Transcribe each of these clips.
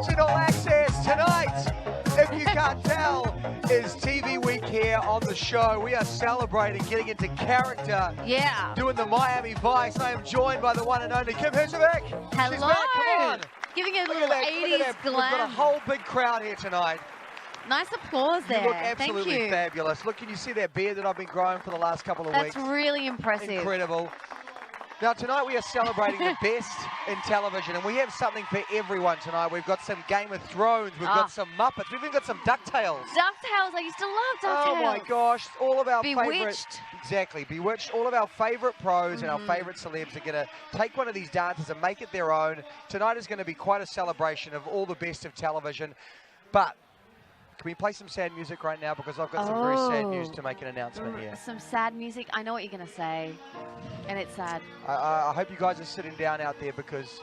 watching All Access tonight. If you can't tell, is TV week here on the show. We are celebrating, getting into character. Yeah. Doing the Miami Vice. I am joined by the one and only Kim Hirschbeck. Hello. She's back. Come on. Giving it a Look little at that. 80s Look at that. glam. We've got a whole big crowd here tonight. Nice applause there. You look absolutely Thank you. fabulous. Look, can you see that beard that I've been growing for the last couple of weeks? That's really impressive. Incredible. Now, tonight we are celebrating the best in television, and we have something for everyone tonight. We've got some Game of Thrones, we've got some Muppets, we've even got some DuckTales. DuckTales, I used to love DuckTales. Oh my gosh, all of our Bewitched. favourite, exactly, Bewitched, all of our favourite pros and our favourite celebs are going to take one of these dances and make it their own. Tonight is going to be quite a celebration of all the best of television, but can we play some sad music right now? Because I've got some very sad news to make an announcement here. Some sad music. I know what you're going to say, and it's sad. I hope you guys are sitting down out there because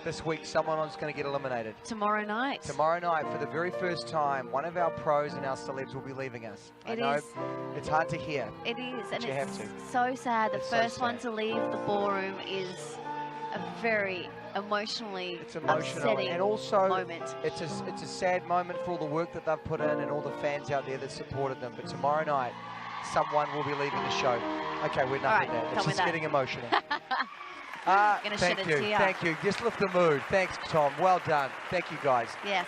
this week someone's going to get eliminated. Tomorrow night. Tomorrow night, for the very first time, one of our pros and our celebs will be leaving us. I know it's hard to hear. It is, and you have it's to. so sad. The It's so first one sad. to leave the ballroom is a very emotionally upsetting and also moment. it's a sad moment for all the work that they've put in and all the fans out there that supported them. But tomorrow night, someone will be leaving the show. Okay, we're not with that. It's just getting emotional. Thank you. Just lift the mood. Thanks, Tom. Well done. Thank you, guys. Yes.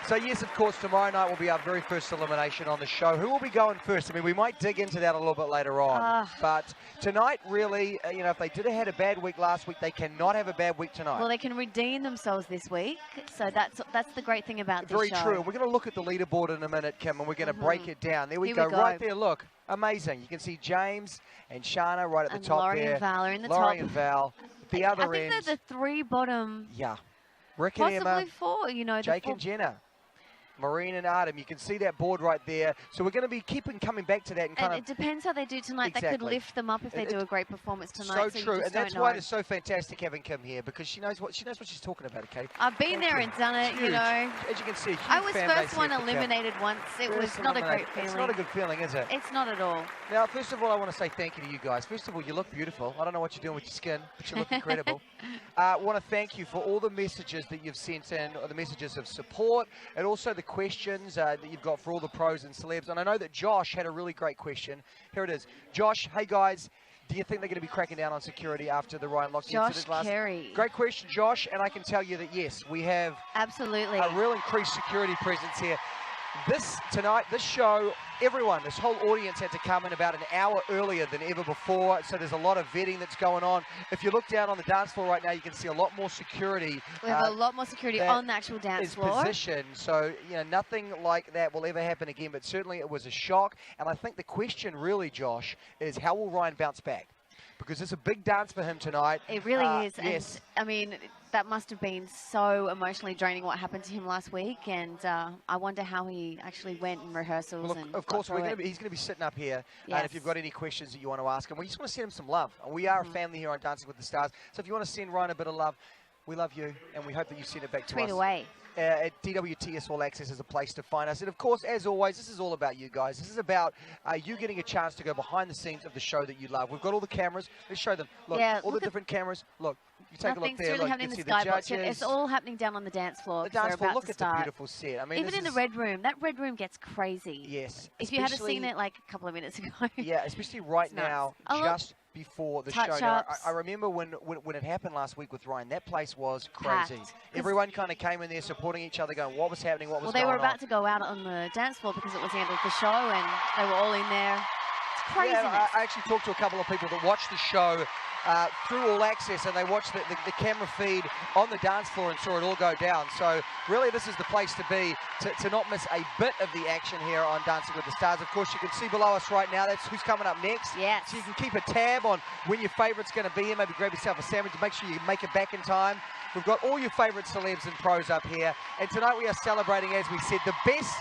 So yes, of course, tomorrow night will be our very first elimination on the show. Who will be going first? I mean, we might dig into that a little bit later on. But tonight, really, you know, if they did have had a bad week last week, they cannot have a bad week tonight. Well, they can redeem themselves this week. So that's the great thing about this show. Very true. We're going to look at the leaderboard in a minute, Kim, and we're going to break it down. There we go. Right there, look. Amazing. You can see James and Shana right at the top Laurie there. And Val are in the Laurie top. and Val. The other end. I think they're the three bottom. Yeah. Rick and Emma. Possibly four, you know. Jake and Jenna. Maureen and Artem, you can see that board right there. So we're going to be coming back to that and kind of. It depends how they do tonight. They could lift them up if they do a great performance tonight. So true, and that's why it's so fantastic having Kim here because she knows what she's talking about. Okay. I've been there and done it. You know. As you can see, a huge I was fan first base one here for Kim. eliminated once. It was not a great feeling. It's not a good feeling, is it? It's not at all. Now, first of all, I want to say thank you to you guys. First of all, you look beautiful. I don't know what you're doing with your skin, but you look incredible. I want to thank you for all the messages that you've sent in, or the messages of support, and also the questions that you've got for all the pros and celebs. And I know that Josh had a really great question. Here it is. Josh, hey guys, do you think they're going to be cracking down on security after the Ryan Lochte incident last? Carey. Great question, Josh, and I can tell you that yes, we have absolutely a real increased security presence here. This show, everyone, this whole audience had to come in about an hour earlier than ever before, so there's a lot of vetting that's going on. If you look down on the dance floor right now, you can see a lot more security. We have a lot more security on the actual dance floor. Positioned, so you know nothing like that will ever happen again, but certainly it was a shock. And I think the question really, Josh, is how will Ryan bounce back? Because it's a big dance for him tonight. It really is. Yes. And, I mean, that must have been so emotionally draining what happened to him last week. And I wonder how he actually went in rehearsals. Well, of course, he's going to be sitting up here. Yes. And if you've got any questions that you want to ask him, we just want to send him some love. We are a family here on Dancing with the Stars. So if you want to send Ryan a bit of love, we love you. And we hope that you send it back to us. Tweet away. At DWTS All Access is a place to find us. And of course, as always, this is all about you guys. This is about you getting a chance to go behind the scenes of the show that you love. We've got all the cameras. Let's show them. Look, all the different cameras. Look, you take a look there. Really look, happening you in can the see the skybox. judges. It's all happening down on the dance floor. The dance floor, look at the beautiful set. I mean, even in the red room. That red room gets crazy. Yes. If you had seen it like a couple of minutes ago. Yeah, especially right now, just before the show. Now, I remember when it happened last week with Ryan, that place was crazy. Packed. Everyone kind of came in there supporting each other, going, what was happening, what was going on? Well, they were about to go out on the dance floor because it was the end of the show, and they were all in there. It's craziness. Yeah, I actually talked to a couple of people that watched the show through All Access, and they watched the camera feed on the dance floor and saw it all go down. So really, this is the place to be, to not miss a bit of the action here on Dancing with the Stars. Of course, you can see below us right now, that's who's coming up next. Yes. So you can keep a tab on when your favourite's going to be here. Maybe grab yourself a sandwich to make sure you make it back in time. We've got all your favourite celebs and pros up here. And tonight we are celebrating, as we said, the best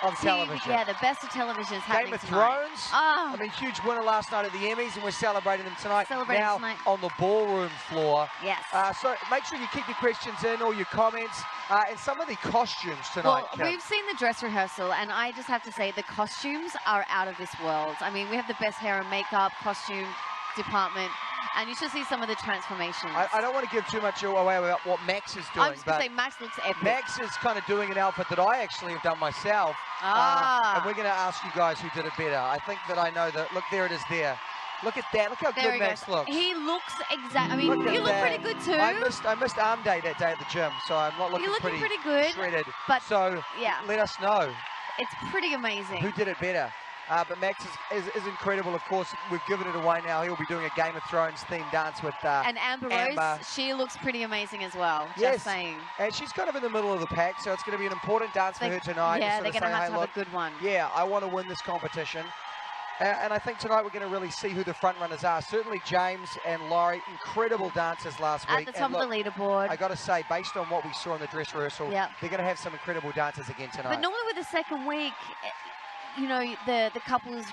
of television. Yeah, the best of television is happening Game of tonight. Thrones. Oh. I mean, huge winner last night at the Emmys, and we're celebrating them tonight. Celebrating now tonight. on the ballroom floor. Yes. So make sure you keep your questions in, all your comments, and some of the costumes tonight. Well, we've seen the dress rehearsal, and I just have to say the costumes are out of this world. I mean, we have the best hair and makeup, costume department, and you should see some of the transformations. I don't want to give too much away about what Max is doing. I'm just going to say Max looks epic. Max is kind of doing an outfit that I actually have done myself. And we're going to ask you guys who did it better. I think that I know that. Look, there it is there. Look at that. Look how there good Max looks. He looks exact. I mean, you look pretty good too. I missed arm day that day at the gym, so I'm not looking pretty good. Shredded. But so yeah, let us know. It's pretty amazing. Who did it better? But Max is incredible. Of course, we've given it away now. He'll be doing a Game of Thrones themed dance with and Amber Rose, she looks pretty amazing as well. Yes. Just saying. And she's kind of in the middle of the pack, so it's going to be an important dance for her tonight. Yeah, they're going to have a good one. Yeah, I want to win this competition. And I think tonight we're going to really see who the front runners are. Certainly James and Laurie, incredible dancers last week. At the top of the leaderboard. I got to say, based on what we saw in the dress rehearsal, they're going to have some incredible dancers again tonight. But normally with the second week, you know, the couples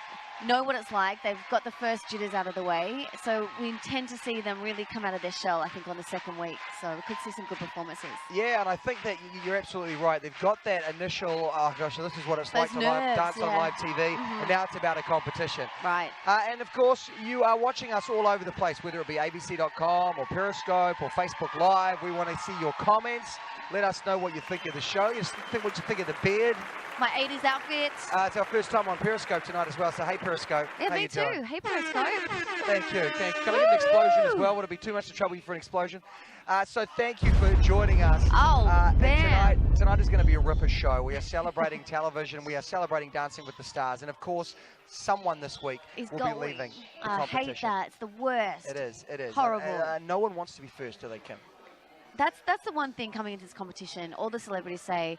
know what it's like. They've got the first jitters out of the way. So we intend to see them really come out of their shell, I think, on the second week. So we could see some good performances. Yeah, and I think that you're absolutely right. They've got that initial, oh gosh, this is what it's like to dance on live TV. And now it's about a competition. Right. And of course, you are watching us all over the place, whether it be abc.com or Periscope or Facebook Live. We want to see your comments. Let us know what you think of the show. What you think of the beard. My 80s outfit. It's our first time on Periscope tonight as well, so hey Periscope. Yeah, me too. Hey Periscope. Thank you. Can I get an explosion as well? Would it be too much trouble for an explosion? So thank you for joining us. Oh, man. Tonight is going to be a ripper show. We are celebrating television. We are celebrating Dancing with the Stars. And of course, someone this week will be leaving the competition. I hate that. It's the worst. It is. It is. Horrible. No one wants to be first, do they, Kim? That's the one thing coming into this competition. All the celebrities say,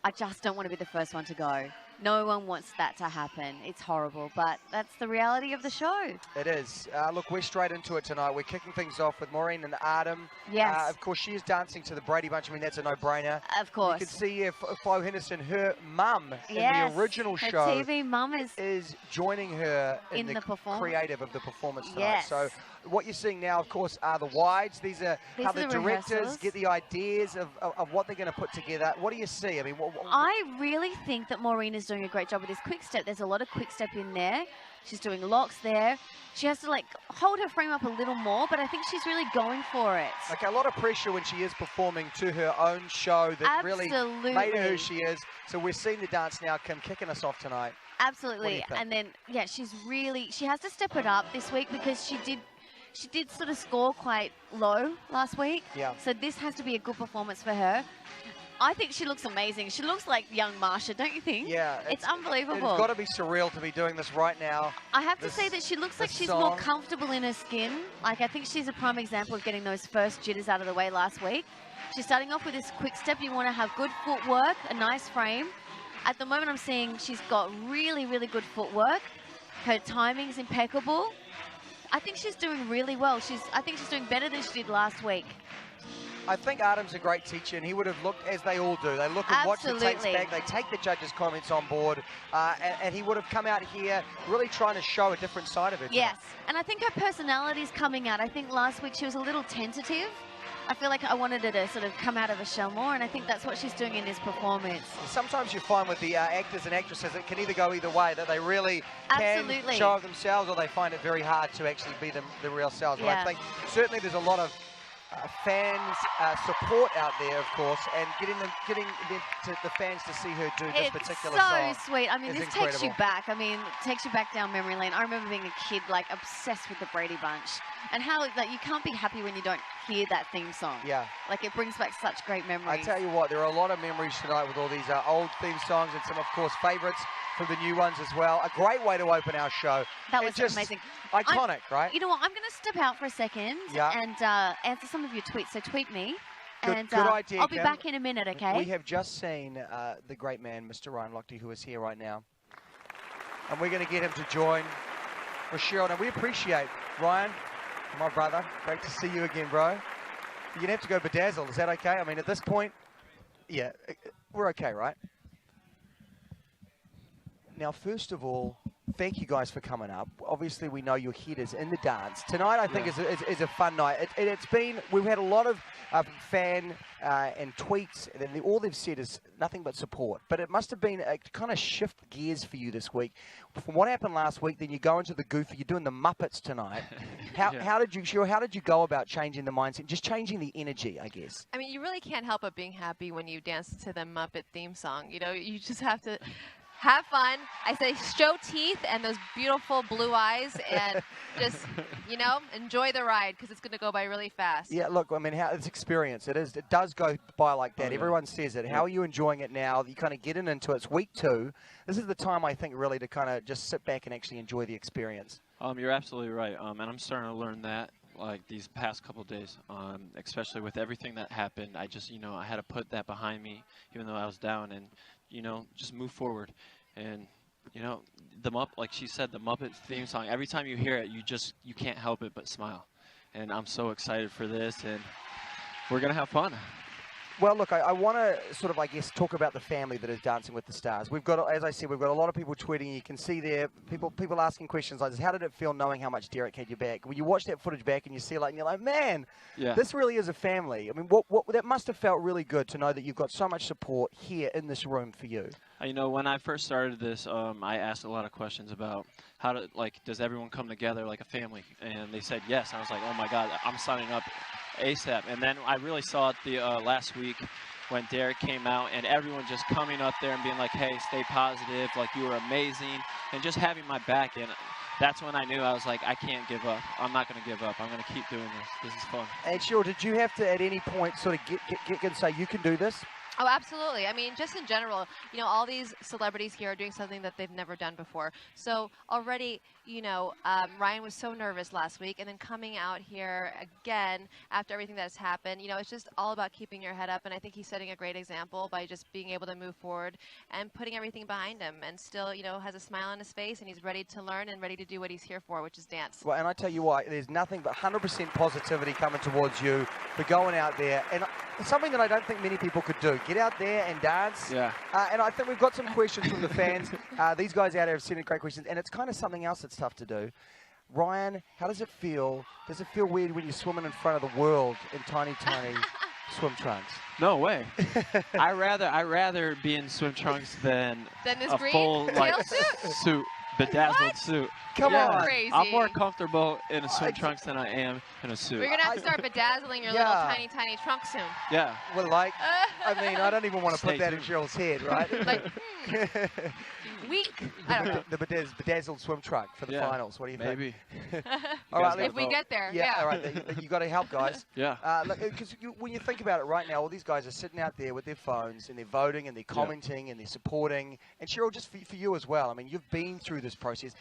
I just don't want to be the first one to go. No one wants that to happen. It's horrible, but that's the reality of the show. It is. Look, we're straight into it tonight. We're kicking things off with Maureen and Adam. Yes. Of course, she is dancing to the Brady Bunch. I mean, that's a no-brainer. Of course. You can see Flo Henderson, her mum in the original show. Her TV mum is joining her in the creative of the performance tonight. Yes. So what you're seeing now, of course, are the wides. These are how the directors get the ideas of what they're going to put together. What do you see? I mean, I really think that Maureen is doing a great job with this quick step. There's a lot of quick step in there. She's doing locks there. She has to like hold her frame up a little more, but I think she's really going for it. Okay, a lot of pressure when she is performing to her own show that really made her who she is. So we're seeing the dance now, Kim, kicking us off tonight. Absolutely. And then, yeah, she has to step it up this week because she did sort of score quite low last week. Yeah. So this has to be a good performance for her. I think she looks amazing. She looks like young Marsha, don't you think? Yeah. It's unbelievable. It's got to be surreal to be doing this right now. I have to say that she looks like she's more comfortable in her skin. Like, I think she's a prime example of getting those first jitters out of the way last week. She's starting off with this quick step. You want to have good footwork, a nice frame. At the moment, I'm seeing she's got really, really good footwork. Her timing's impeccable. I think she's doing really well. I think she's doing better than she did last week. I think Adam's a great teacher, and he would have looked, as they all do, they look and watch the tapes back, they take the judges' comments on board, and he would have come out here really trying to show a different side of her. Yes, and I think her personality's coming out. I think last week she was a little tentative. I feel like I wanted her to sort of come out of her shell more, and I think that's what she's doing in this performance. Sometimes you find with the actors and actresses, it can either go either way, that they really can show themselves, or they find it very hard to actually be the real selves. Yeah. But I think certainly there's a lot of fans support out there, of course, and getting the fans to see her do this particular song. It's so sweet. I mean, this takes you back. I mean, takes you back down memory lane. I remember being a kid, like, obsessed with the Brady Bunch, and how like you can't be happy when you don't hear that theme song. Yeah. Like, it brings back such great memories. I tell you what, there are a lot of memories tonight with all these old theme songs and some, of course, favourites from the new ones as well. A great way to open our show. That was just amazing. Iconic, right? You know what? I'm going to step out for a second and answer some of your tweets. So tweet me. Good idea, I'll be back in a minute, okay? We have just seen the great man, Mr. Ryan Lochte, who is here right now. And we're going to get him to join with Cheryl. And we appreciate Ryan, my brother. Great to see you again, bro. You're going to have to go bedazzled. Is that okay? I mean, at this point, yeah, we're okay, right? Now, first of all, thank you guys for coming up. Obviously, we know your head is in the dance. Tonight, I think, is a fun night. We've had a lot of fan and tweets, and all they've said is nothing but support. But it must have been a kind of shift gears for you this week. From what happened last week, then you go into the Goofy, you're doing the Muppets tonight. How did you go about changing the mindset, just changing the energy, I guess? I mean, you really can't help but being happy when you dance to the Muppet theme song. You know, you just have to have fun. I say show teeth and those beautiful blue eyes, and just, you know, enjoy the ride, because it's going to go by really fast. Yeah, look, I mean, it's experience. It does go by like that. Everyone says it. How are you enjoying it now? You kind of getting into it. It's week 2. This is the time, I think, really to kind of just sit back and actually enjoy the experience. You're absolutely right. And I'm starting to learn that, like, these past couple of days, especially with everything that happened. I just, I had to put that behind me, even though I was down, and, just move forward. And, like she said, the Muppet theme song, every time you hear it, you can't help it but smile. And I'm so excited for this, and we're going to have fun. Well, look, I want to sort of, I guess, talk about the family that is Dancing with the Stars. We've got, as I said, we've got a lot of people tweeting. You can see there, people asking questions like this. How did it feel knowing how much Derek had your back? When you watch that footage back and you see it, and you're like, man, this really is a family. I mean, that must have felt really good to know that you've got so much support here in this room for you. When I first started this, I asked a lot of questions about does everyone come together like a family? And they said yes. I was like, oh my God, I'm signing up ASAP. And then I really saw it the last week when Derek came out, and everyone just coming up there and being like, hey, stay positive, like, you were amazing, and just having my back. And that's when I knew, I was like, I can't give up. I'm not going to give up. I'm going to keep doing this. This is fun. And Cheryl, did you have to at any point sort of get and say, you can do this? Oh, absolutely. I mean, just in general, all these celebrities here are doing something that they've never done before. So already, Ryan was so nervous last week, and then coming out here again after everything that's happened, it's just all about keeping your head up. And I think he's setting a great example by just being able to move forward and putting everything behind him, and still, has a smile on his face, and he's ready to learn and ready to do what he's here for, which is dance. Well, and I tell you what, there's nothing but 100% positivity coming towards you for going out there. And it's something that I don't think many people could do. Get out there and dance. Yeah. And I think we've got some questions from the fans. These guys out there have sent in great questions, and it's kind of something else that's tough to do. Ryan, how does it feel? Does it feel weird when you're swimming in front of the world in tiny, tiny swim trunks? No way. I rather be in swim trunks than this a green full suit, bedazzled suit. Come on. Crazy. I'm more comfortable in a swim trunks than I am in a suit. We're going to have to start bedazzling your little tiny, tiny trunk soon. Yeah. Well, I mean, I don't even want to put that in Cheryl's head, right? Like, weak. I don't know. The bedazzled swim trunk for the finals. What do you think? Maybe. All right, if we get there. Yeah, all right. You got to help, guys. Yeah. Because when you think about it right now, all these guys are sitting out there with their phones, and they're voting, and they're commenting, and they're supporting. And Cheryl, just for you as well, I mean, you've been through this process.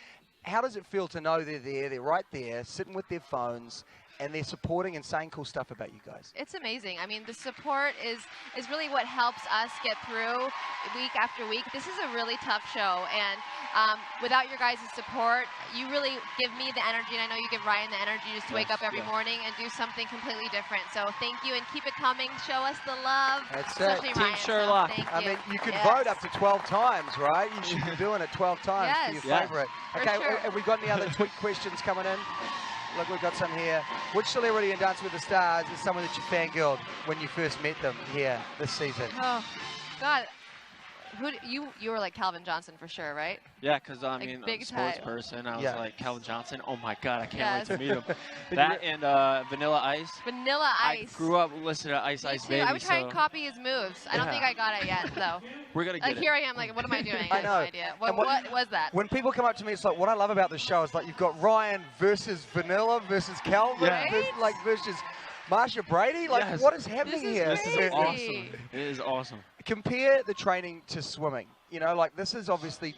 How does it feel to know they're right there, sitting with their phones, and they're supporting and saying cool stuff about you guys? It's amazing. I mean, the support is really what helps us get through week after week. This is a really tough show, and without your guys' support, you really give me the energy, and I know you give Ryan the energy just to wake up every morning and do something completely different. So thank you, and keep it coming. Show us the love. That's especially it. Ryan. Team Sherlock. So thank I you. mean, you could vote up to 12 times, right? You should be doing it 12 times for your favorite. Okay, sure. have we got any other tweet questions coming in? Look, we've got some here. Which celebrity in Dancing with the Stars is someone that you fangirled when you first met them here this season? Oh, God. You were like Calvin Johnson for sure, right? Yeah, because I Like, mean, I'm big a sports time. person. I was like, Calvin Johnson. Oh my God, I can't wait to meet him. But That and Vanilla Ice. Vanilla Ice. I grew up listening to Ice Me Ice too. Baby. I would try and copy his moves. I don't think I got it yet, though. We're gonna get Like it. here I am, like, what am I doing? I have know. no idea. What was that? When people come up to me, it's like, what I love about the show is like you've got Ryan versus Vanilla versus Calvin, versus Marsha Brady. Like, what is happening here? This is awesome. It is awesome. Compare the training to swimming. Like this is obviously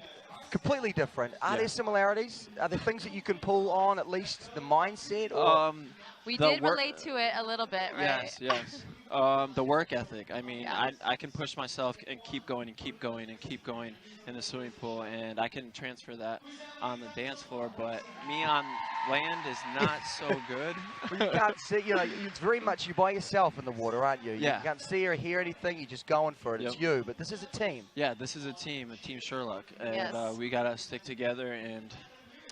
completely different. Are there similarities? Are there things that you can pull on, at least the mindset? Or? We did relate to it a little bit, right? Yes, yes. The work ethic. I mean, Yes. I can push myself and keep going and keep going and keep going in the swimming pool, and I can transfer that on the dance floor. But me on land is not so good. Well, you can't see, you know, it's very much you by yourself in the water, aren't you? Yeah. You can't see or hear anything. You're just going for it. It's Yep. you. But this is a team. Yeah, this is a team Sherlock, and Yes. we gotta stick together and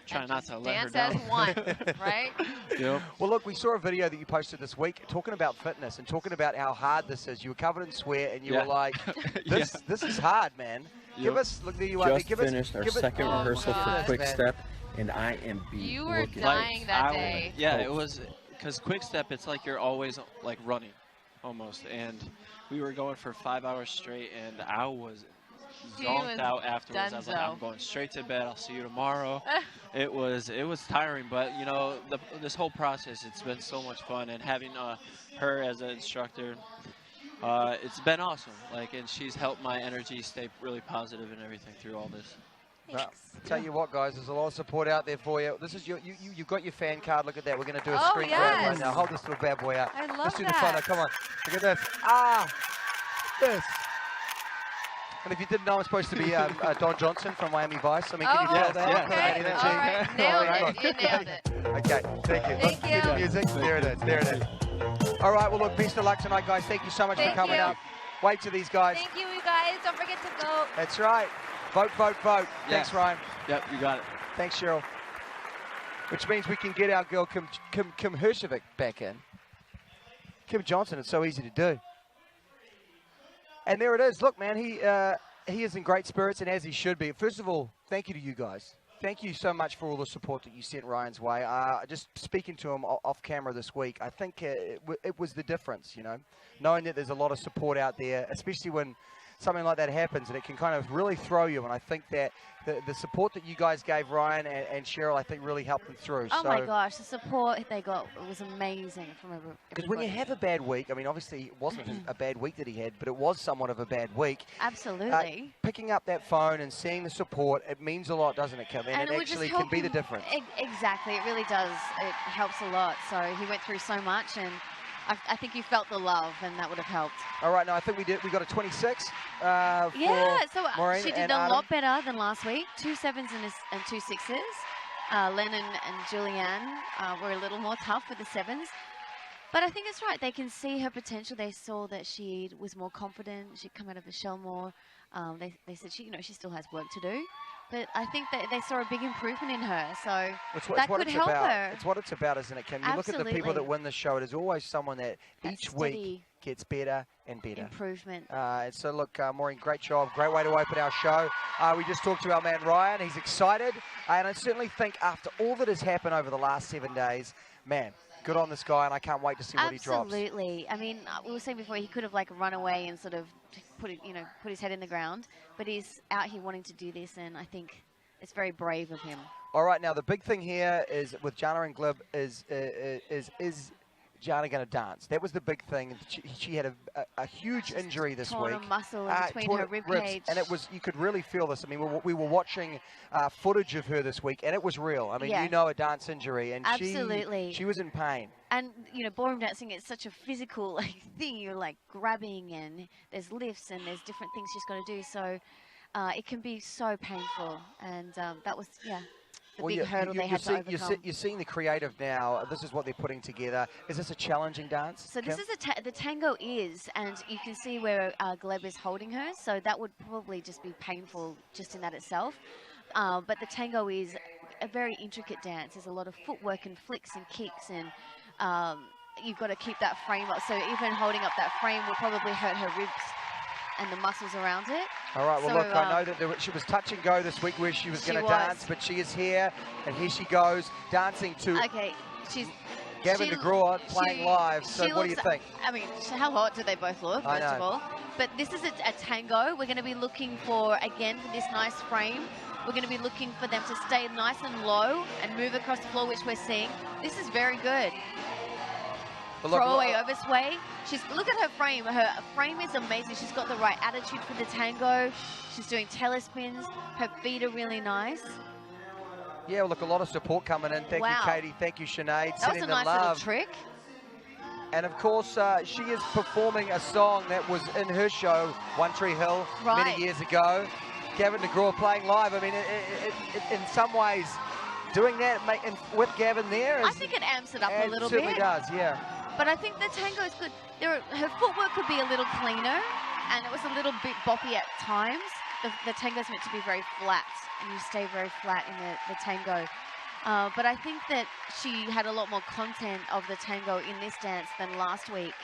try And not just to let her dance down. as one, right? Yep. Well, look, we saw a video that you posted this week talking about fitness and talking about how hard this is. You were covered in sweat, and you were like, this is hard, man. Give us, look, there you are. Just finished our second rehearsal for Quick Step, and I am beat. You were dying that day. Yeah, it was, because Quick Step, it's like you're always like running, almost. And we were going for 5 hours straight, and I was zonked out afterwards. I was like, I'm going straight to bed. I'll see you tomorrow. It was tiring, but you know, this whole process, it's been so much fun, and having her as an instructor, it's been awesome. Like, and she's helped my energy stay really positive and everything through all this. Well, tell you what, guys, there's a lot of support out there for you. This is you've got your fan card. Look at that. We're going to do a screen grab right now. Hold this little bad boy out. I love Let's do the that. photo. Come on. Look at this. Ah, this. And if you didn't know, I'm supposed to be Don Johnson from Miami Vice. I mean, can you tell that? Okay. That All right. Nailed it. You nailed it. Okay, thank you. Thank Cue the you. music. There it is. There it is. All right. Well, look, best of luck tonight, guys. Thank you so much for Thank coming you. out. Wave to these guys. Thank you, you guys. Don't forget to vote. That's right. Vote, vote, vote. Yeah. Thanks, Ryan. Yep, you got it. Thanks, Cheryl. Which means we can get our girl Kim Hershevik back in. Kim Johnson, it's so easy to do. And there it is. Look, man, he is in great spirits, and as he should be. First of all, thank you to you guys. Thank you so much for all the support that you sent Ryan's way. Just speaking to him off camera this week, I think it was the difference, you know, knowing that there's a lot of support out there, especially when something like that happens, and it can kind of really throw you. And I think that the support that you guys gave Ryan and Cheryl, I think, really helped them through. Oh my gosh, the support they got was amazing from everybody. Because when you have a bad week, I mean, obviously it wasn't a bad week that he had, but it was somewhat of a bad week. Absolutely. Picking up that phone and seeing the support, it means a lot, doesn't it, Kim? And it actually can be the difference. Exactly, it really does. It helps a lot. So he went through so much, and I think you felt the love, and that would have helped. All right, now I think we got a 26 Yeah, so Maureen she did and a Adam. lot better than last week. 2 sevens and 2 sixes. Lennon and Julianne were a little more tough with the sevens. But I think it's right. They can see her potential. They saw that she was more confident. She'd come out of the shell more. They said she still has work to do. But I think that they saw a big improvement in her, so that could help her. It's what it's about, isn't it, Kim? You look at the people that win the show, there's always someone that each week gets better and better. Improvement. So look, Maureen, great job. Great way to open our show. We just talked to our man Ryan. He's excited. And I certainly think after all that has happened over the last 7 days, man, good on this guy, and I can't wait to see what he drops. Absolutely. I mean, we were saying before, he could have like run away and sort of put his head in the ground, but he's out here wanting to do this, and I think it's very brave of him. All right, now the big thing here is with Jana and Glib is Jana going to dance? That was the big thing. She had a huge injury this week. Torn a muscle in between her rib cage. And you could really feel this. I mean, we were watching footage of her this week, and it was real. I mean, yeah. You know, a dance injury, and absolutely. she was in pain. And, ballroom dancing, it's such a physical thing. You're like grabbing, and there's lifts, and there's different things she's got to do. So it can be so painful. And that was, the big hurdle they had to overcome. You're seeing the creative now. This is what they're putting together. Is this a challenging dance? So this is the tango is, and you can see where Gleb is holding her. So that would probably just be painful just in that itself. But the tango is a very intricate dance. There's a lot of footwork and flicks and kicks, and you've got to keep that frame up. So even holding up that frame will probably hurt her ribs and the muscles around it. All right, well, look, I know that she was touch and go this week where she was going to dance, but she is here, and here she goes, dancing to Gavin DeGraw playing live. So what do you think? I mean, how hot do they both look, first of all? But this is a tango. We're going to be looking for, again, this nice frame. We're going to be looking for them to stay nice and low and move across the floor, which we're seeing. This is very good. Throwaway oversway. Look at her frame. Her frame is amazing. She's got the right attitude for the tango. She's doing telespins. Her feet are really nice. Yeah, well, look, a lot of support coming in. Thank you, Katie. Thank you, Sinead. That was Sending a the nice love. little trick. And of course, she is performing a song that was in her show, One Tree Hill, many years ago. Gavin DeGraw playing live. I mean, in some ways, doing that with Gavin there, I think it amps it up a little bit. It certainly does, yeah. But I think the tango is good. Her footwork could be a little cleaner, and it was a little bit boppy at times. The tango is meant to be very flat, and you stay very flat in the tango. But I think that she had a lot more content of the tango in this dance than last week.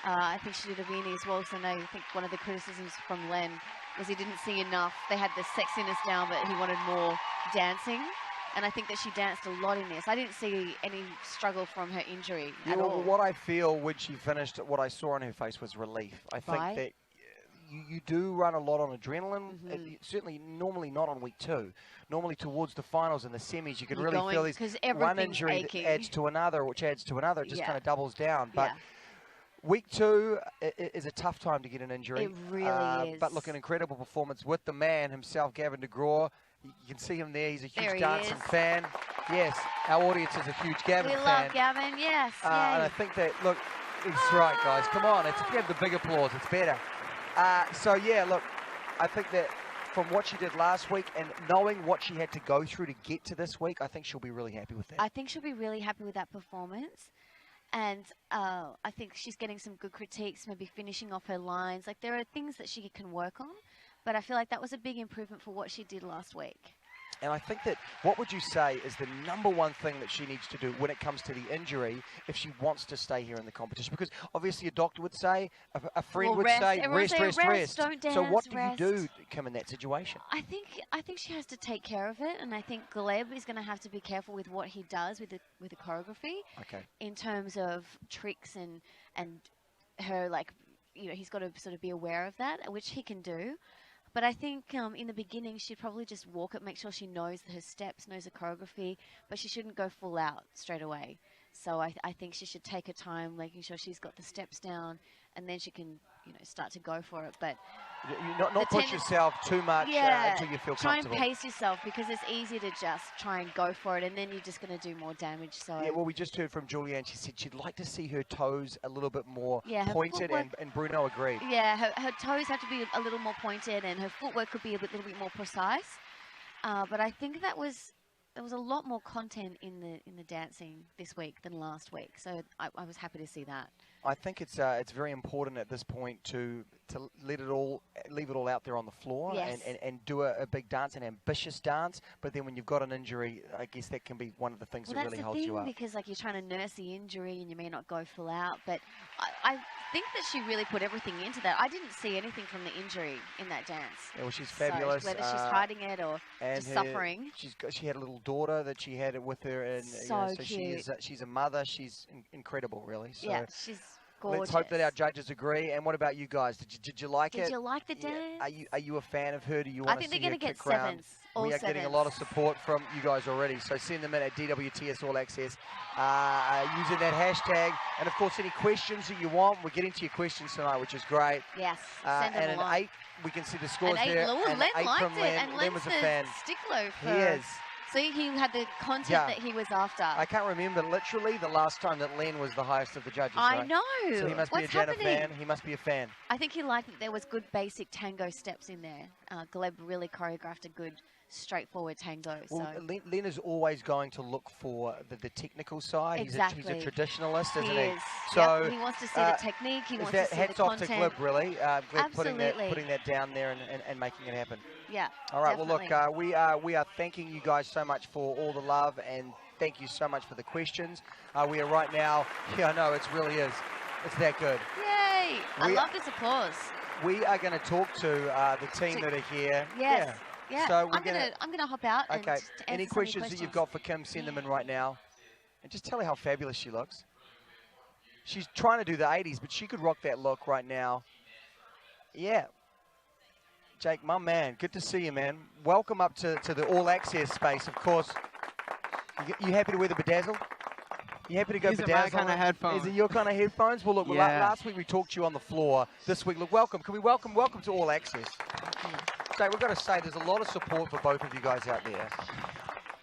I think she did a weenie as well, so I think one of the criticisms from Len was he didn't see enough. They had the sexiness down, but he wanted more dancing. And I think that she danced a lot in this. I didn't see any struggle from her injury at all. What I feel when she finished, what I saw on her face was relief. I think that you do run a lot on adrenaline. Certainly, normally not on week 2. Normally towards the finals and the semis, you can really feel these one injury that adds to another, which adds to another. It just kind of doubles down. But week 2 is a tough time to get an injury. It really is. But look, an incredible performance with the man himself, Gavin DeGraw. You can see him there. He's a huge dancing fan. Yes, our audience is a huge Gavin fan. We love Gavin, yes. And I think that, look, he's right, guys. Come on. If you have the big applause, it's better. So, yeah, look, I think that from what she did last week and knowing what she had to go through to get to this week, I think she'll be really happy with that. I think she'll be really happy with that performance. And I think she's getting some good critiques, maybe finishing off her lines. Like, there are things that she can work on. But I feel like that was a big improvement for what she did last week. And I think that, what would you say is the #1 thing that she needs to do when it comes to the injury if she wants to stay here in the competition? Because obviously a doctor would say, a friend would say, rest. Don't dance, so what do you do, Kim, in that situation? I think she has to take care of it, and I think Gleb is going to have to be careful with what he does with the choreography. Okay. In terms of tricks and her, like, you know, he's got to sort of be aware of that, which he can do. But I think in the beginning, she'd probably just walk it, make sure she knows her steps, knows the choreography, but she shouldn't go full out straight away. So I think she should take her time, making sure she's got the steps down, and then she can, you know, start to go for it. But not push yourself too much until you feel try comfortable. And pace yourself, because it's easy to just try and go for it, and then you're just going to do more damage. So yeah, well, we just heard from Julianne. She said she'd like to see her toes a little bit more pointed, and Bruno agreed. Yeah, her toes have to be a little more pointed, and her footwork could be a little bit more precise. But I think there was a lot more content in the dancing this week than last week. So I was happy to see that. I think it's very important at this point to leave it all out there on the floor and do a big dance, an ambitious dance. But then when you've got an injury, I guess that can be one of the things that really holds you up. Because like you're trying to nurse the injury and you may not go full out. But I think that she really put everything into that. I didn't see anything from the injury in that dance. Yeah, well, she's fabulous. So whether she's hiding it or just suffering. She had a little daughter that she had with her, and so cute. She's a mother. She's incredible, really. So yeah, she's gorgeous. Let's hope that our judges agree. And what about you guys? Did you like it? Did you like the dance? Are you a fan of her? Do you want to see her kick around? I think they're going to get 7s. We are getting a lot of support from you guys already. So send them in at DWTS All Access using that hashtag. And of course, any questions that you want, we're getting to your questions tonight, which is great. Yes, send them along. And an 8, we can see the scores an 8, there. Len liked it, and Len was a fan. Stickler for. He is. So he had the content that he was after. I can't remember literally the last time that Len was the highest of the judges. I know. So he must be a Janet fan. He must be a fan. I think he liked that there was good basic tango steps in there. Gleb really choreographed a good, straightforward tango. Well, Len is always going to look for the technical side. Exactly. He's a traditionalist, isn't he? So he wants to see the technique. He wants to see the content. Hats off to Gleb, really. Gleb Absolutely. putting that down there and making it happen. Yeah. All right. Definitely. Well, look, we are thanking you guys so much for all the love, and thank you so much for the questions. We are right now. Yeah, I know it really is. It's that good. Yay! I love this applause. We are going to talk to the team that are here. Yes. Yeah. So I'm gonna hop out. Okay. And Any questions that you've got for Kim, send them in right now, and just tell her how fabulous she looks. She's trying to do the 80s, but she could rock that look right now. Yeah. Jake, my man, good to see you, man. Welcome up to the All Access space, of course. You happy to wear the bedazzle? You happy to go bedazzle? These are my kind of headphones. Is it your kind of headphones? Well, look, last week we talked to you on the floor. This week, look, welcome. Can we welcome to All Access? Jake, we've got to say there's a lot of support for both of you guys out there.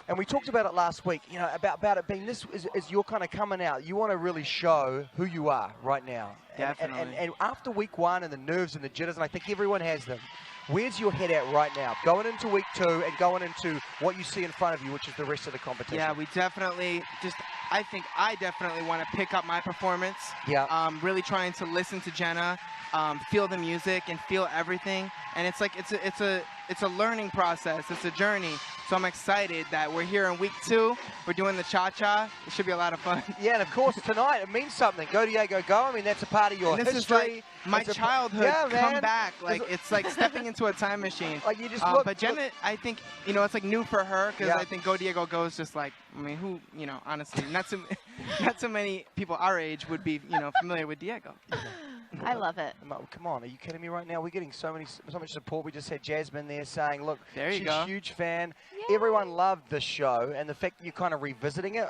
And we talked about it last week, you know, about it being this is you're kind of coming out. You want to really show who you are right now. Definitely. And after week 1 and the nerves and the jitters, and I think everyone has them, where's your head at right now? Going into week 2 and going into what you see in front of you, which is the rest of the competition. Yeah, we definitely I think I definitely want to pick up my performance. Yeah. Really trying to listen to Jenna, feel the music and feel everything. And it's like it's a learning process. It's a journey. So I'm excited that we're here in week 2. We're doing the cha-cha. It should be a lot of fun. Yeah, and of course tonight it means something. Go Diego, go. I mean, that's a part of your and this history. Is like my childhood come back. Like it's like stepping into a time machine. Like you just but Jenna, I think it's like new for her because I think Go Diego Go is just like, I mean, who honestly, not so many people our age would be familiar with Diego. I love it. Come on, are you kidding me right now? We're getting so much support. We just had Jasmine there saying, look, she's a huge fan. Yay. Everyone loved the show, and the fact that you're kind of revisiting it.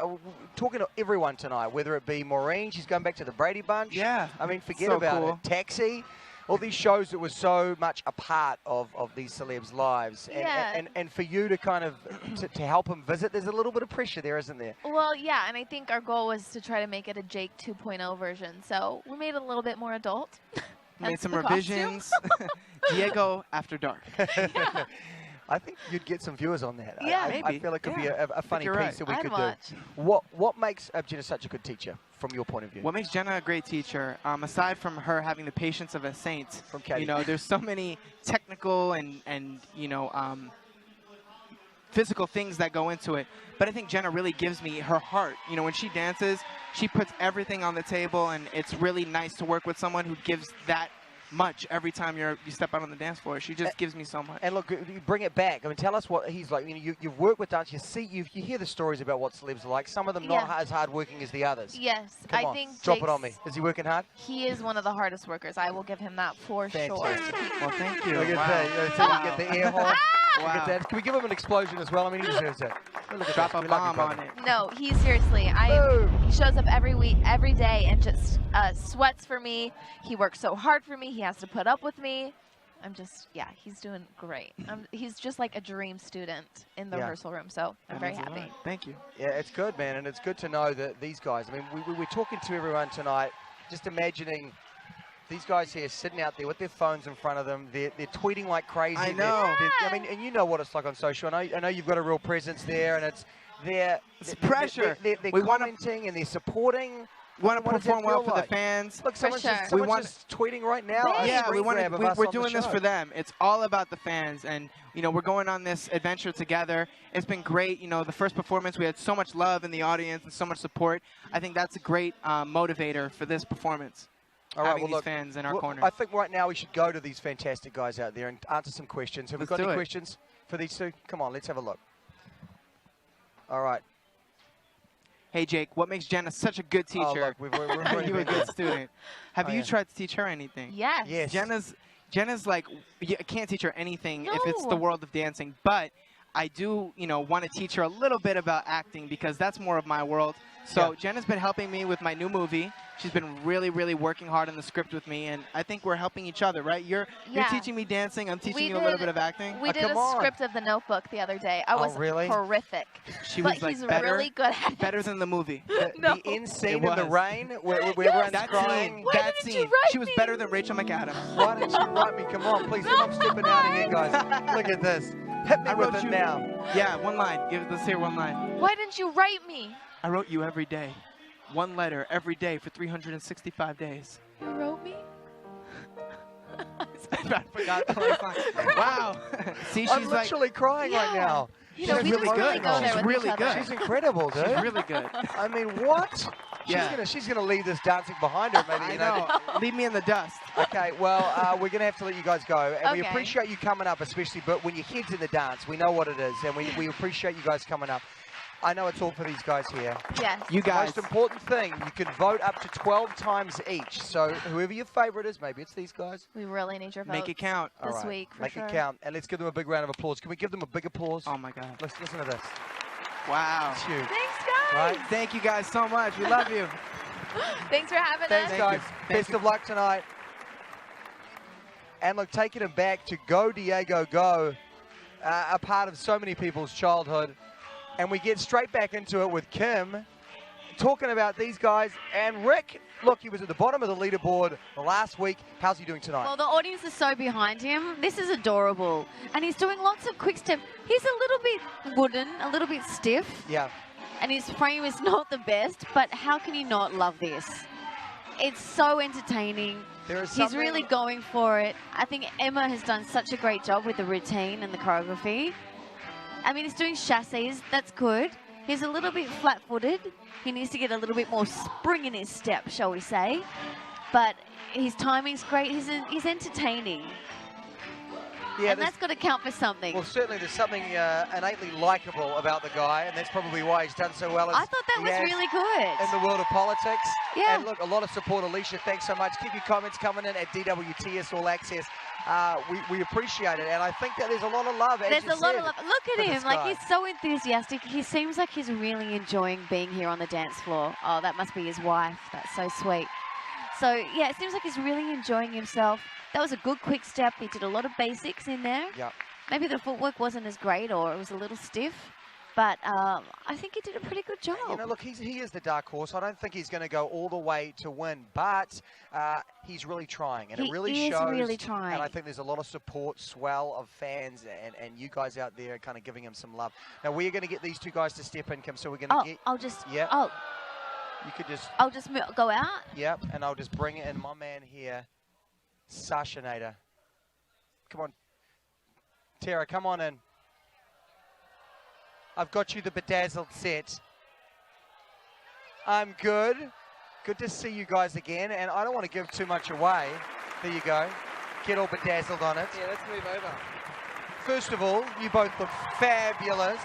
Talking to everyone tonight, whether it be Maureen, she's going back to the Brady Bunch. Yeah. I mean, forget about it. Taxi. All these shows that were so much a part of these celebs' lives. And for you to kind of, to help them visit, there's a little bit of pressure there, isn't there? Well, yeah, and I think our goal was to try to make it a Jake 2.0 version. So we made it a little bit more adult. Made some revisions. Diego After Dark. Yeah. I think you'd get some viewers on that. Yeah, maybe. I feel it could be a funny piece that we could do. What makes Jenna such a good teacher from your point of view? What makes Jenna a great teacher, aside from her having the patience of a saint, from Katie. There's so many technical and physical things that go into it. But I think Jenna really gives me her heart. When she dances, she puts everything on the table, and it's really nice to work with someone who gives that much every time you step out on the dance floor. She just gives me so much. And look, you bring it back. I mean, tell us what he's like. You've worked with dance. You hear the stories about what celebs are like. Some of them not as hardworking as the others. Yes, Come on, think drop it on me. Is he working hard? He is one of the hardest workers. I will give him that for sure. Well, thank you. Look at that. You get the air horn. Wow. Can we give him an explosion as well? I mean, he deserves it. Drop a bomb on it. No, he seriously. He shows up every week, every day, and just sweats for me. He works so hard for me. He has to put up with me. He's doing great. He's just like a dream student in the rehearsal room, so I'm very happy. Thank you. Yeah, it's good, man, and it's good to know that these guys, I mean, we're talking to everyone tonight, just imagining these guys here sitting out there with their phones in front of them. They're tweeting like crazy. I know. I mean, and you know what it's like on social. I know you've got a real presence there, and it's pressure. They're commenting and they're supporting. We want to perform well for the fans. Look, someone's just tweeting right now. Yeah, we're doing this for them. It's all about the fans, and we're going on this adventure together. It's been great. The first performance, we had so much love in the audience and so much support. I think that's a great motivator for this performance. All right, having these fans in our corner. I think right now we should go to these fantastic guys out there and answer some questions. Have we got any questions for these two? Come on, let's have a look. All right. Hey, Jake, what makes Jenna such a good teacher? Oh, look, we're you a good student. Have you tried to teach her anything? Yes. Jenna's like, you can't teach her anything if it's the world of dancing, but I do, want to teach her a little bit about acting because that's more of my world. So Jenna's been helping me with my new movie. She's been really, really working hard on the script with me, and I think we're helping each other, right? You're teaching me dancing. I'm teaching you a little bit of acting. We did a script of The Notebook the other day. I was horrific. She was he's really good at it. Better than the movie. The end scene in the rain where everyone's crying. That scene. She was better than Rachel McAdams. Why didn't you write me? Come on, please. I'm stepping out of here, guys. Look at this. Hit me with it now. Yeah, one line. Let's hear one line. Why didn't you write me? I wrote you every day. One letter every day for 365 days. You wrote me? I forgot the last line. Wow. See, I'm literally crying right now. She's really good. She's really good. She's incredible, dude. She's really good. I mean, what? She's gonna leave this dancing behind her, maybe. I know. Leave me in the dust. Okay, well, we're gonna have to let you guys go, and we appreciate you coming up, especially. But when your head's in the dance, we know what it is, and we appreciate you guys coming up. I know it's all for these guys here. Yes. You guys. The most important thing, you can vote up to 12 times each. So whoever your favorite is, maybe it's these guys. We really need your vote. Make it count. This week, for sure. Make it count. And let's give them a big round of applause. Can we give them a big applause? Oh, my God. Let's listen to this. Wow. It's huge. Thanks, guys. Right? Thank you guys so much. We love you. Thanks for having us. Thanks, guys. Best of luck tonight. And look, taking them back to Go Diego Go, a part of so many people's childhood. And we get straight back into it with Kim, talking about these guys. And Rick, look, he was at the bottom of the leaderboard last week. How's he doing tonight? Well, the audience is so behind him. This is adorable. And he's doing lots of quick step. He's a little bit wooden, a little bit stiff. Yeah. And his frame is not the best, but how can you not love this? It's so entertaining. He's really going for it. I think Emma has done such a great job with the routine and the choreography. I mean, he's doing chassis. That's good. He's a little bit flat-footed. He needs to get a little bit more spring in his step, shall we say. But his timing's great. He's entertaining. Yeah, and that's got to count for something. Well, certainly there's something innately likable about the guy, and that's probably why he's done so well. I thought that was really good. In the world of politics. Yeah. And look, a lot of support. Alicia, thanks so much. Keep your comments coming in at DWTS All Access. We appreciate it, and I think that there's a lot of love. There's a lot of love. Look at him. Like, he's so enthusiastic. He seems like he's really enjoying being here on the dance floor. Oh, that must be his wife. That's so sweet. So, yeah, it seems like he's really enjoying himself. That was a good quick step. He did a lot of basics in there. Yeah. Maybe the footwork wasn't as great, or it was a little stiff. But I think he did a pretty good job. You know, look, he is the dark horse. I don't think he's going to go all the way to win, but he's really trying, and it really shows. He is really trying. And I think there's a lot of support, swell of fans, and you guys out there kind of giving him some love. Now, we're going to get these two guys to step in, Kim, so we're going to get... I'll just... Yeah. Oh. You could just... I'll just go out? Yep, and I'll just bring in my man here, Sasha Nader. Come on. Tara, come on in. I've got you the bedazzled set. I'm good. Good to see you guys again, and I don't want to give too much away. There you go. Get all bedazzled on it. Yeah, let's move over. First of all, you both look fabulous.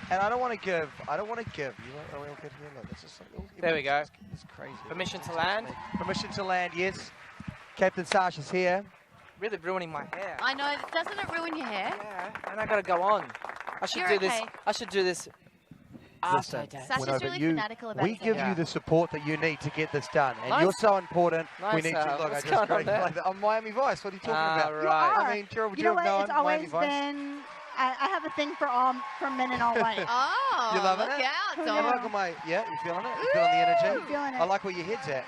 And I don't want to give, you look, are we all good here? Look, it's just like, there we go. It's crazy. Permission to land? Permission to land, yes. Captain Sasha's here. Really ruining my hair. I know, doesn't it ruin your hair? Yeah, and I gotta go on. I should do this. I should do this. Listen, Sasha's really fanatical about we give you the support that you need to get this done, and Nice. you're so important. Nice, we need to look. I just like I'm Miami Vice. What are you talking about? Right. I mean, Tara, would you know have what? known It's always Miami Vice? been. I have a thing for men in all white. Oh, you loving look it? out, Who Dom. knew? Welcome, mate. Yeah, you feeling it? You feeling the energy? I'm feeling it. I like where your head's at.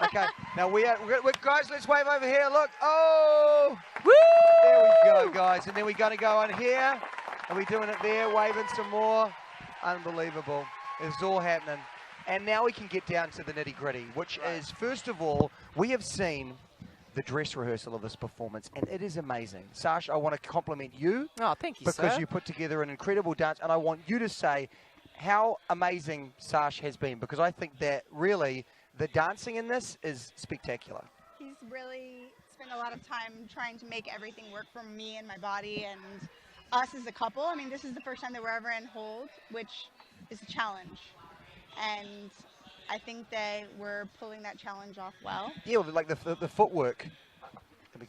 Okay, now we're guys, let's wave over here. Look, oh, woo! There we go, guys. And then we're going to go on here. Are we doing it there? Waving some more. Unbelievable. It's all happening. And now we can get down to the nitty gritty, which is, first of all, we have seen the dress rehearsal of this performance, and it is amazing. Sash, I want to compliment you. Oh, thank you, because sir. you put together an incredible dance, and I want you to say how amazing Sash has been, because I think that really the dancing in this is spectacular. He's really spent a lot of time trying to make everything work for me and my body and us as a couple. I mean, this is the first time that we're ever in hold, which is a challenge. And I think that we're pulling that challenge off well. Yeah, well, like the footwork.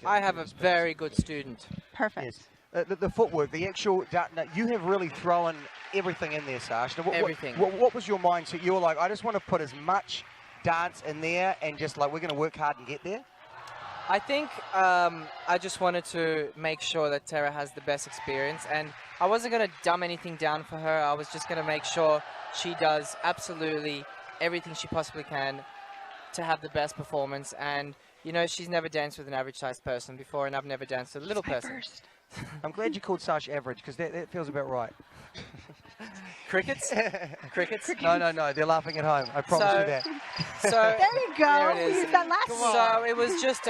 I have a very good student. Perfect. Yes. The footwork, the actual, you have really thrown everything in there, Sash. Now, Everything. What was your mindset? You were like, I just want to put as much dance in there and just like, we're going to work hard and get there? I think I just wanted to make sure that Tara has the best experience, and I wasn't going to dumb anything down for her. I was just going to make sure she does absolutely everything she possibly can to have the best performance. And, you know, she's never danced with an average-sized person before, and I've never danced with a little person. I'm glad you called Sash average, because that feels about right. Crickets? Crickets? No, they're laughing at home. I promise you that. So there you go. There it is. We used that last week. So it was just,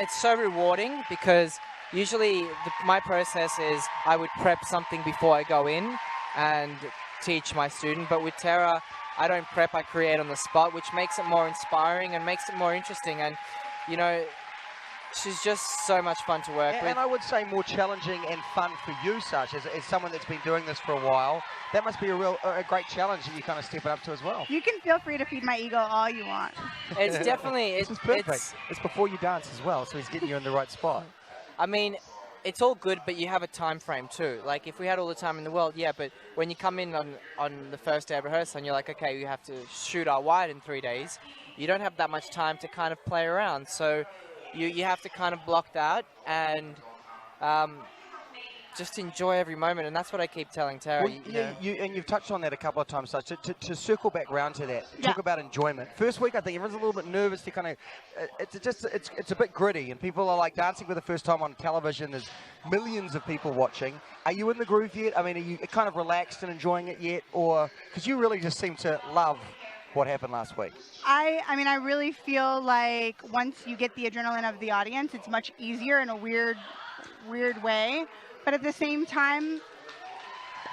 it's so rewarding, because usually my process is I would prep something before I go in and teach my student, but with Tara, I don't prep, I create on the spot, which makes it more inspiring and makes it more interesting. And, you know, she's just so much fun to work with. And I would say more challenging and fun for you, Sash, as someone that's been doing this for a while. That must be a great challenge that you kind of step up to as well. You can feel free to feed my ego all you want. It's definitely... This is perfect. It's before you dance as well, so he's getting you in the right spot. I mean, it's all good, but you have a time frame too. Like, if we had all the time in the world, yeah, but when you come in on the first day of rehearsal and you're like, okay, you have to shoot our wide in 3 days, you don't have that much time to kind of play around. So you have to kind of block that, and just enjoy every moment, and that's what I keep telling Tara. Well, and you've touched on that a couple of times, so to circle back round to that, talk about enjoyment. First week, I think everyone's a little bit nervous to kind of, it's a bit gritty, and people are like dancing for the first time on television. There's millions of people watching. Are you in the groove yet? I mean, are you kind of relaxed and enjoying it yet? Or, because you really just seem to love what happened last week. I mean, I really feel like once you get the adrenaline of the audience, it's much easier in a weird way. But at the same time,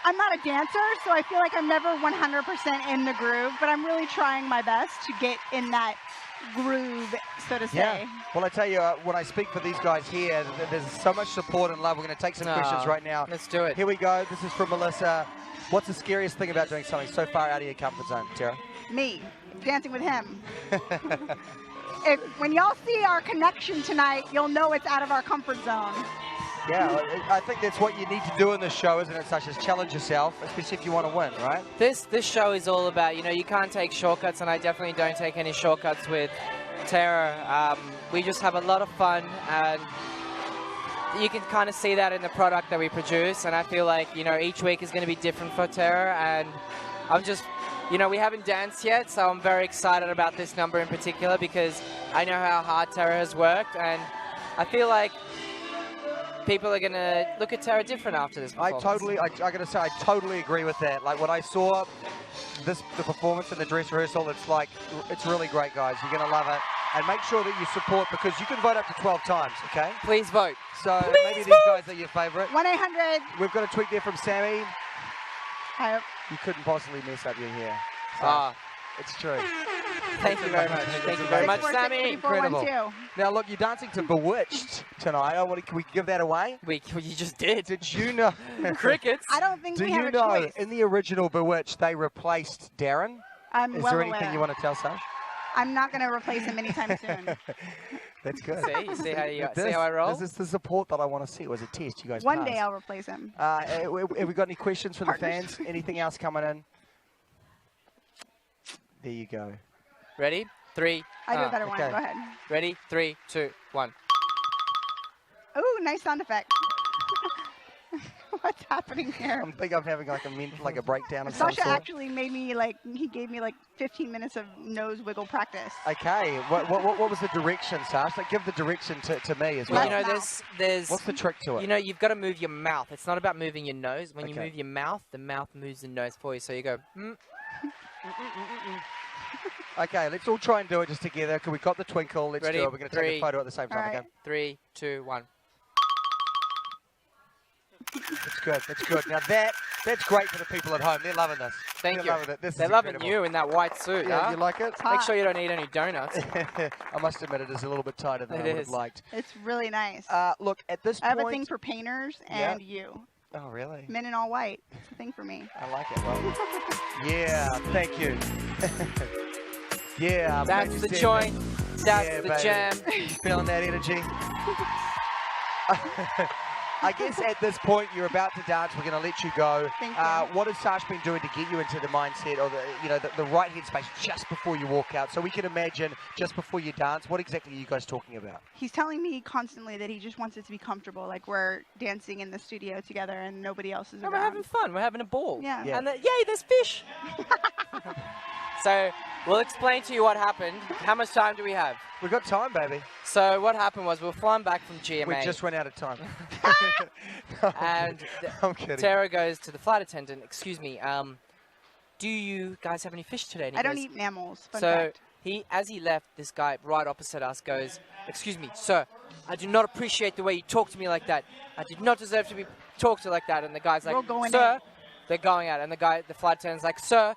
I'm not a dancer, so I feel like I'm never 100% in the groove, but I'm really trying my best to get in that groove, so to say. Yeah. Well, I tell you, when I speak for these guys here, there's so much support and love. We're going to take some questions right now. Let's do it. Here we go. This is from Melissa. What's the scariest thing about doing something so far out of your comfort zone, Tara? Me, dancing with him. When y'all see our connection tonight, you'll know it's out of our comfort zone. Yeah, I think that's what you need to do in this show, isn't it? Such as challenge yourself, especially if you want to win, right? This show is all about, you can't take shortcuts, and I definitely don't take any shortcuts with Tara. We just have a lot of fun, and you can kind of see that in the product that we produce, and I feel like, each week is going to be different for Tara, and I'm just, we haven't danced yet, so I'm very excited about this number in particular because I know how hard Tara has worked, and I feel like people are going to look at Tara different after this performance. I got to say, I totally agree with that. Like, when I saw the performance in the dress rehearsal, it's really great, guys. You're going to love it. And make sure that you support, because you can vote up to 12 times, okay? Please vote. So maybe these guys are your favorite. 1-800. We've got a tweet there from Sammy. You couldn't possibly mess up your hair. So it's true. Thank you very much. Thank you very much, Sammy. Incredible. Now, look, you're dancing to Bewitched tonight. Can we give that away? You just did. Did you know? Crickets. I don't think we have a Do you know, choice. in the original Bewitched, they replaced Darren? I'm Is well there aware. anything you want to tell, Sash? I'm not going to replace him anytime soon. That's good. See how I roll? This is the support that I want to see. It was a test. You guys One passed. day I'll replace him. Have we got any questions from the fans? Anything else coming in? There you go. Ready? 3. I do a better one. okay. Go ahead. Ready? 3, 2, 1. Ooh, nice sound effect. What's happening here? I think I'm having like a breakdown of some Sasha sort. actually made me he gave me 15 minutes of nose wiggle practice. Okay, what was the direction, Sash? Like, give the direction to me as well. Well, there's what's the trick to it? You've got to move your mouth. It's not about moving your nose. When you move your mouth, the mouth moves the nose for you. So you go. Okay, let's all try and do it just together. Because we've got the twinkle. Let's Ready? do it. We're going to take a photo at the same time. Right. Okay. 3, 2, 1. That's good. That's good. Now that's great for the people at home. They're loving this. Thank They're you. loving it. This They're is loving incredible. you in that white suit. Yeah, huh? you like it? Make sure you don't eat any donuts. I must admit, it is a little bit tighter than I would have liked. It's really nice. Look, at this I point... have a thing for painters and you. Oh, really? Men in all white. It's a thing for me. I like it. Well, yeah, thank you. Yeah. That's the joint. That's the jam. Feeling that energy? I guess at this point you're about to dance. We're going to let you go. Thank you. What has Sash been doing to get you into the mindset or the right headspace just before you walk out? So we can imagine just before you dance. What exactly are you guys talking about? He's telling me constantly that he just wants it to be comfortable, like we're dancing in the studio together and nobody else is around. We're having fun. We're having a ball. Yeah. And yay, there's fish. So we'll explain to you what happened. How much time do we have? We've got time, baby. So what happened was we were flying back from GMA. We just ran out of time. And I'm kidding. Tara goes to the flight attendant, excuse me, do you guys have any fish today? And he I don't goes, eat mammals. Fun so fact. as he left, this guy right opposite us goes, excuse me, sir, I do not appreciate the way you talk to me like that. I did not deserve to be talked to like that. And the guy's like, sir, they're going out. And the flight attendant's like, sir,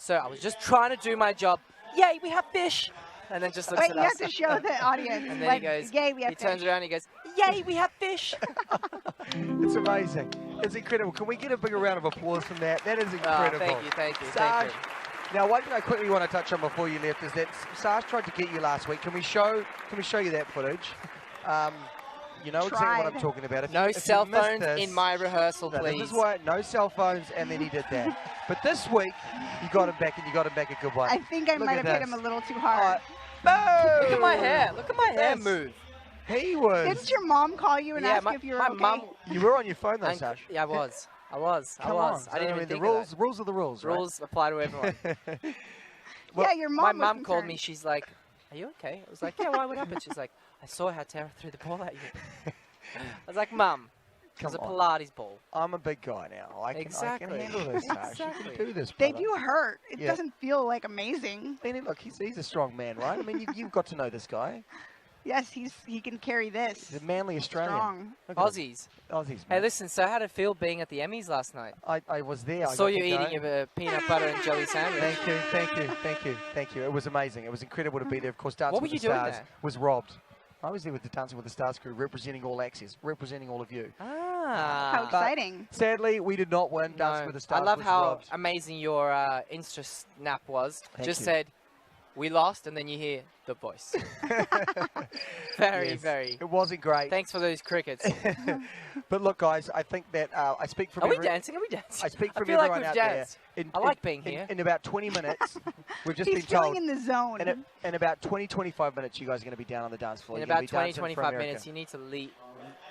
I was just trying to do my job. Yay, we have fish. And then just looks Wait, at you us. have to show the audience. And then he goes, yay, we have he turns fish. around and he goes, yay, we have fish. It's amazing. It's incredible. Can we get a bigger round of applause from that? That is incredible. Thank you. Sarge, now, one thing I quickly want to touch on before you left is that Sarge tried to get you last week. Can we show you that footage? You know exactly what I'm talking about. No cell phones in my rehearsal, please. please. This is why, no cell phones, and then he did that. But this week, you got him back, and you got him back a good one. I think I might have hit him a little too hard. Boom! Look at my hair. Look at my hair move. He was. Didn't your mom call you and Yeah, ask if you were my okay? mum. You were on your phone though, And- Sash. Yeah, I was. I was. Come on. I didn't even the think rules. of Rules are the rules. that. Rules apply to everyone. Well, yeah, your mom My was mum called concerned. me. She's like, "Are you okay?" I was like, "Yeah, why? What happened?" She's like, "I saw how Tara threw the ball at you." I was like, "Mum, it was a Come Pilates ball." I'm a big guy now. I can Exactly. handle this, Sash. Exactly. You can do this, They brother. do hurt. It Yeah. doesn't feel like amazing. I mean, look, he's a strong man, right? I mean, you've got to know this guy. Yes, he can carry this. He's a manly Australian. Strong. Look at him. Aussies. Aussies, Hey, mate. listen. So, how did it feel being at the Emmys last night? I was there. I saw got you to eating go. your peanut butter and jelly sandwich. Thank you, thank you, thank you, thank you. It was amazing. It was incredible to be there. Of course, Dancing What were with you the doing Stars there? was robbed. I was there with the Dancing with the Stars crew, representing all Access, representing all of you. Ah. How exciting. Sadly, we did not win. Dancing No. with the Stars I love was how robbed. amazing your Insta snap was. Thank Just you. said, "We lost," and then you hear the voice. Very, Yes. very. It wasn't great. Thanks for those crickets. But look, guys, I think that I speak from Are we every- dancing? Are we dancing? I speak I from feel like everyone we've out danced. there. I like being here. In about 20 minutes, we've just He's been told. feeling in the zone. In about 20, 25 minutes, you guys are going to be down on the dance floor. In You're gonna about be 20, dancing for 25 America. minutes, you need to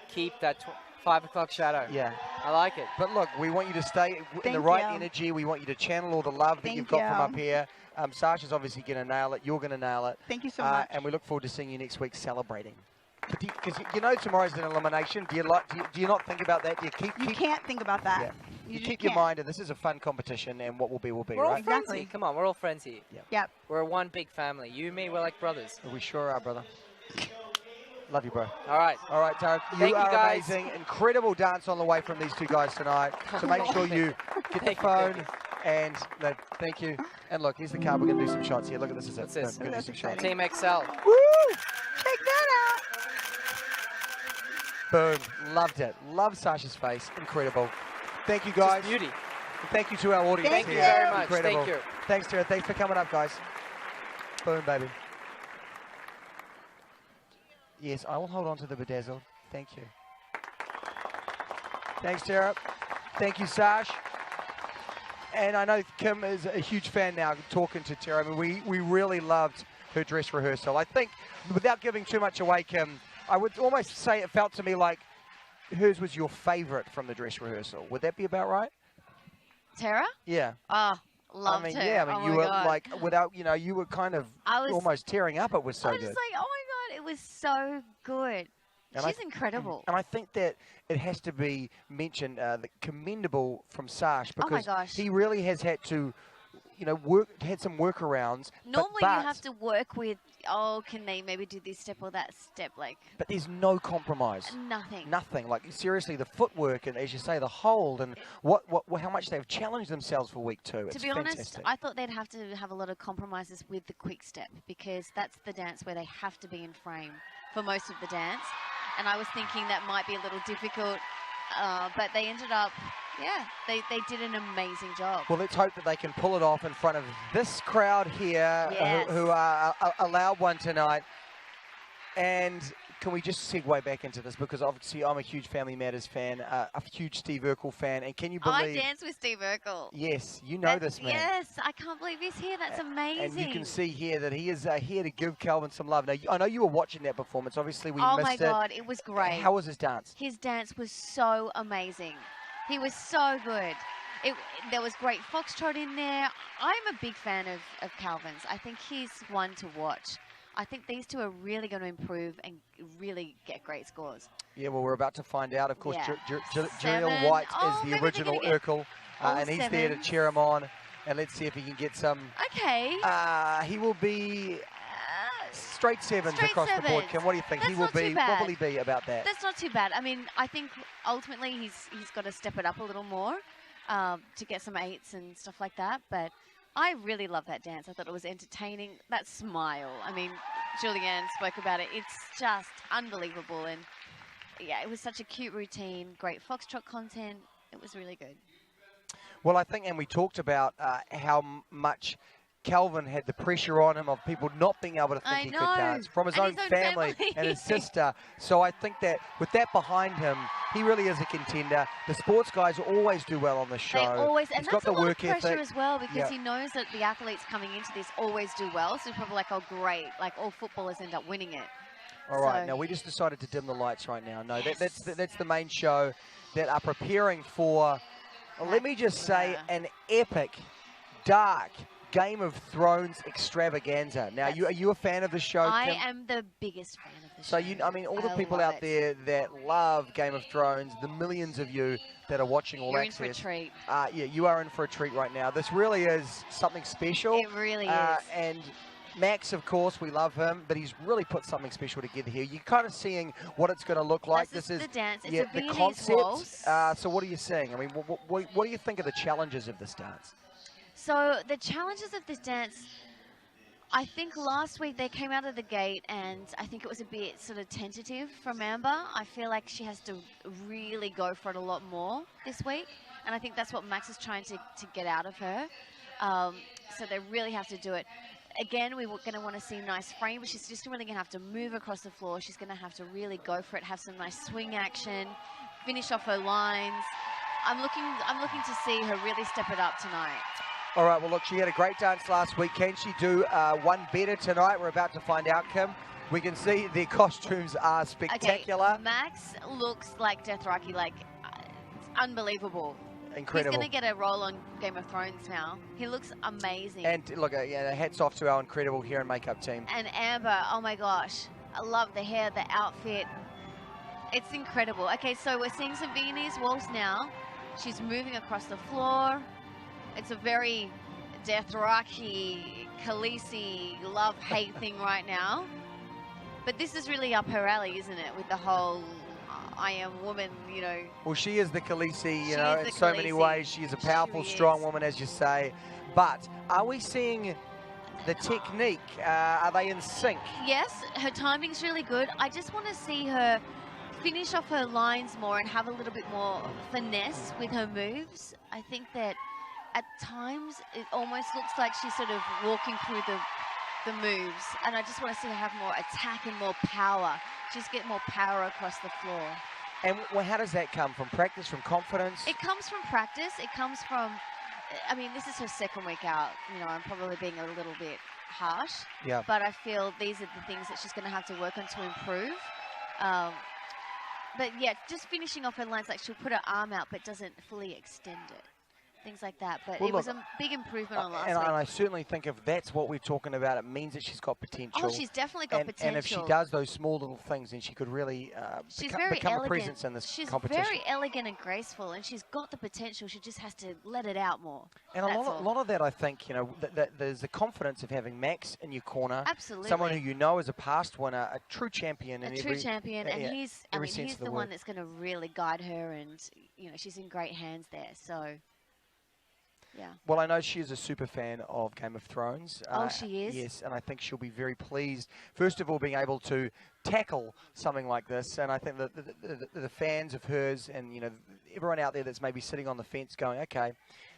keep that 5 o'clock shadow. Yeah. I like it. But look, we want you to stay in the Thank right you. energy. We want you to channel all the love that Thank you've got from you. up here. Sasha's obviously going to nail it. You're going to nail it. Thank you so much. And we look forward to seeing you next week celebrating. Because you know tomorrow's an elimination. Do you not think about that? Do you keep You can't think about that. Yeah. You just keep your can't. mind, and this is a fun competition, and what will be, We're all right? friends Exactly. here. Come on, we're all friends here. Yep. We're one big family. You and me, we're like brothers. We sure are, brother. Love you, bro. All right. All right, Tara, you Thank you, are guys. amazing. Incredible dance on the way from these two guys tonight. So make sure you get the Thank you, phone thank and no, thank you. And look, here's the card. We're going to do some shots here. Look at this. Is it? What's this? We're gonna do That's some shots. Team XL. Woo! Check that out. Boom. Loved it. Love Sasha's face. Incredible. Thank you, guys. Just beauty. And thank you to our audience Thank here. you very much. Incredible. Thank you. Thanks, Tara. Thanks for coming up, guys. Boom, baby. Yes, I will hold on to the bedazzled. Thank you. Thanks, Tara. Thank you, Sash. And I know Kim is a huge fan now talking to Tara. I mean, we really loved her dress rehearsal. I think, without giving too much away, Kim, I would almost say it felt to me like hers was your favorite from the dress rehearsal. Would that be about right? Tara? Yeah. Oh, loved I mean, her. yeah, I mean, Oh you my were God. like, without, you were kind of I was almost tearing up. It was so I was good. just like, oh my God, it was so good. And She's incredible. And I think that it has to be mentioned, that commendable from Sash, Oh my because gosh. he really has had to, had some workarounds. Normally but, you have to work with, can they maybe do this step or that step? Like, But there's no compromise. nothing. Nothing. Like, seriously, the footwork and, as you say, the hold and how much they've challenged themselves for week 2. It's To be honest, fantastic. I thought they'd have to have a lot of compromises with the quick step because that's the dance where they have to be in frame for most of the dance. And I was thinking that might be a little difficult, but they ended up, they did an amazing job. Well, let's hope that they can pull it off in front of this crowd here Yes. who are allowed one tonight. And can we just segue back into this? Because obviously I'm a huge Family Matters fan, a huge Steve Urkel fan. And can you believe... I danced with Steve Urkel. Yes, you know this man. Yes, I can't believe he's here. That's amazing. And you can see here that he is here to give Calvin some love. Now, I know you were watching that performance. Obviously, we Oh missed my it. God, it was great. How was his dance? His dance was so amazing. He was so good. There was great foxtrot in there. I'm a big fan of Calvin's. I think he's one to watch. I think these two are really going to improve and really get great scores. Yeah, well, we're about to find out. Of course, Yeah. Jillian Seven. White Oh, is the maybe they're original gonna get Urkel, all and he's there to 7s. cheer him on. And let's see if he can get some... Okay. He will be straight 7s Straight across the board. 7s. Kim, what do you think? That's He will not too be. bad. What will he be about that? That's not too bad. I mean, I think ultimately he's got to step it up a little more to get some 8s and stuff like that. But I really love that dance. I thought it was entertaining. That smile. I mean, Julianne spoke about it. It's just unbelievable. And yeah, it was such a cute routine. Great foxtrot content. It was really good. Well, I think, and we talked about how much Calvin had the pressure on him of people not being able to think I he know. could dance from his And own his own family family. and his sister. So I think that with that behind him, he really is a contender. The sports guys always do well on the show. They always, and He's that's got the a lot work of pressure ethic. as well because Yeah. he knows that the athletes coming into this always do well. So he's probably like, oh, great, like all footballers end up winning it. All right, now we just decided to dim the lights right now. No, Yes. that's the main show that are preparing for, let me just say, an epic, dark Game of Thrones extravaganza. Now, are you a fan of the show, I Kim? am the biggest fan of the show. So, I mean, all the people out there that love Game of Thrones, the millions of you that are watching All Access. You're in for a treat. Yeah, you are in for a treat right now. This really is something special. It really is. And Max, of course, we love him, but he's really put something special together here. You're kind of seeing what it's going to look like. This is the dance. It's yeah, a the Viennese concept. waltz. So what are you seeing? I mean, what do you think of the challenges of this dance? So the challenges of this dance, I think last week they came out of the gate and I think it was a bit sort of tentative from Amber. I feel like she has to really go for it a lot more this week. And I think that's what Max is trying to get out of her. So they really have to do it. Again, we're going to want to see nice frame, but she's just really going to have to move across the floor. She's going to have to really go for it, have some nice swing action, finish off her lines. I'm looking to see her really step it up tonight. All right, well, look, she had a great dance last week. Can she do one better tonight? We're about to find out, Kim. We can see their costumes are spectacular. Okay, Max looks like Dothraki, like it's unbelievable. Incredible. He's going to get a role on Game of Thrones now. He looks amazing. And look, yeah, hats off to our incredible hair and makeup team. And Amber, oh my gosh, I love the hair, the outfit. It's incredible. Okay, so we're seeing some Viennese waltz now. She's moving across the floor. It's a very Dothraki, Khaleesi love-hate thing right now. But this is really up her alley, isn't it? With the whole I am woman, you know. Well, she is the Khaleesi, you know, in the so many Khaleesi. ways. She is a powerful, strong woman, as you say. But are we seeing the technique? Are they in sync? Yes, her timing's really good. I just want to see her finish off her lines more and have a little bit more finesse with her moves. I think that at times it almost looks like she's sort of walking through the moves, and I just want to see her have more attack and more power. Just get more power across the floor. And well, how does that come? From practice, from confidence? It comes from practice. It comes from, I mean, this is her second week out. You know, I'm probably being a little bit harsh. Yeah. But I feel these are the things that she's going to have to work on to improve. But yeah, just finishing off her lines, like she'll put her arm out but doesn't fully extend it. Things like that, but well, it was a big improvement on last week. And I certainly think if that's what we're talking about, it means that she's got potential. Oh, she's definitely got potential. And if she does those small little things, then she could really become a presence in this competition. She's very elegant and graceful, and she's got the potential. She just has to let it out more. And a lot of that, I think, you know, there's the confidence of having Max in your corner. Absolutely. Someone who you know is a past winner, a true champion. And he's the one word. that's going to really guide her, and, you know, she's in great hands there, so... Yeah. Well, I know she is a super fan of Game of Thrones. Oh, she is? Yes, and I think she'll be very pleased, first of all, being able to tackle something like this. And I think that the fans of hers and, you know, everyone out there that's maybe sitting on the fence going, okay,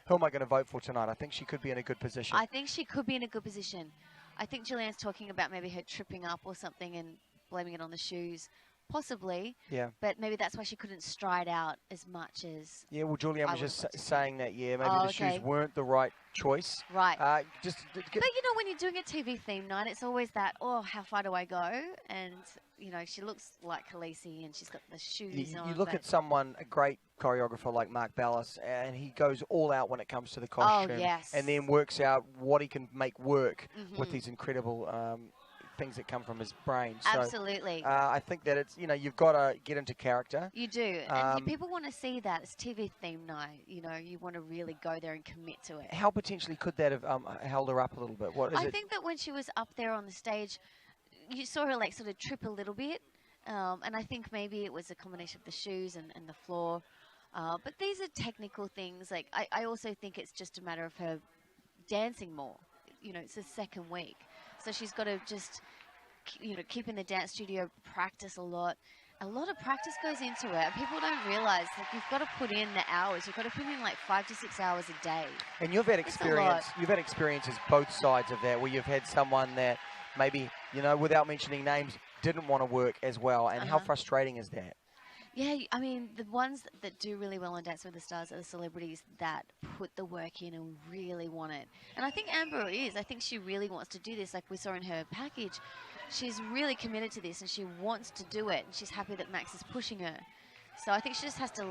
who am I going to vote for tonight? I think she could be in a good position. I think she could be in a good position. I think Julianne's talking about maybe her tripping up or something and blaming it on the shoes. Possibly, yeah. But maybe that's why she couldn't stride out as much as... Yeah, well, Julianne was just saying that, maybe the shoes weren't the right choice. Right. But, you know, when you're doing a TV theme night, it's always that, oh, how far do I go? And, you know, she looks like Khaleesi and she's got the shoes on. You look at someone, a great choreographer like Mark Ballas, and he goes all out when it comes to the costume. Oh, yes. And then works out what he can make work with these incredible... things that come from his brain. So, absolutely. I think that it's, you know, you've got to get into character. You do. And people want to see that. It's TV theme night. You know, you want to really go there and commit to it. How potentially could that have held her up a little bit? I think that when she was up there on the stage, you saw her like sort of trip a little bit. And I think maybe it was a combination of the shoes and the floor. But these are technical things. Like I also think it's just a matter of her dancing more. You know, it's the second week. So she's got to just, you know, keep in the dance studio, practice a lot. A lot of practice goes into it. People don't realize that you've got to put in the hours. You've got to put in like 5 to 6 hours a day. And you've had experience. You've had experiences both sides of that, where you've had someone that maybe, you know, without mentioning names, didn't want to work as well. And how frustrating is that? Yeah, I mean, the ones that do really well on Dance with the Stars are the celebrities that put the work in and really want it. And I think Amber is. I think she really wants to do this, like we saw in her package. she's really committed to this and she wants to do it. And she's happy that Max is pushing her. So I think she just has to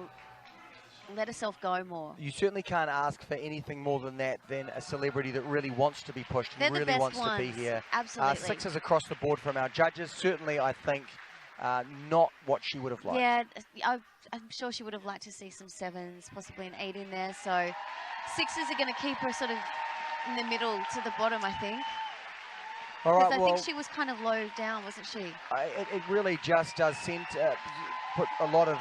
let herself go more. You certainly can't ask for anything more than that, than a celebrity that really wants to be pushed and They're the really best wants ones. to be here. Absolutely. 6s across the board from our judges. Certainly, I think, not what she would have liked. Yeah, I'm sure she would have liked to see some 7s, possibly an 8 in there. So 6s are going to keep her sort of in the middle to the bottom, I think. All right, Because I well, think she was kind of low down, wasn't she? it really just does put a lot of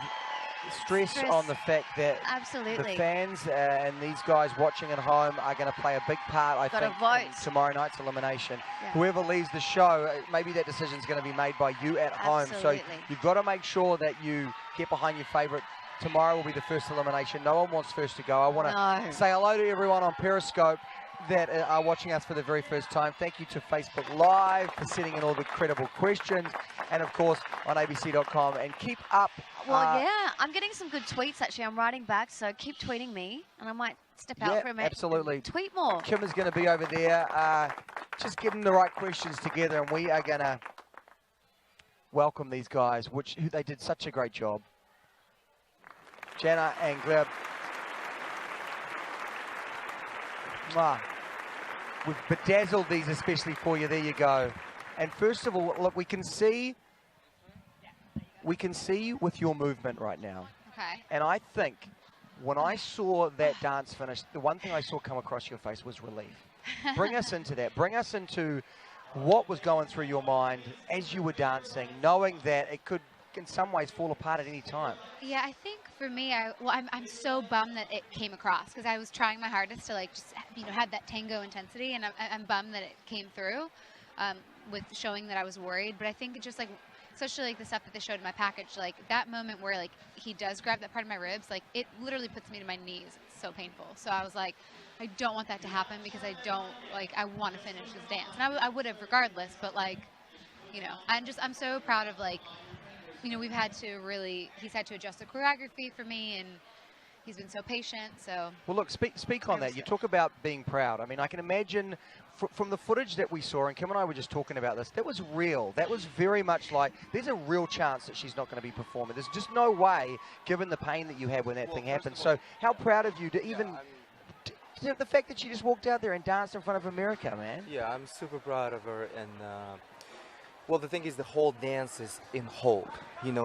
stress on the fact that Absolutely. the fans and these guys watching at home are going to play a big part, I think, in tomorrow night's elimination. Yeah. Whoever leaves the show, maybe that decision is going to be made by you at home. So you've got to make sure that you get behind your favourite. Tomorrow will be the first elimination. No one wants first to go. I want to say hello to everyone on Periscope that are watching us for the very first time. Thank you to Facebook Live for sending in all the credible questions, and of course on abc.com. And keep up. Well, yeah, I'm getting some good tweets actually. I'm writing back, so keep tweeting me, and I might step out for a minute. Absolutely. Tweet more. Kim is going to be over there, just getting the right questions together, and we are going to welcome these guys, who they did such a great job. Jana and Gleb. We've bedazzled these especially for you. There you go. And first of all, look, we can see with your movement right now. Okay. And I think when I saw that dance finish, the one thing I saw come across your face was relief. Bring us into that. Bring us into what was going through your mind as you were dancing, knowing that it could in some ways fall apart at any time. Yeah, I think for me, I'm so bummed that it came across, because I was trying my hardest to like just have that tango intensity, and I'm bummed that it came through with showing that I was worried. But I think it just like, especially like the stuff that they showed in my package, like that moment where like he does grab that part of my ribs, like it literally puts me to my knees. It's so painful. So I was like, I don't want that to happen, because I want to finish this dance, and I would have regardless. But like, I'm so proud of like. He's had to adjust the choreography for me, and he's been so patient. So well, look, speak on that. You talk about being proud. I mean, I can imagine from the footage that we saw, and Kim and I were just talking about this, that was real. That was very much like, there's a real chance that she's not going to be performing. There's just no way, given the pain that you had when that thing happened. So how proud of you to even the fact that she just walked out there and danced in front of America, man. Yeah, I'm super proud of her. And well, the thing is, the whole dance is in hold,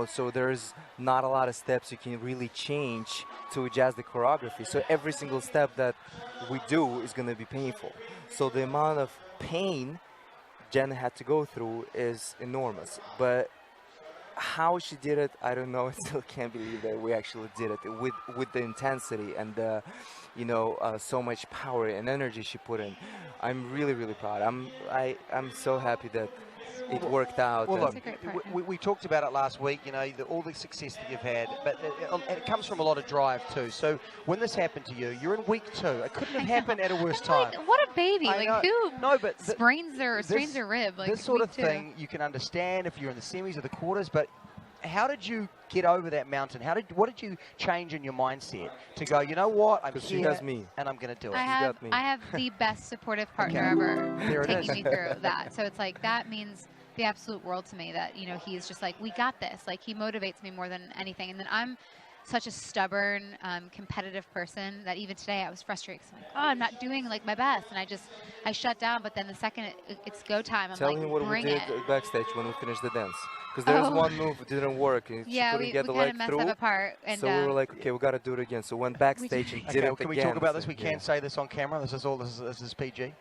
so there's not a lot of steps you can really change to adjust the choreography. So every single step that we do is going to be painful. So the amount of pain Jen had to go through is enormous. But how she did it, I don't know. I still can't believe that we actually did it with the intensity and the, so much power and energy she put in. I'm really, really proud. I'm so happy that it worked out. Well, look, we talked about it last week, all the success that you've had, but it comes from a lot of drive too. So when this happened to you, you're in week 2. It couldn't have happened at a worse time. Like, what a baby. Who sprains their rib? Like, this sort of thing you can understand if you're in the semis or the quarters, but how did you get over that mountain? What did you change in your mindset to go, you know what, I'm here and I'm going to do it? I have the best supportive partner ever taking me through that. So it's like, that means the absolute world to me that, he's just like, we got this. Like, he motivates me more than anything. And then I'm such a stubborn, competitive person that even today I was frustrated because I'm like, oh, I'm not doing like my best. And I shut down. But then the second it's go time, I'm Tell like, me what bring we did backstage when we finished the dance. Because there was one move that didn't work. And yeah, she couldn't get the leg messed through. Up apart. And, so we were like, okay, we got to do it again. So went backstage and did it Can we again. talk about this? We can't say this on camera. This is PG.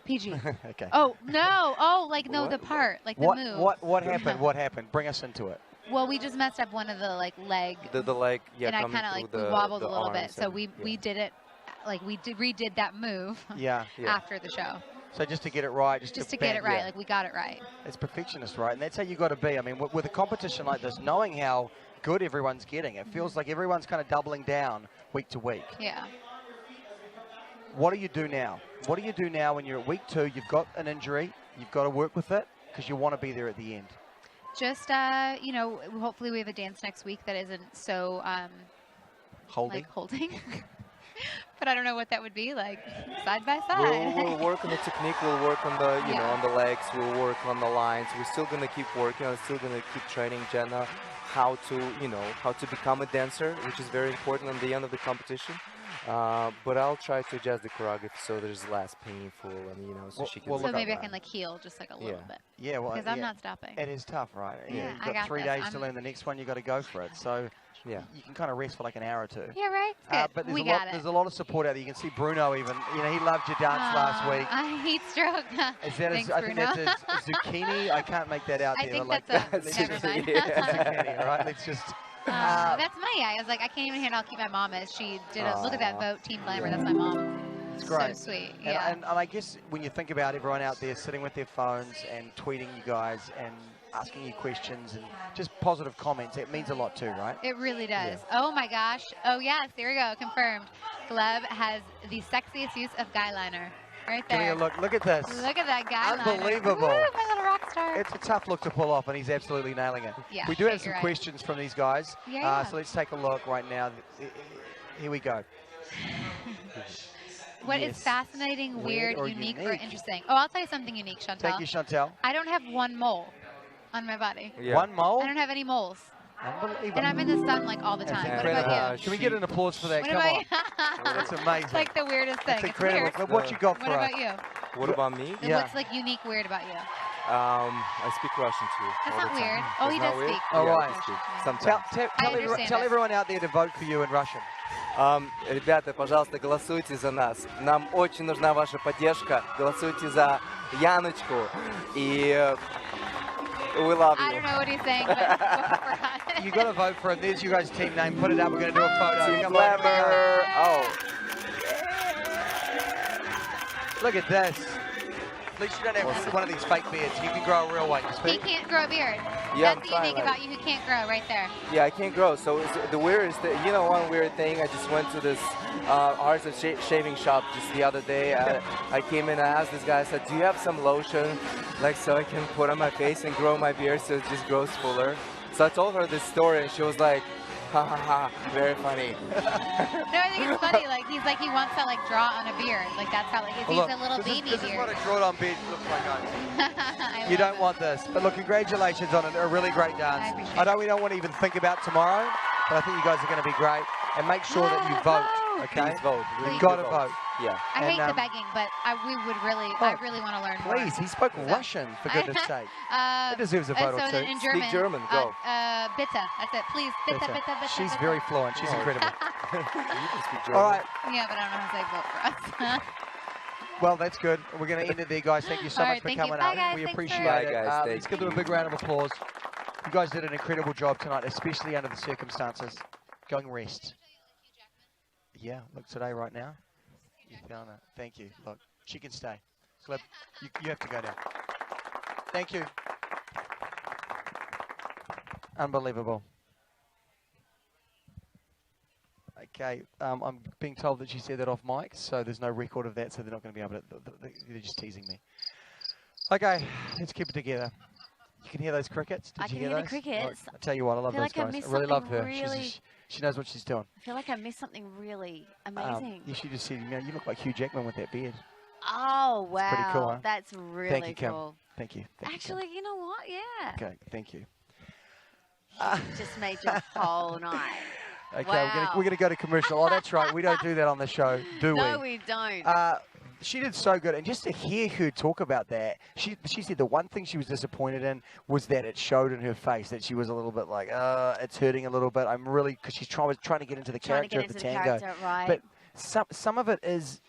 PG. Okay. Oh, no. Oh, like, no, the part. Like, the move. What happened? What happened? Bring us into it. Well, we just messed up one of the, like, leg. The leg, yeah. And I kind of, like, we wobbled a little bit. So we did it, like, we redid that move after the show. So just to get it right. Just to get it right. Like, we got it right. It's perfectionist, right? And that's how you got to be. I mean, with a competition like this, knowing how good everyone's getting, it feels like everyone's kind of doubling down week to week. Yeah. What do you do now? What do you do now when you're at week 2? You've got an injury. You've got to work with it because you want to be there at the end. Just, hopefully we have a dance next week that isn't so, holding. Like holding. but I don't know what that would be like side by side. We'll work on the technique. We'll work on the, you know, on the legs. We'll work on the lines. We're still gonna keep working. I'm still gonna keep training Jenna how to, you know, how to become a dancer, which is very important at the end of the competition. But I'll try to adjust the choreography so there's less painful, and you know, so she can. So maybe I can like heal just like a little bit. Yeah, well, because I'm not stopping. It is tough, right? Yeah, You've got 3 days to I'm learn the next one. You got to go for it. So yeah, you can kind of rest for like an hour or two. Yeah, right. Good. But we got it. There's a lot of support out there. You can see Bruno even. You know, he loved your dance last week. Heat stroke. Is that Thanks, I think Bruno. that's a zucchini. I can't make that out I there. think like, that's a never mind. zucchini. All right, let's just. That's Maya. I was like, I can't even handle. I'll keep my mom as she did a look at that vote, Team Glamour. That's my mom. It's great. So sweet. And, Yeah. and I guess when you think about everyone out there sitting with their phones and tweeting you guys and asking you questions and just positive comments, it means a lot too, right? It really does. Oh my gosh. Oh yes, there we go. Confirmed. Gleb has the sexiest use of guy liner. Right there. Give me a look. Look at this. Look at that guy liner. Unbelievable. Woo, my little rock star. It's a tough look to pull off, and he's absolutely nailing it. Yeah, we do have you're some right. questions from these guys. Yeah. So let's take a look right now. Here we go. What is fascinating, weird, unique, or interesting? Oh, I'll tell you something unique, Chantel. Thank you, Chantel. I don't have one mole on my body. Yeah. One mole? I don't have any moles. Unbelievable. And I'm in the sun like all the time. What about you? Can we get an applause for that? What Come about on. you? That's amazing. It's like the weirdest thing. That's incredible. It's weird. What you got for What us? about you? What about me? What's like unique, weird about you? I speak Russian too. That's all not the time. weird. Oh, he That's does not weird? speak. All Yeah, right. I speak. Sometimes. Tell everyone out there to vote for you in Russian. Ребята, пожалуйста, голосуйте за нас. Нам очень нужна ваша поддержка. Голосуйте за Яночку. И we love you. I don't know what he's saying, but I You got to vote for him. There's you guys' team name. Put it up. We're going to do a photo. Team Come on, here we go. Glamour. Oh. Look at this. At least you don't have one of these fake beards. You can grow a real one. He can't grow a beard. Yeah, That's I'm the trying, unique like- about you who can't grow right there. Yeah, I can't grow. So the weirdest, you know, one weird thing. I just went to this arts and shaving shop just the other day. I came in and asked this guy. I said, "Do you have some lotion, like so I can put on my face and grow my beard so it just grows fuller?" So I told her this story, and she was like, "Ha ha ha, very funny." No, I think it's funny. Like he wants to like draw on a beard. Like that's how like if he's a little baby this beard. is what a drawn-on beard looks like, guys. I You love don't want this. But look, congratulations on a really great dance. appreciate I know we don't want to even think about tomorrow, but I think you guys are going to be great. And make sure that you vote, okay? Please vote. You've got to vote. Yeah. I hate the And, begging, but I really want to learn more. Please, he spoke Russian, for goodness sake. It deserves a vote or so two. then in German, Speak German, go. bitte. That's it. Please, bitte, Bitte. bitte, bitte. She's bitte. very fluent. She's incredible. You can speak German. All right. Yeah, but I don't know how to say vote for us. Well, that's good. We're going to end it there, guys. Thank you so All much right, for thank you. coming Bye, out. guys. We Thanks appreciate for- it. Bye, guys. Let's Thank give them a big round of applause. You guys did an incredible job tonight, especially under the circumstances. Go and rest. Yeah, look, today, right now. Yana, thank you. Look, she can stay. Gleb, you have to go now. Thank you. Unbelievable. Okay, I'm being told that she said that off mic, so there's no record of that, so they're not going to be able to, they're just teasing me. Okay, let's keep it together. You can hear those crickets? Did I you can hear hear those? the crickets. Look, I tell you what, I love feel those like I guys. missed I really love her. something really- She knows what she's doing. I feel like I missed something really amazing. You should just see, you look like Hugh Jackman with that beard. Oh, wow. pretty cool, huh? That's really Thank you, Kim. cool. Thank you. Thank you, Kim. Actually, you know what? Yeah. Okay, thank you. Just made your whole night. Okay, Wow. we're gonna go to commercial. Oh, that's right. We don't do that on the show, do we? No, we don't. She did so good, and just to hear her talk about that, she said the one thing she was disappointed in was that it showed in her face that she was a little bit like, it's hurting a little bit. I'm really, because she's trying to get into the character of the tango. Right. But some of it is,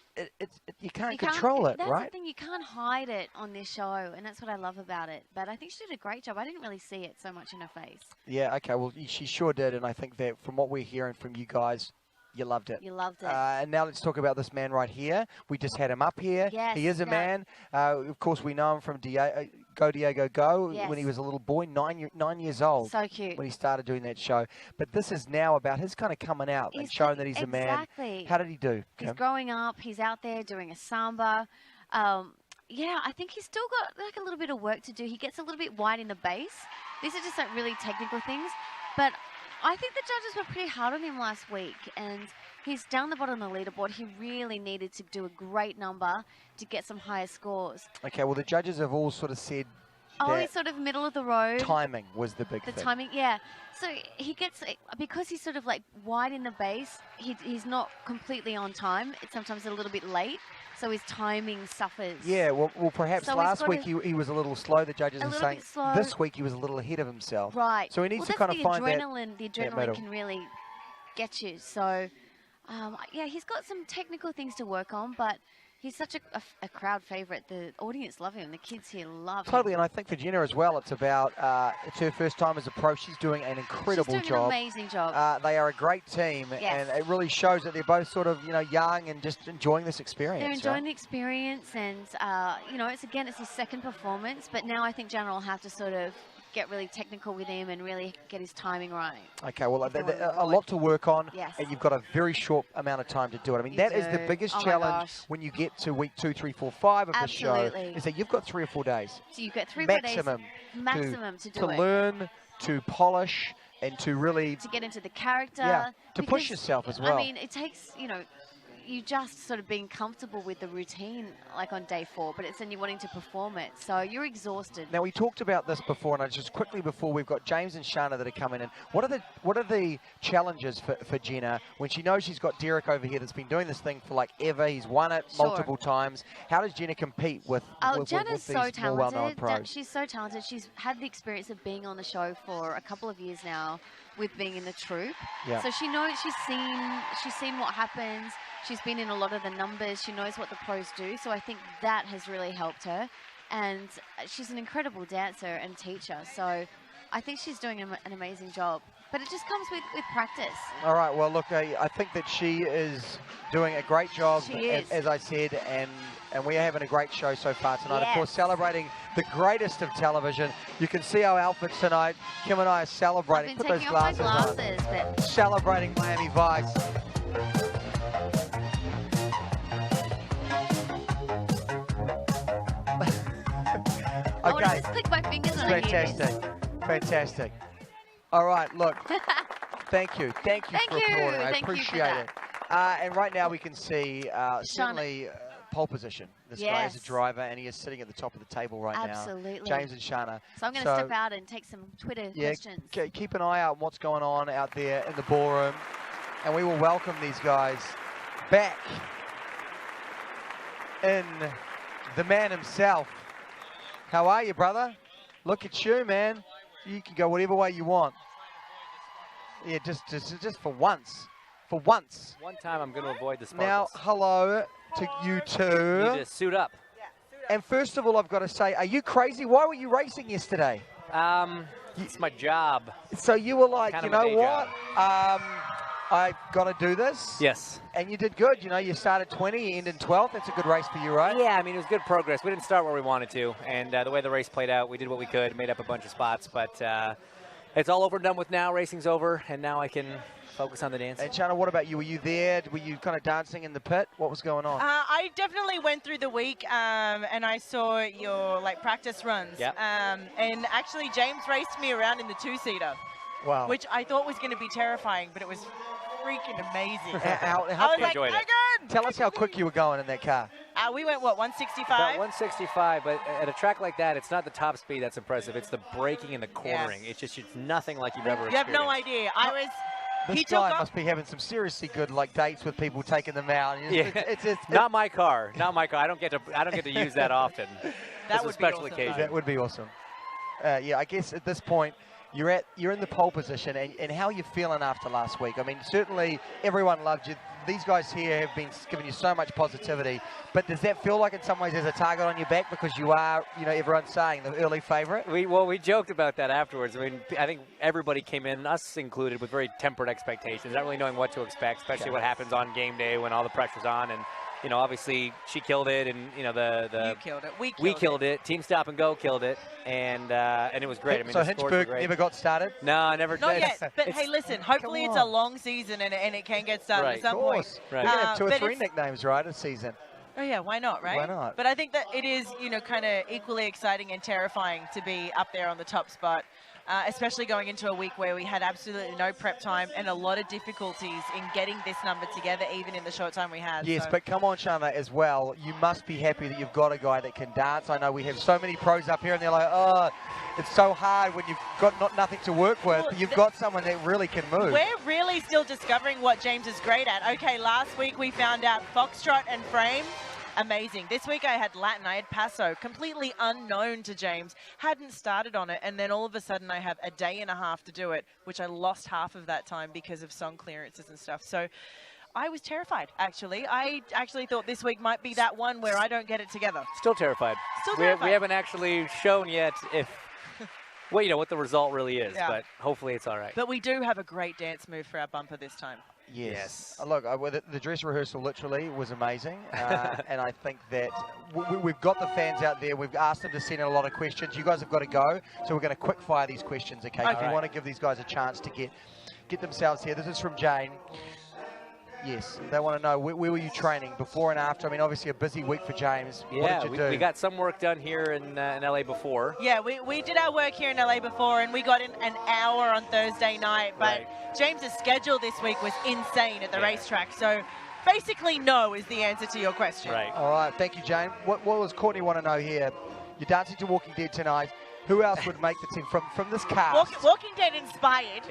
you can't control it, that's right? the thing, you can't hide it on this show, and that's what I love about it. But I think she did a great job. I didn't really see it so much in her face. Yeah, okay, well, she sure did, and I think that from what we're hearing from you guys, you loved it. You loved it. And now let's talk about this man right here. We just had him up here. Yes, he is a no. man. Of course, we know him from Go Diego Go Yes. when he was a little boy, 9 years old. So cute. When he started doing that show. But this is now about his kind of coming out and showing that he's a man. Exactly. How did he do? He's Kim? growing up. He's out there doing a samba. Yeah, I think he's still got like a little bit of work to do. He gets a little bit wide in the base. These are just like really technical things. But I think the judges were pretty hard on him last week, and he's down the bottom of the leaderboard. He really needed to do a great number to get some higher scores. Okay, well, the judges have all sort of said he's sort of middle of the road. timing was the big thing. The timing, yeah. So he gets, because he's sort of like wide in the base, he's not completely on time. It's sometimes a little bit late, so his timing suffers. Yeah, well perhaps So last week he was a little slow. The judges are saying slow. this week he was a little ahead of himself. Right. So he needs to kind of find that. The adrenaline can really get you. So, yeah, he's got some technical things to work on, but he's such a crowd favourite. The audience love him. The kids here love him. Totally, and I think for Jenna as well, it's about, it's her first time as a pro. She's doing an incredible job. She's doing an amazing job. They are a great team, Yes. and it really shows that they're both sort of, young and just enjoying this experience. They're enjoying the experience, and, it's his second performance, but now I think Jenna will have to sort of get really technical with him and really get his timing right. Okay, well, a lot to work on, Yes. and you've got a very short amount of time to do it. I mean, that is the biggest Oh my challenge gosh. when you get to week 2, 3, 4, 5 of the show, Absolutely. is that you've got 3 or 4 days. So you get 3 maximum days to do to it. learn, to polish, and to really To get into the character. Yeah, to push because, yourself as well. I mean, it takes, you just sort of being comfortable with the routine, like on day 4, but it's then you're wanting to perform it. So you're exhausted. Now, we talked about this before, and I just quickly before, we've got James and Shana that are coming in. What are the challenges for Jenna when she knows she's got Derek over here that's been doing this thing for like ever? He's won it multiple times. How does Jenna compete with Jenna's these so more well-known talented. pros? She's so talented. She's had the experience of being on the show for a couple of years now with being in the troupe. Yeah. So she knows, she's seen what happens. She's been in a lot of the numbers. She knows what the pros do. So I think that has really helped her. And she's an incredible dancer and teacher. So I think she's doing an amazing job. But it just comes with practice. All right, well, look, I think that she is doing a great job, She is. as I said, and we are having a great show so far tonight. Yes. Of course, celebrating the greatest of television. You can see our outfits tonight. Kim and I are celebrating. I've been Put those taking off my glasses on. glasses, but Celebrating Miami Vice. I want to just click my fingers on it. Fantastic. Fantastic. All right, look. Thank you. Thank you Thank for you. applauding. I Thank you for appreciate that. it. And right now we can see certainly pole position. This guy is a Yes. driver, and he is sitting at the top of the table right now. Absolutely. James and Shana. So I'm going to step out and take some Twitter questions. Keep an eye out on what's going on out there in the ballroom, and we will welcome these guys back in the man himself. How are you, brother? Look at you, man. You can go whatever way you want. Yeah, just for once. For once. One time I'm going to avoid the sparkles. Now, hello to you two. You need to suit up. And first of all, I've got to say, are you crazy? Why were you racing yesterday? It's my job. So you were like, Kind you of my know day what? job. I've got to do this. Yes. And you did good. You know, you started 20, you ended 12th. That's a good race for you, right? Yeah, I mean, it was good progress. We didn't start where we wanted to, and the way the race played out, we did what we could, made up a bunch of spots, but it's all over and done with now. Racing's over, and now I can focus on the dancing. And Chana, what about you? Were you there? Were you kind of dancing in the pit? What was going on? I definitely went through the week and I saw your practice runs. Yep. And actually James raced me around in the 2-seater. Wow. Which I thought was going to be terrifying, but it was freaking amazing. How I was like, enjoyed it. "Megan!" Tell us how quick you were going in that car. We went, what, 165? About 165, but at a track like that, it's not the top speed that's impressive. It's the braking and the cornering. Yes. It's nothing like you've ever You have experienced. no idea. I was... This guy must be having some seriously good dates with people taking them out. Yeah. It's not my car. Not my car. I don't get to use that often. That it's would a special be awesome, occasion. That would be awesome. Yeah, I guess at this point, you're in the pole position, and how are you feeling after last week? I mean, certainly everyone loved you. These guys here have been giving you so much positivity, but does that feel like in some ways there's a target on your back because you are, everyone's saying the early favorite? We joked about that afterwards. I mean, I think everybody came in, us included, with very tempered expectations, not really knowing what to expect, especially what happens on game day when all the pressure's on. And obviously she killed it, and You killed it. we killed it. Team Stop and Go killed it, and it was great. I mean, So the scores were Hinchburg great. never got started? No, never Not did. yet, but hey, listen, hopefully it's a long season and it can get started Right. at some Of course. point. We're going to have 2 or but 3 it's- nicknames, right, a season. Oh yeah, why not, right? Why not? But I think that it is, kind of equally exciting and terrifying to be up there on the top spot. especially going into a week where we had absolutely no prep time and a lot of difficulties in getting this number together, even in the short time we had. Yes, so. but come on, Shana, as well. You must be happy that you've got a guy that can dance. I know we have so many pros up here, and they're like, oh, it's so hard when you've got nothing to work with. Well, You've got someone that really can move. We're really still discovering what James is great at. Okay, last week we found out Foxtrot and Frame. Amazing. This week I had Latin, I had Paso, completely unknown to James, hadn't started on it, and then all of a sudden I have a day and a half to do it, which I lost half of that time because of song clearances and stuff. So I was terrified, actually. I actually thought this week might be that one where I don't get it together. Still terrified. Still terrified. We haven't actually shown yet if, well, you know, what the result really is, Yeah. but hopefully it's all right. But we do have a great dance move for our bumper this time. Yes. Look, the dress rehearsal literally was amazing, and I think that we've got the fans out there. We've asked them to send in a lot of questions. You guys have got to go, so we're going to quick fire these questions, okay? If you want to give these guys a chance to get themselves here. This is from Jane. Yes, they want to know, where were you training before and after? I mean, obviously a busy week for James. Yeah, what did you do? we got some work done here in LA before. Yeah, we did our work here in LA before, and we got in an hour on Thursday night. But James's schedule this week was insane at the racetrack. So basically, no is the answer to your question. Right. All right, thank you, Jane. What does Courtney want to know here? You're dancing to Walking Dead tonight. Who else would make the team from this cast? Walking Dead inspired.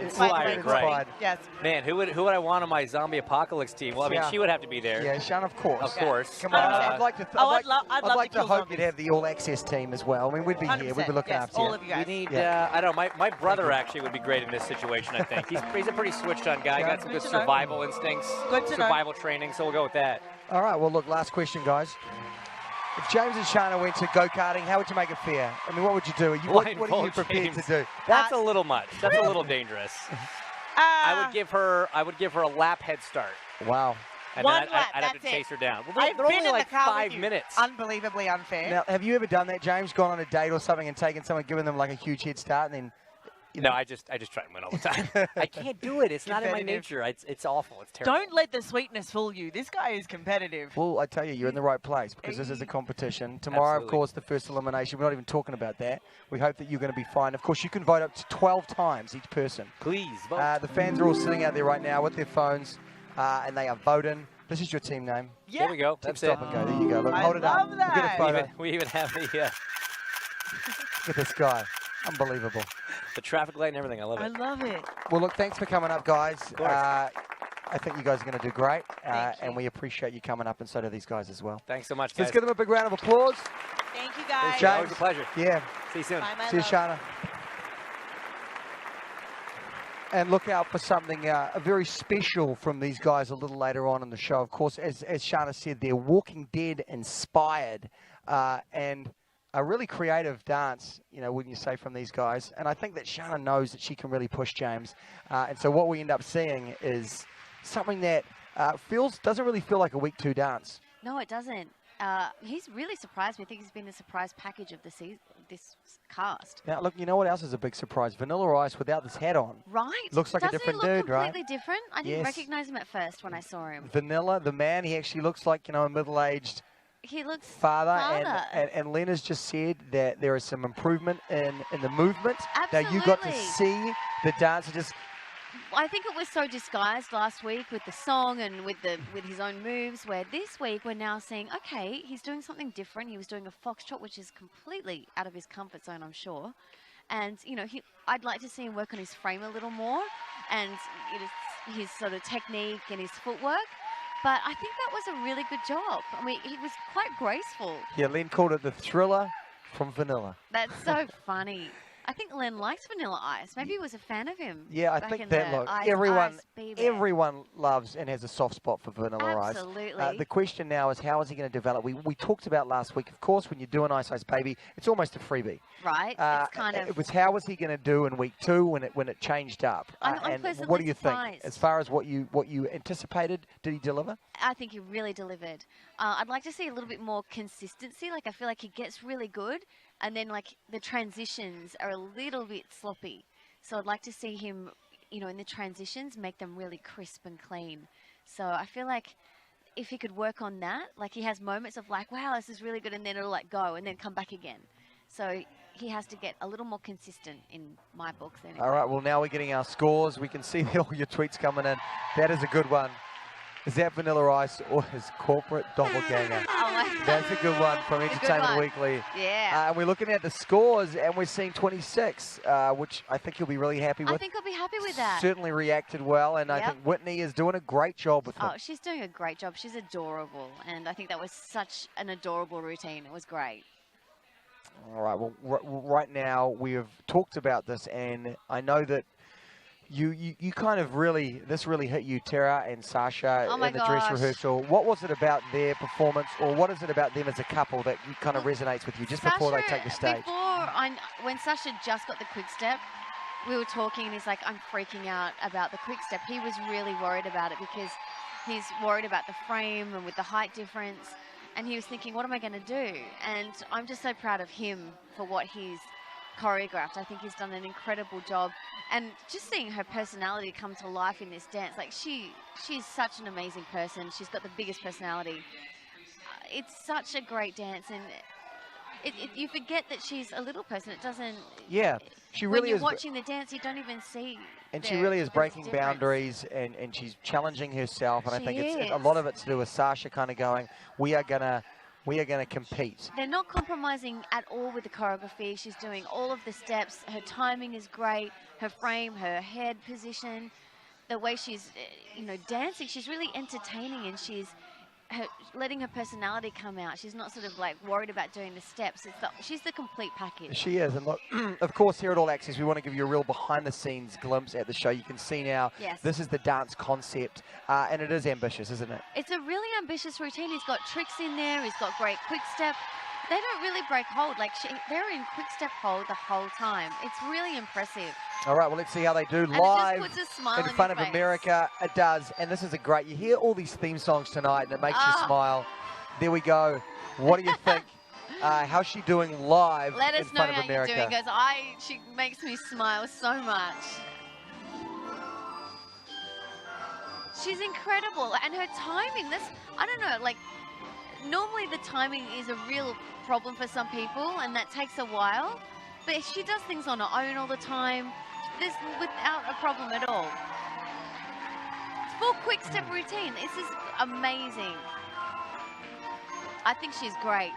Right. Yes. Man, who would I want on my zombie apocalypse team? Well, I mean, she would have to be there. Yeah, Sean, of course. Of course. Come on, I'd like to. I'd love to hope zombies. you'd have the All Access team as well. I mean, we'd be here. We'd be looking after all you. of you guys. We need, Yeah. I don't know, my brother actually would be great in this situation, I think. He's a pretty switched on guy. Got some good survival instincts, survival training, so we'll go with that. All right, well, look, last question, guys. If James and Shana went to go-karting, how would you make it fair? I mean, what would you do? What are you prepared to do? That's a little much. That's a little dangerous. I would give her a lap head start. Wow. And One then lap, I'd have to that's it. chase her down. Well, I've they're been only in like the car 5 with you. minutes. Unbelievably unfair. Now, have you ever done that, James? Gone on a date or something and taken someone, given them like a huge head start, and then? No, I just try and win all the time. I can't do it. It's not in my Competitive. nature. It's awful. It's terrible. Don't let the sweetness fool you. This guy is competitive. Well, I tell you, you're in the right place because this is a competition. Tomorrow, of course, the first elimination. We're not even talking about that. We hope that you're going to be fine. Of course, you can vote up to 12 times each person. Please vote. The fans are all sitting out there right now with their phones, and they are voting. This is your team name. Yeah. There we go. Team That's Stop it. and Go. There you go. Look, I hold it up. love that. We'll get a photo. We even have the Look at this guy. Unbelievable. traffic light and everything. I love I it. love it. Well, look, thanks for coming up, guys. course. I think you guys are going to do great, Thank and you. we appreciate you coming up, and so do these guys as well. Thanks so much, So guys. let's give them a big round of applause. Thank you, guys. James. Always a pleasure. Yeah. See you soon. Bye, my See you, love. Shana. And look out for something very special from these guys a little later on in the show. Of course, as Shana said, they're Walking Dead inspired and a really creative dance, you know, wouldn't you say, from these guys. And I think that Shana knows that she can really push James. And so what we end up seeing is something that doesn't really feel like a week 2 dance. No, it doesn't. He's really surprised me. I think he's been the surprise package of the season, this cast. Now, look, you know what else is a big surprise? Vanilla Ice without this hat on. Right. Looks like a Doesn't different he look dude, right? completely different? I didn't Yes. recognize him at first when I saw him. Vanilla, the man, he actually looks like, you know, a middle-aged He looks father. father. And Lena's just said that there is some improvement in the movement. Absolutely. Now, you got to see the dancer just... I think it was so disguised last week with the song and with his own moves, where this week we're now seeing, okay, he's doing something different. He was doing a foxtrot, which is completely out of his comfort zone, I'm sure. And, you know, I'd like to see him work on his frame a little more and his sort of technique and his footwork. But I think that was a really good job. I mean, he was quite graceful. Yeah, Len called it the thriller from Vanilla. That's so funny. I think Len likes Vanilla Ice. Maybe he was a fan of him. Yeah, I back think in that, the look, Ice baby. everyone loves and has a soft spot for Vanilla Ice. Absolutely. The question now is, how is he going to develop? We talked about last week, of course, when you do an Ice Ice Baby, it's almost a freebie. Right. It's kind of. It was, how was he going to do in week 2 when it changed up? I'm and pleasantly what do you surprised. think? As far as what you anticipated, did he deliver? I think he really delivered. I'd like to see a little bit more consistency. Like, I feel like he gets really good, and then, like, the transitions are a little bit sloppy. So I'd like to see him, you know, in the transitions, make them really crisp and clean. So I feel like if he could work on that, like, he has moments of like, wow, this is really good, and then it'll, like, go and then come back again. So he has to get a little more consistent in my books. Anyway. All right, well, now we're getting our scores. We can see all your tweets coming in. That is a good one. Is that Vanilla Ice or his corporate doppelganger? Oh, that's a good one from Entertainment Weekly. Yeah. And we're looking at the scores, and we're seeing 26, which I think you'll be really happy with. I think I'll be happy with that. Certainly reacted well, and I think Whitney is doing a great job with him. Oh, she's doing a great job. She's adorable, and I think that was such an adorable routine. It was great. All right, well, right now we have talked about this, and I know that you kind of this really hit you, Tara and Sasha, in the dress rehearsal. What was it about their performance, or what is it about them as a couple that kind of resonates with you just before they take the stage? When Sasha just got the quick step, we were talking, and he's like, I'm freaking out about the quick step. He was really worried about it because he's worried about the frame and with the height difference. And he was thinking, what am I going to do? And I'm just so proud of him for what he's choreographed. I think he's done an incredible job. And just seeing her personality come to life in this dance, like she's such an amazing person. She's got the biggest personality. It's such a great dance, and you forget that she's a little person. It doesn't. Yeah, she really when you're is. Watching the dance, you don't even see. And she really is breaking boundaries, and she's challenging herself. And I think it's a lot of it to do with Sasha kind of going, we are gonna compete. They're not compromising at all with the choreography. She's doing all of the steps. Her timing is great. Her frame, her head position, the way she's, dancing. She's really entertaining, and she's letting her personality come out. She's not sort of like worried about doing the steps. She's the complete package. She is. And look, of course, here at All Access, we want to give you a real behind-the-scenes glimpse at the show. You can see now, this is the dance concept, and it is ambitious, isn't it? It's a really ambitious routine. He's got tricks in there. He's got great quick step. They don't really break hold. Like they're in quick step hold the whole time. It's really impressive. All right, well, let's see how they do live in front of America. It does, and this is a great. You hear all these theme songs tonight, and it makes you smile. There we go. What do you think? How's she doing live Let in us know front of how America? you're doing, because she makes me smile so much. She's incredible, and her timing. I don't know, like normally the timing is a real problem for some people, and that takes a while. But she does things on her own all the time. This without a problem at all. Full quick step routine. This is amazing. I think she's great.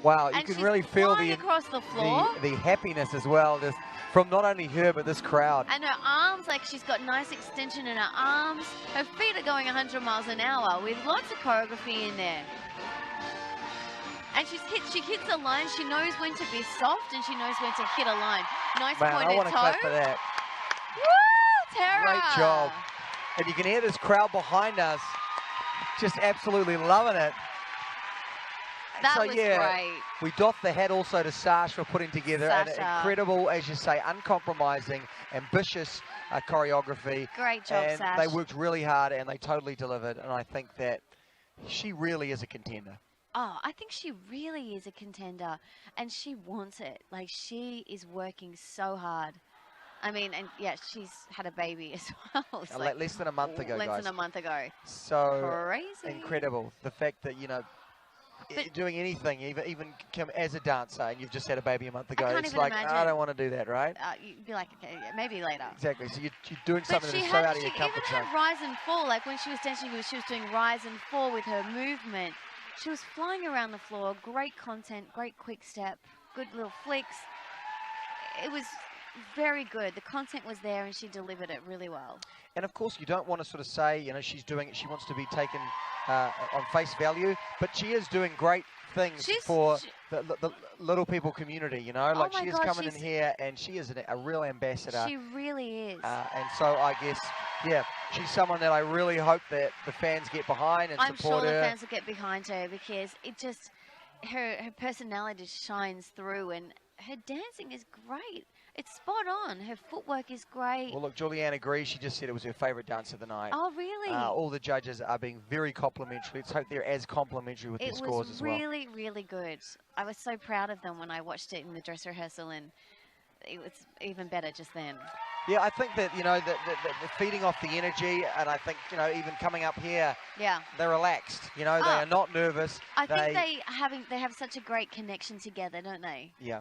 Wow, you and can really feel across the floor. the happiness as well, just from not only her but this crowd. And her arms, like she's got nice extension in her arms. Her feet are going 100 miles an hour with lots of choreography in there. And she hits a line. She knows when to be soft, and she knows when to hit a line. Nice pointed toe. I want to clap for that. Woo, Tara! Great job. And you can hear this crowd behind us just absolutely loving it. That was great. We doff the hat also to Sash for putting together an incredible, as you say, uncompromising, ambitious choreography. Great job, and Sash. They worked really hard, and they totally delivered. And I think that she really is a contender. Oh, I think she really is a contender, and she wants it. Like, she is working so hard. I mean, and yeah, she's had a baby as well. Like less than a month ago, guys. Less than a month ago. So crazy. Incredible. The fact that, doing anything, even come as a dancer, and you've just had a baby a month ago, it's like, I don't want to do that, right? You'd be like, okay, yeah, maybe later. Exactly. So you're doing something that's so out of your comfort zone. She even had rise and fall. Like when she was dancing, she was doing rise and fall with her movement. She was flying around the floor. Great content, great quick step, good little flicks. It was very good. The content was there, and she delivered it really well. And of course, you don't want to sort of say, she's doing it. She wants to be taken on face value, but she is doing great things for the little people community. Like she is coming in here, and she is a real ambassador. She really is. And so I guess, she's someone that I really hope that the fans get behind and support her. I'm sure the fans will get behind her, because it just her personality shines through, and her dancing is great. It's spot on. Her footwork is great. Well, look, Julianne agrees. She just said it was her favourite dance of the night. Oh, really? All the judges are being very complimentary. Let's hope they're as complimentary with their scores as well. It was really, really good. I was so proud of them when I watched it in the dress rehearsal, and it was even better just then. Yeah, I think that, the feeding off the energy, and I think, even coming up here, they're relaxed. They are not nervous. I think they have such a great connection together, don't they? Yeah.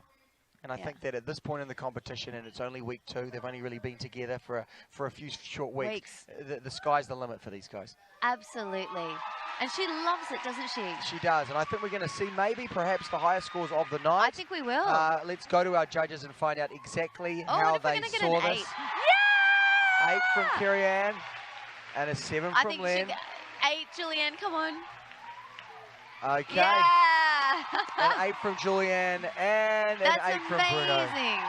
And I think that at this point in the competition, and it's only week 2, they've only really been together for a few short weeks. The sky's the limit for these guys. Absolutely. And she loves it, doesn't she? She does, and I think we're going to see maybe perhaps the highest scores of the night. I think we will. Let's go to our judges and find out exactly Oh, how what if we're they gonna get saw an this. 8? 8 from Kerry-Ann and a 7 I from think Lynn. 8, Julianne, come on. Okay. Yeah! An 8 from Julianne and an 8 from Bruno. Amazing.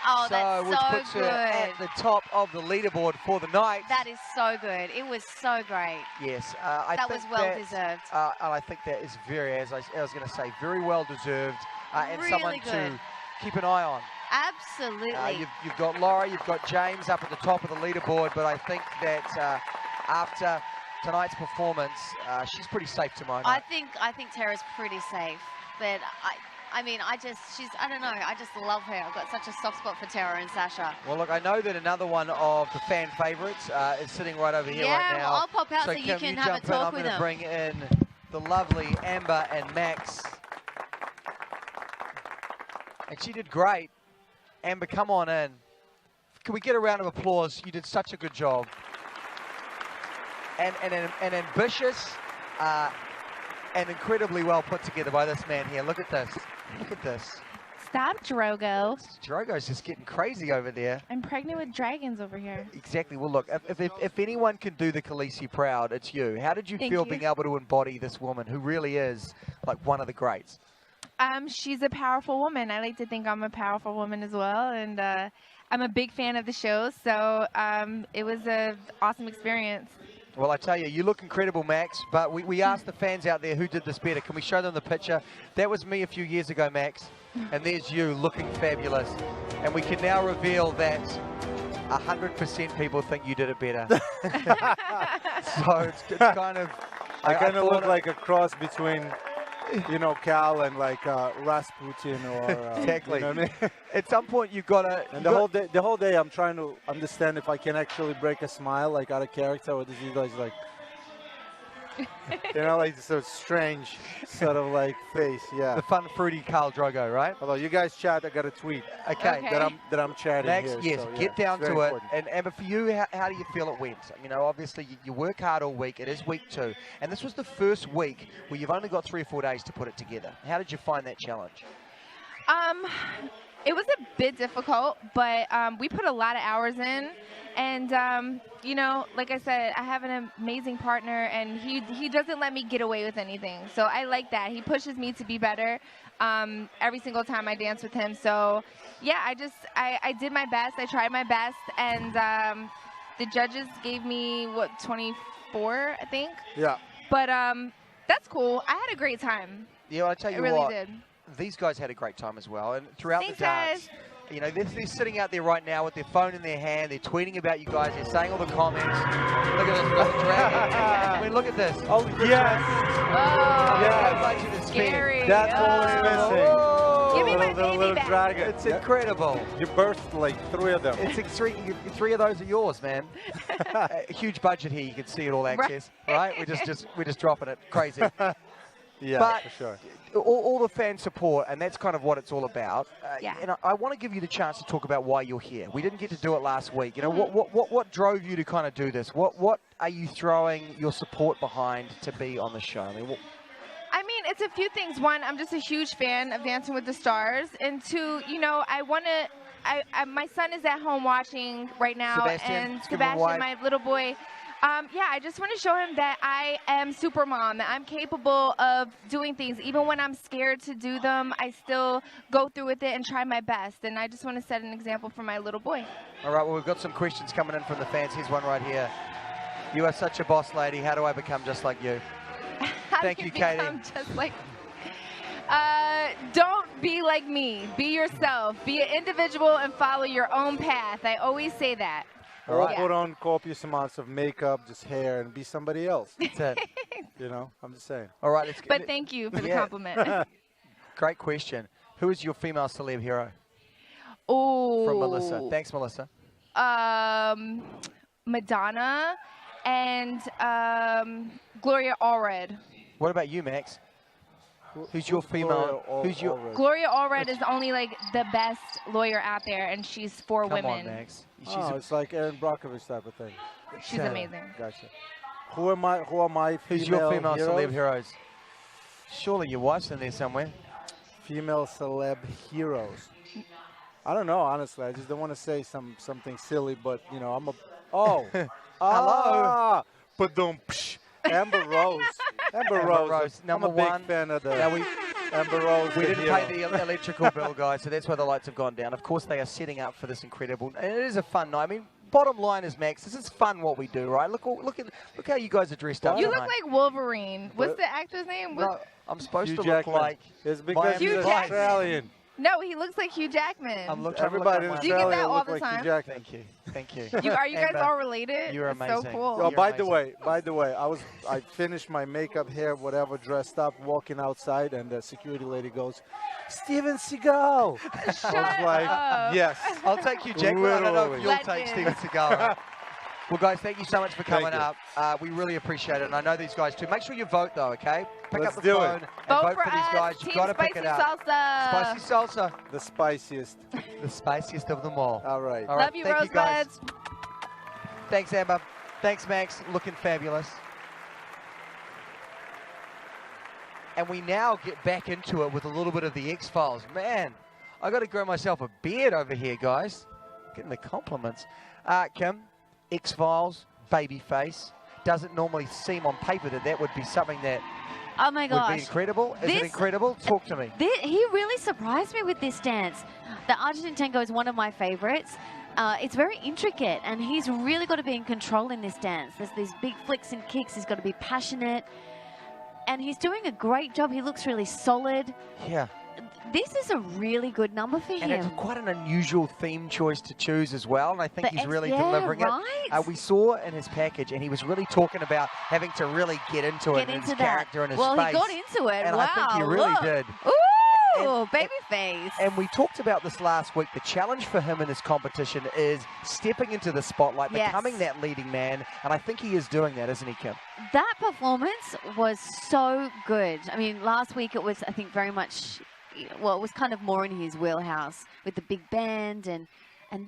Oh, that's which so puts good. her at the top of the leaderboard for the night. That is so good. It was so great. Yes, that was well deserved. And I think that is very, as I was going to say, very well deserved, and Really someone good. to keep an eye on. Absolutely. You've got Laura, you've got James up at the top of the leaderboard, but I think that after tonight's performance, she's pretty safe tomorrow night. I think Tara's pretty safe, but I mean, I don't know, I just love her. I've got such a soft spot for Tara and Sasha. Well, look, I know that another one of the fan favourites is sitting right over here right now. Yeah, well, I'll pop out so you can have a talk with them. I'm going to bring in the lovely Amber and Max. And she did great. Amber, come on in. Can we get a round of applause? You did such a good job. And ambitious and incredibly well put together by this man here. Look at this. Look at this. Stop, Drogo. Drogo's just getting crazy over there. I'm pregnant with dragons over here. Exactly. Well, look, if anyone can do the Khaleesi proud, it's you. How did you feel being able to embody this woman who really is like one of the greats? She's a powerful woman. I like to think I'm a powerful woman as well, and I'm a big fan of the show, so it was an awesome experience. Well, I tell you, you look incredible, Max, but we asked the fans out there who did this better. Can we show them the picture? That was me a few years ago, Max, and there's you looking fabulous. And we can now reveal that 100% people think you did it better. So it's kind of... I kind of look like a cross between, you know, Cal and like Rasputin or exactly. You know what I mean? At some point you've got to. And the whole day I'm trying to understand if I can actually break a smile like out of character, or does he like you know, like so strange sort of like face, yeah. The fun, fruity Khal Drogo, right? Although you guys chat, I got a tweet. Okay. That I'm chatting Max, here. yes, so, yeah, get down it's to very it. important. And Amber, for you, how do you feel it went? You know, obviously you work hard all week. It is week 2, and this was the first week where you've only got 3 or 4 days to put it together. How did you find that challenge? It was a bit difficult, but we put a lot of hours in, and you know, like I said, I have an amazing partner, and he doesn't let me get away with anything. So I like that. He pushes me to be better every single time I dance with him. So yeah, I did my best. I tried my best, and the judges gave me what, 24, I think. Yeah. But that's cool. I had a great time. Yeah, I tell you I really what. did. These guys had a great time as well, and throughout Thanks, the dance, guys. you know, they're sitting out there right now with their phone in their hand. They're tweeting about you guys. They're saying all the comments. Look at this, we've got the dragon. I mean, look at this. Oh yes. Yeah. Scary. That's all it's missing. Oh. Give me my the baby little back. dragon. It's incredible. You birthed like 3 of them. It's three of those are yours, man. A huge budget here. You can see it all access, right? We're just dropping it. Crazy. Yeah, but for sure. All the fan support, and that's kind of what it's all about. Yeah. And I want to give you the chance to talk about why you're here. We didn't get to do it last week. You know, what drove you to kind of do this? What are you throwing your support behind to be on the show? I mean, It's a few things. One, I'm just a huge fan of Dancing with the Stars, and 2, you know, I want to. My son is at home watching right now, Sebastian, and let's give him a Sebastian, wave. my little boy. Yeah, I just want to show him that I am super mom, that I'm capable of doing things. Even when I'm scared to do them, I still go through with it and try my best. And I just want to set an example for my little boy. all right, well, we've got some questions coming in from the fans. Here's one right here. You are such a boss lady. How do I become just like you? Thank you, Katie. Just like, don't be like me. Be yourself. Be an individual and follow your own path. I always say that. Or put on copious amounts of makeup, just hair, and be somebody else. That's it. You know, I'm just saying. All right, But thank you for the compliment. Great question. Who is your female celeb hero? Oh. From Melissa. Thanks, Melissa. Who's your female? Who's your? Gloria Allred is only like the best lawyer out there, and she's for Come women. on, Max. It's like Aaron Brockovich type of thing. She's amazing. Gotcha. Who are my Who's your female heroes? celeb heroes? Surely your wife's in there somewhere. Female celeb heroes. I don't know, honestly. I just don't want to say something silly, but you know, I'm a. Oh, hello. Ba-dum, psh. Amber Rose. Amber Rose. Number I'm a big one. fan of the Now Amber Rose. We didn't hero. pay the electrical bill, guys, so that's why the lights have gone down. Of course, they are setting up for this incredible. And it is a fun night. I mean, bottom line is, Max, this is fun what we do, right? Look how you guys are dressed up. You tonight. look like Wolverine. What's the actor's name? No, I'm supposed Hugh to Jackman. look like. It's because Hugh he's Jackman. Australian. No, he looks like Hugh Jackman. I'm Everybody in Do you get Australia that all look the like time? Hugh Jackman. Thank you. Thank you. Are you guys Amber, all related? You're It's amazing. so cool. Oh, You're by the amazing. way, I finished my makeup, hair, whatever, dressed up, walking outside, and the security lady goes, "Steven Seagal." I was like, up. yes. I'll take you, Jack. I don't know if you'll Legend. take Steven Seagal. Well, guys, thank you so much for coming Thank up. We really appreciate it, and I know these guys too. Make sure you vote, though, okay? Pick Let's up the do phone it. and Vote vote for for these us. guys. Team You've got to pick Spicy it up. Salsa. Spicy salsa. The spiciest. The spiciest of them all. All right. All right. Love you, Thank you, guys. Rosebuds. Thanks, Amber. Thanks, Max. Looking fabulous. And we now get back into it with a little bit of the X-Files. Man, I got to grow myself a beard over here, guys. Getting the compliments. Kim, X-Files, baby face. Doesn't normally seem on paper that would be something that Oh my would gosh. be incredible. Is it This- incredible? Talk to me. He really surprised me with this dance. The Argentine tango is one of my favorites. It's very intricate, and he's really got to be in control in this dance. There's these big flicks and kicks. He's got to be passionate, and he's doing a great job. He looks really solid. Yeah. This is a really good number for And him. it's quite an unusual theme choice to choose as well, and I think The he's really yeah, delivering right? it. We saw in his package, and he was really talking about having to really get into it, Get and into his that. character and his Well, face. he got into it. And wow, I think he really look. did. Ooh, baby face. And we talked about this last week. The challenge for him in this competition is stepping into the spotlight, Yes. becoming that leading man, and I think he is doing that, isn't he, Kim? That performance was so good. I mean, last week it was, I think, very much, well, it was kind of more in his wheelhouse with the big band. And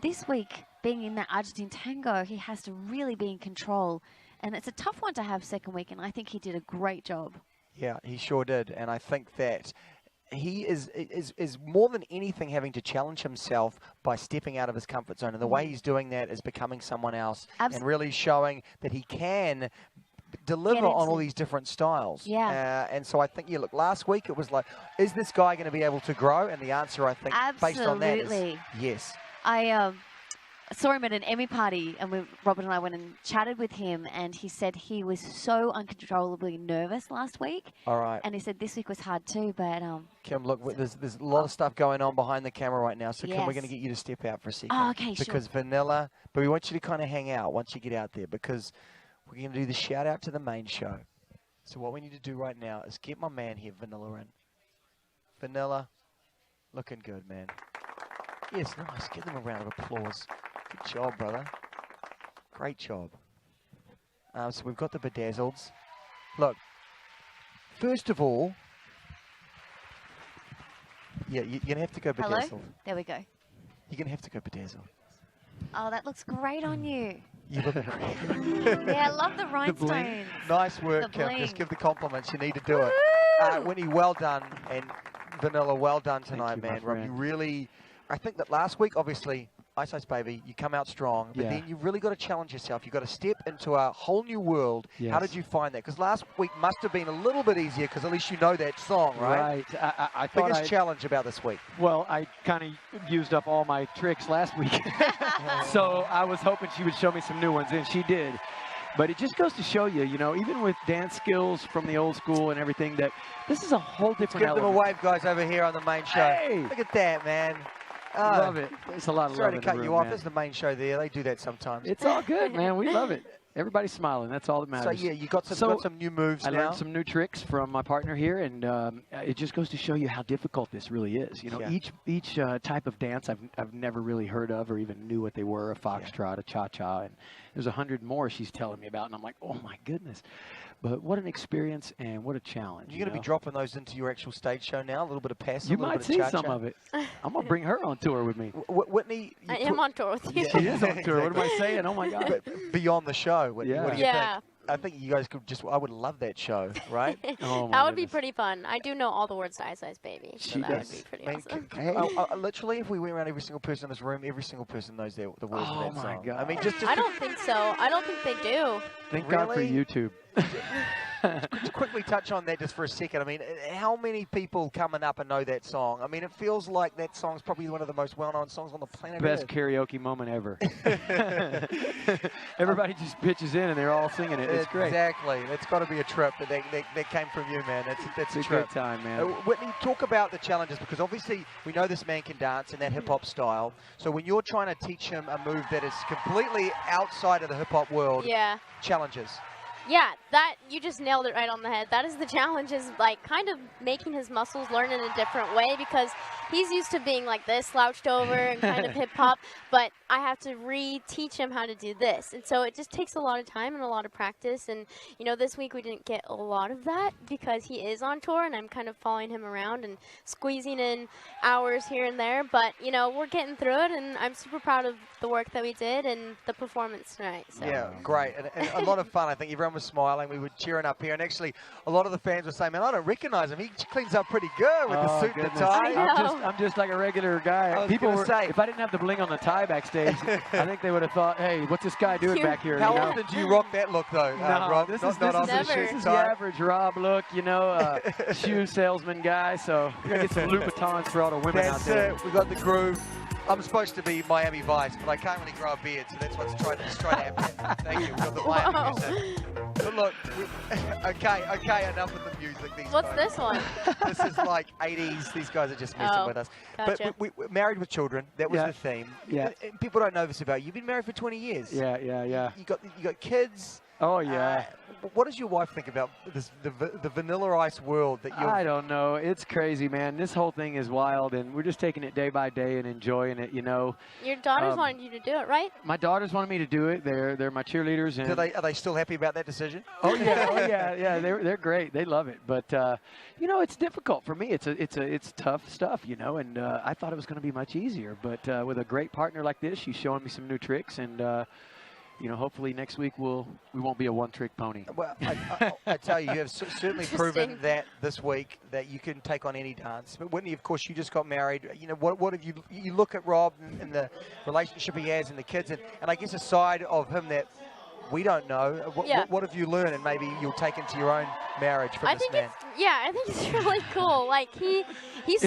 this week, being in that Argentine tango, he has to really be in control. And it's a tough one to have second week, and I think he did a great job. Yeah, he sure did. And I think that he is more than anything having to challenge himself by stepping out of his comfort zone. And the way he's doing that is becoming someone else and really showing that he can deliver on all these different styles. Yeah. And so I think, look, last week it was like, is this guy going to be able to grow? And the answer, I think, based on that is Absolutely. yes. I saw him at an Emmy party, and Robert and I went and chatted with him, and he said he was so uncontrollably nervous last week. All right. And he said this week was hard too, but Kim, look, there's a lot of stuff going on behind the camera right now, so Kim, we're Yes. going to get you to step out for a second. Oh, okay, sure. Because Vanilla, but we want you to kind of hang out once you get out there, because we're going to do the shout out to the main show. So what we need to do right now is get my man here, Vanilla, in. Vanilla, looking good, man. Yes, nice. Give them a round of applause. Good job, brother. Great job. So we've got the bedazzleds. Look, first of all, yeah, you're going to have to go hello? bedazzled. There we go. You're going to have to go bedazzled. Oh, that looks great on you. You look great. Yeah, I love the rhinestones. Nice work, The Kim. bling. Just give the compliments. You need to do it. Winnie, well done. And Vanilla, well done tonight, man. You really, I think that last week, obviously, Ice Ice Baby, you come out strong, but then you've really got to challenge yourself. You've got to step into a whole new world. How Yes. did you find that? Because last week must have been a little bit easier because at least you know that song, right? Right. I thought Biggest challenge about this week? Well, I kind of used up all my tricks last week. So I was hoping she would show me some new ones, and she did. But it just goes to show you, even with dance skills from the old school and everything, that this is a whole different Give them a element. wave, guys, over here on the main show. Hey! Look at that, man. Love it. There's a lot of Sorry love to in the cut room, you off. man. There's the main show there. They do that sometimes. It's all good, man. We love it. Everybody's smiling. That's all that So, matters. yeah, you got some new moves I now. learned some new tricks from my partner here, and it just goes to show you how difficult this really is. Yeah. Each type of dance I've never really heard of or even knew what they were, a foxtrot, a cha-cha, and there's 100 more she's telling me about, and I'm like, oh, my goodness. But what an experience and what a challenge. You're going to be dropping those into your actual stage show now, a little bit of pass, You a little might bit see of cha-cha. some of it. I'm going to bring her on tour with me. Whitney, I am on tour with you. She is on tour. What am I saying? Oh, my God. But beyond the show, what do you Yeah. think? I think you guys could I would love that show, right? That would be pretty fun. I do know all the words to Ice Ice Baby, so She that does. would be pretty I mean, awesome. literally, if we went around every single person in this room, every single person knows the words of that song. God. I mean, just I don't think so. I don't think they do. Thank God for Really? YouTube. to quickly touch on that just for a second, I mean, how many people coming up and know that song? I mean, it feels like that song's probably one of the most well-known songs on the planet Best Earth. karaoke moment ever. Everybody just pitches in and they're all singing it. It's great. Exactly. It's got to be a trip that came from you, man. That's a It's a trip. good time, man. Whitney, talk about the challenges, because obviously we know this man can dance in that hip-hop style. So when you're trying to teach him a move that is completely outside of the hip-hop world, Yeah. challenges. Yeah, that you just nailed it right on the head. That is the challenge, is like kind of making his muscles learn in a different way, because he's used to being like this, slouched over and kind of hip hop, but I have to re-teach him how to do this. And so it just takes a lot of time and a lot of practice. And, you know, this week we didn't get a lot of that because he is on tour and I'm kind of following him around and squeezing in hours here and there. But, you know, we're getting through it, and I'm super proud of the work that we did and the performance tonight. So. Yeah, great. And a lot of fun. I think everyone was smiling. We were cheering up here. And actually, a lot of the fans were saying, man, I don't recognize him. He cleans up pretty good with the suit and the tie. I'm just like a regular guy. People were, if I didn't have the bling on the tie backstage, I think they would have thought, hey, what's this guy doing back here? How you know? often do you rock that look, though, No, Rob? this Not is the tie. average Rob look, you know, shoe salesman guy. So we're going to get some Louboutins for all the women out there. That's it. We got the groove. I'm supposed to be Miami Vice, but I can't really grow a beard, so that's what's trying to happen. Thank you. We got the Miami music. But look, okay, enough of the music. What's this one? This is like 80s. These guys are just messing with us. Gotcha. But we're married with children. That was the theme. Yeah. And people don't know this about you. You've been married for 20 years. Yeah. You got kids. Oh, yeah. What does your wife think about this, the Vanilla Ice world that you're... I don't know. It's crazy, man. This whole thing is wild, and we're just taking it day by day and enjoying it, you know. Your daughters wanted you to do it, right? My daughters wanted me to do it. They're my cheerleaders. And Are they still happy about that decision? Oh yeah. They're great. They love it. But you know, it's difficult for me. It's tough stuff, you know. And I thought it was going to be much easier. But with a great partner like this, she's showing me some new tricks, and you know, hopefully next week we won't be a one-trick pony. Well, I tell you, you have certainly proven that this week that you can take on any dance. But Whitney, of course, you just got married. You know, what have you look at Rob and the relationship he has and the kids, and I guess a side of him that we don't know. What have you learned, and maybe you'll take into your own marriage from this man? I think it's really cool. Like he's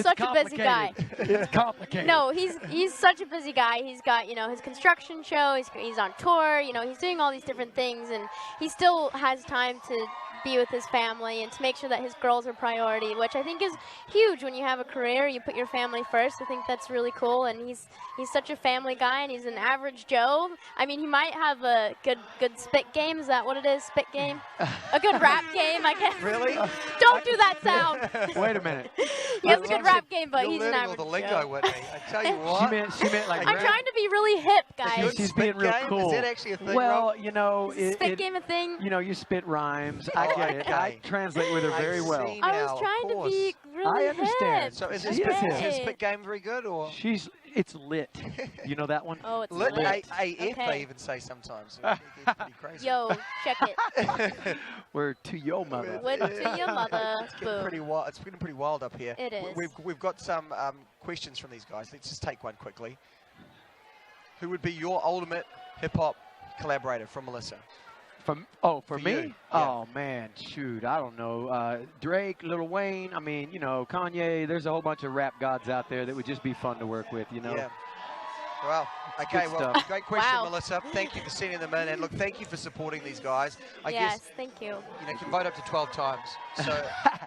such a busy guy. It's complicated. No, he's such a busy guy. He's got, you know, his construction show. He's on tour. You know, he's doing all these different things, and he still has time to be with his family and to make sure that his girls are priority, which I think is huge. When you have a career, you put your family first. I think that's really cool, and he's such a family guy, and he's an average Joe. I mean, he might have a good spit game. Is that what it is? Spit game? A good rap game, I guess. Really? Don't do that sound. Wait a minute. He has a good rap game, but You're he's an learning average all the lingo, Joe. Whitney. I tell you what. She meant like I'm rap. trying to be really hip, guys. She's being real game? cool. Is that actually a thing, Well, Rob? you know, Spit game a thing? You know, you spit rhymes. I get it. I translate with her very well. I was trying to be really I understand. hip. So is She his is spit, hip. spit game very good, or? It's lit. You know that one? Oh, it's Lit lit. AF, Okay. they even say sometimes. It gets pretty crazy. Yo, check it. We're to your mother. Went to your mother. It's getting Boom. pretty wild. It's getting pretty wild up here. It is. We've got some questions from these guys. Let's just take one quickly. Who would be your ultimate hip hop collaborator from Melissa? For me? you, yeah. Oh, man, shoot, I don't know. Drake, Lil Wayne, I mean, you know, Kanye, there's a whole bunch of rap gods out there that would just be fun to work with, you know. Yeah. Well, It's okay, good well, stuff. great question, Wow. Melissa. Thank you for sending them in. And look, thank you for supporting these guys. I Yes, guess, thank you. you know, you can vote up to 12 times. So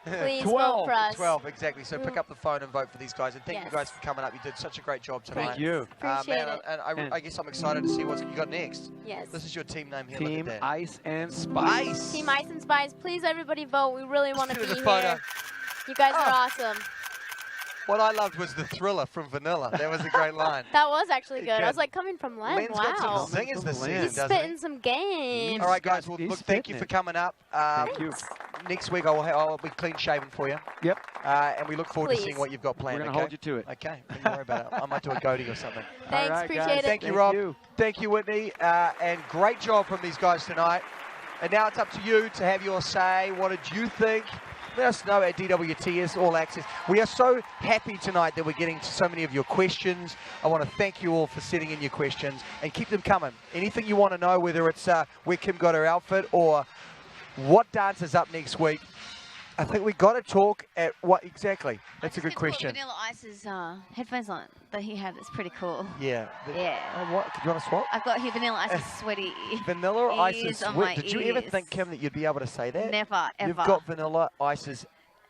Please vote for us. 12, exactly. So pick up the phone and vote for these guys. And thank you Yes. guys for coming up. You did such a great job tonight. Thank you. Appreciate man, it. and I guess I'm excited to see what you got next. Yes. This is your team name here. Team Look at that. Ice and Spice. Team Ice and Spice, please everybody vote. We really want to Let's be do the photo. here. You guys are awesome. What I loved was the thriller from Vanilla. That was a great line. That was actually good. I was Good. like, coming from Len, Len's got wow. some singers this season, He's doesn't he? spitting some game. All right, guys. Well, look, thank you for coming up. Thank you. Next week, I'll be clean shaven for you. Yep. And we look forward to Please. seeing what you've got planned. We're going to okay? hold you to it. Okay. Don't worry about it. I might do a goatee or something. Thanks, All right, appreciate guys. it. Thank you, Rob. Thank you, Whitney. And great job from these guys tonight. And now it's up to you to have your say. What did you think? Let us know at DWTS All Access. We are so happy tonight that we're getting to so many of your questions. I want to thank you all for sending in your questions and keep them coming. Anything you want to know, whether it's where Kim got her outfit or what dance is up next week, I think we got to talk at what exactly. That's a good question. Vanilla Ice's headphones on that he had. It's pretty cool. Yeah. Yeah. What? Do you want to swap? I've got here Vanilla Ice's sweaty Vanilla Ice's ears on sweat. my Did you ever ears. think, Kim, that you'd be able to say that? Never, ever. You've got Vanilla Ice's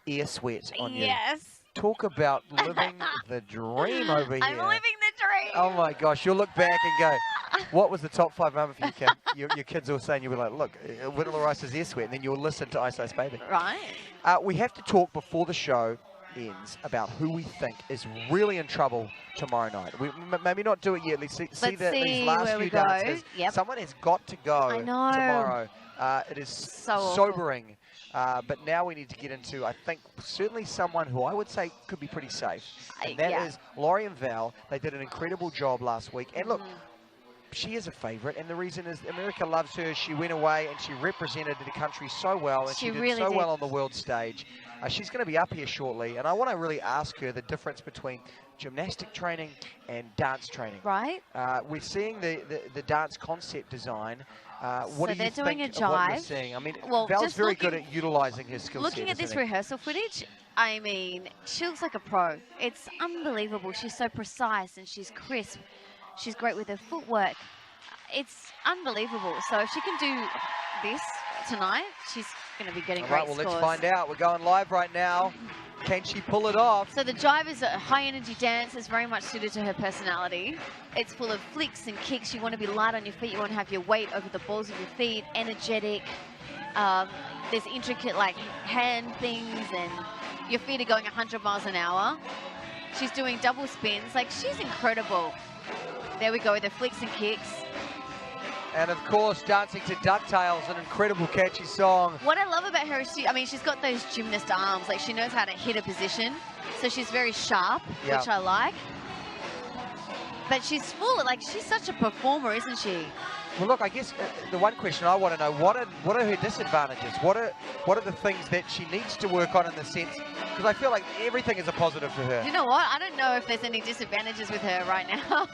ear sweat on you. Yes. Talk about living the dream over here. I'm living the dream. Oh my gosh, you'll look back and go, what was the top 5 moment for you, Kim? your kids will say, and you'll be like, look, Vanilla Ice's ear sweat, and then you'll listen to Ice Ice Baby. Right. We have to talk before the show ends about who we think is really in trouble tomorrow night. We maybe not do it yet. Let's see these last where we few go. dances. Yep. Someone has got to go I know. tomorrow. It is So awful. sobering. But now we need to get into, I think, certainly someone who I would say could be pretty safe. And that is Laurie and Val. They did an incredible job last week. And look, she is a favourite, and the reason is America loves her. She went away and she represented the country so well, and she did really so did. well on the world stage. She's going to be up here shortly, and I want to really ask her the difference between gymnastic training and dance training. Right. We're seeing the dance concept design. What So do you they're doing think a of what you're jive. seeing? I mean, Well, Val's just very good looking- at utilising her skill set. Looking at this isn't he? rehearsal footage, I mean, she looks like a pro. It's unbelievable. She's so precise and she's crisp. She's great with her footwork. It's unbelievable. So if she can do this tonight, she's going to be getting All great right, well, scores. let's find out. We're going live right now. Can she pull it off? So the jive is a high-energy dance. It's very much suited to her personality. It's full of flicks and kicks. You want to be light on your feet. You want to have your weight over the balls of your feet, energetic. There's intricate, like, hand things, and your feet are going 100 miles an hour. She's doing double spins. Like, she's incredible. There we go, the flicks and kicks. And of course, dancing to DuckTales, an incredible catchy song. What I love about her is she's got those gymnast arms. Like, she knows how to hit a position. So she's very sharp, Yeah. which I like. But she's full, like, she's such a performer, isn't she? Well, look, I guess the one question I want to know, what are her disadvantages? What are the things that she needs to work on in the sense? Because I feel like everything is a positive for her. You know what? I don't know if there's any disadvantages with her right now.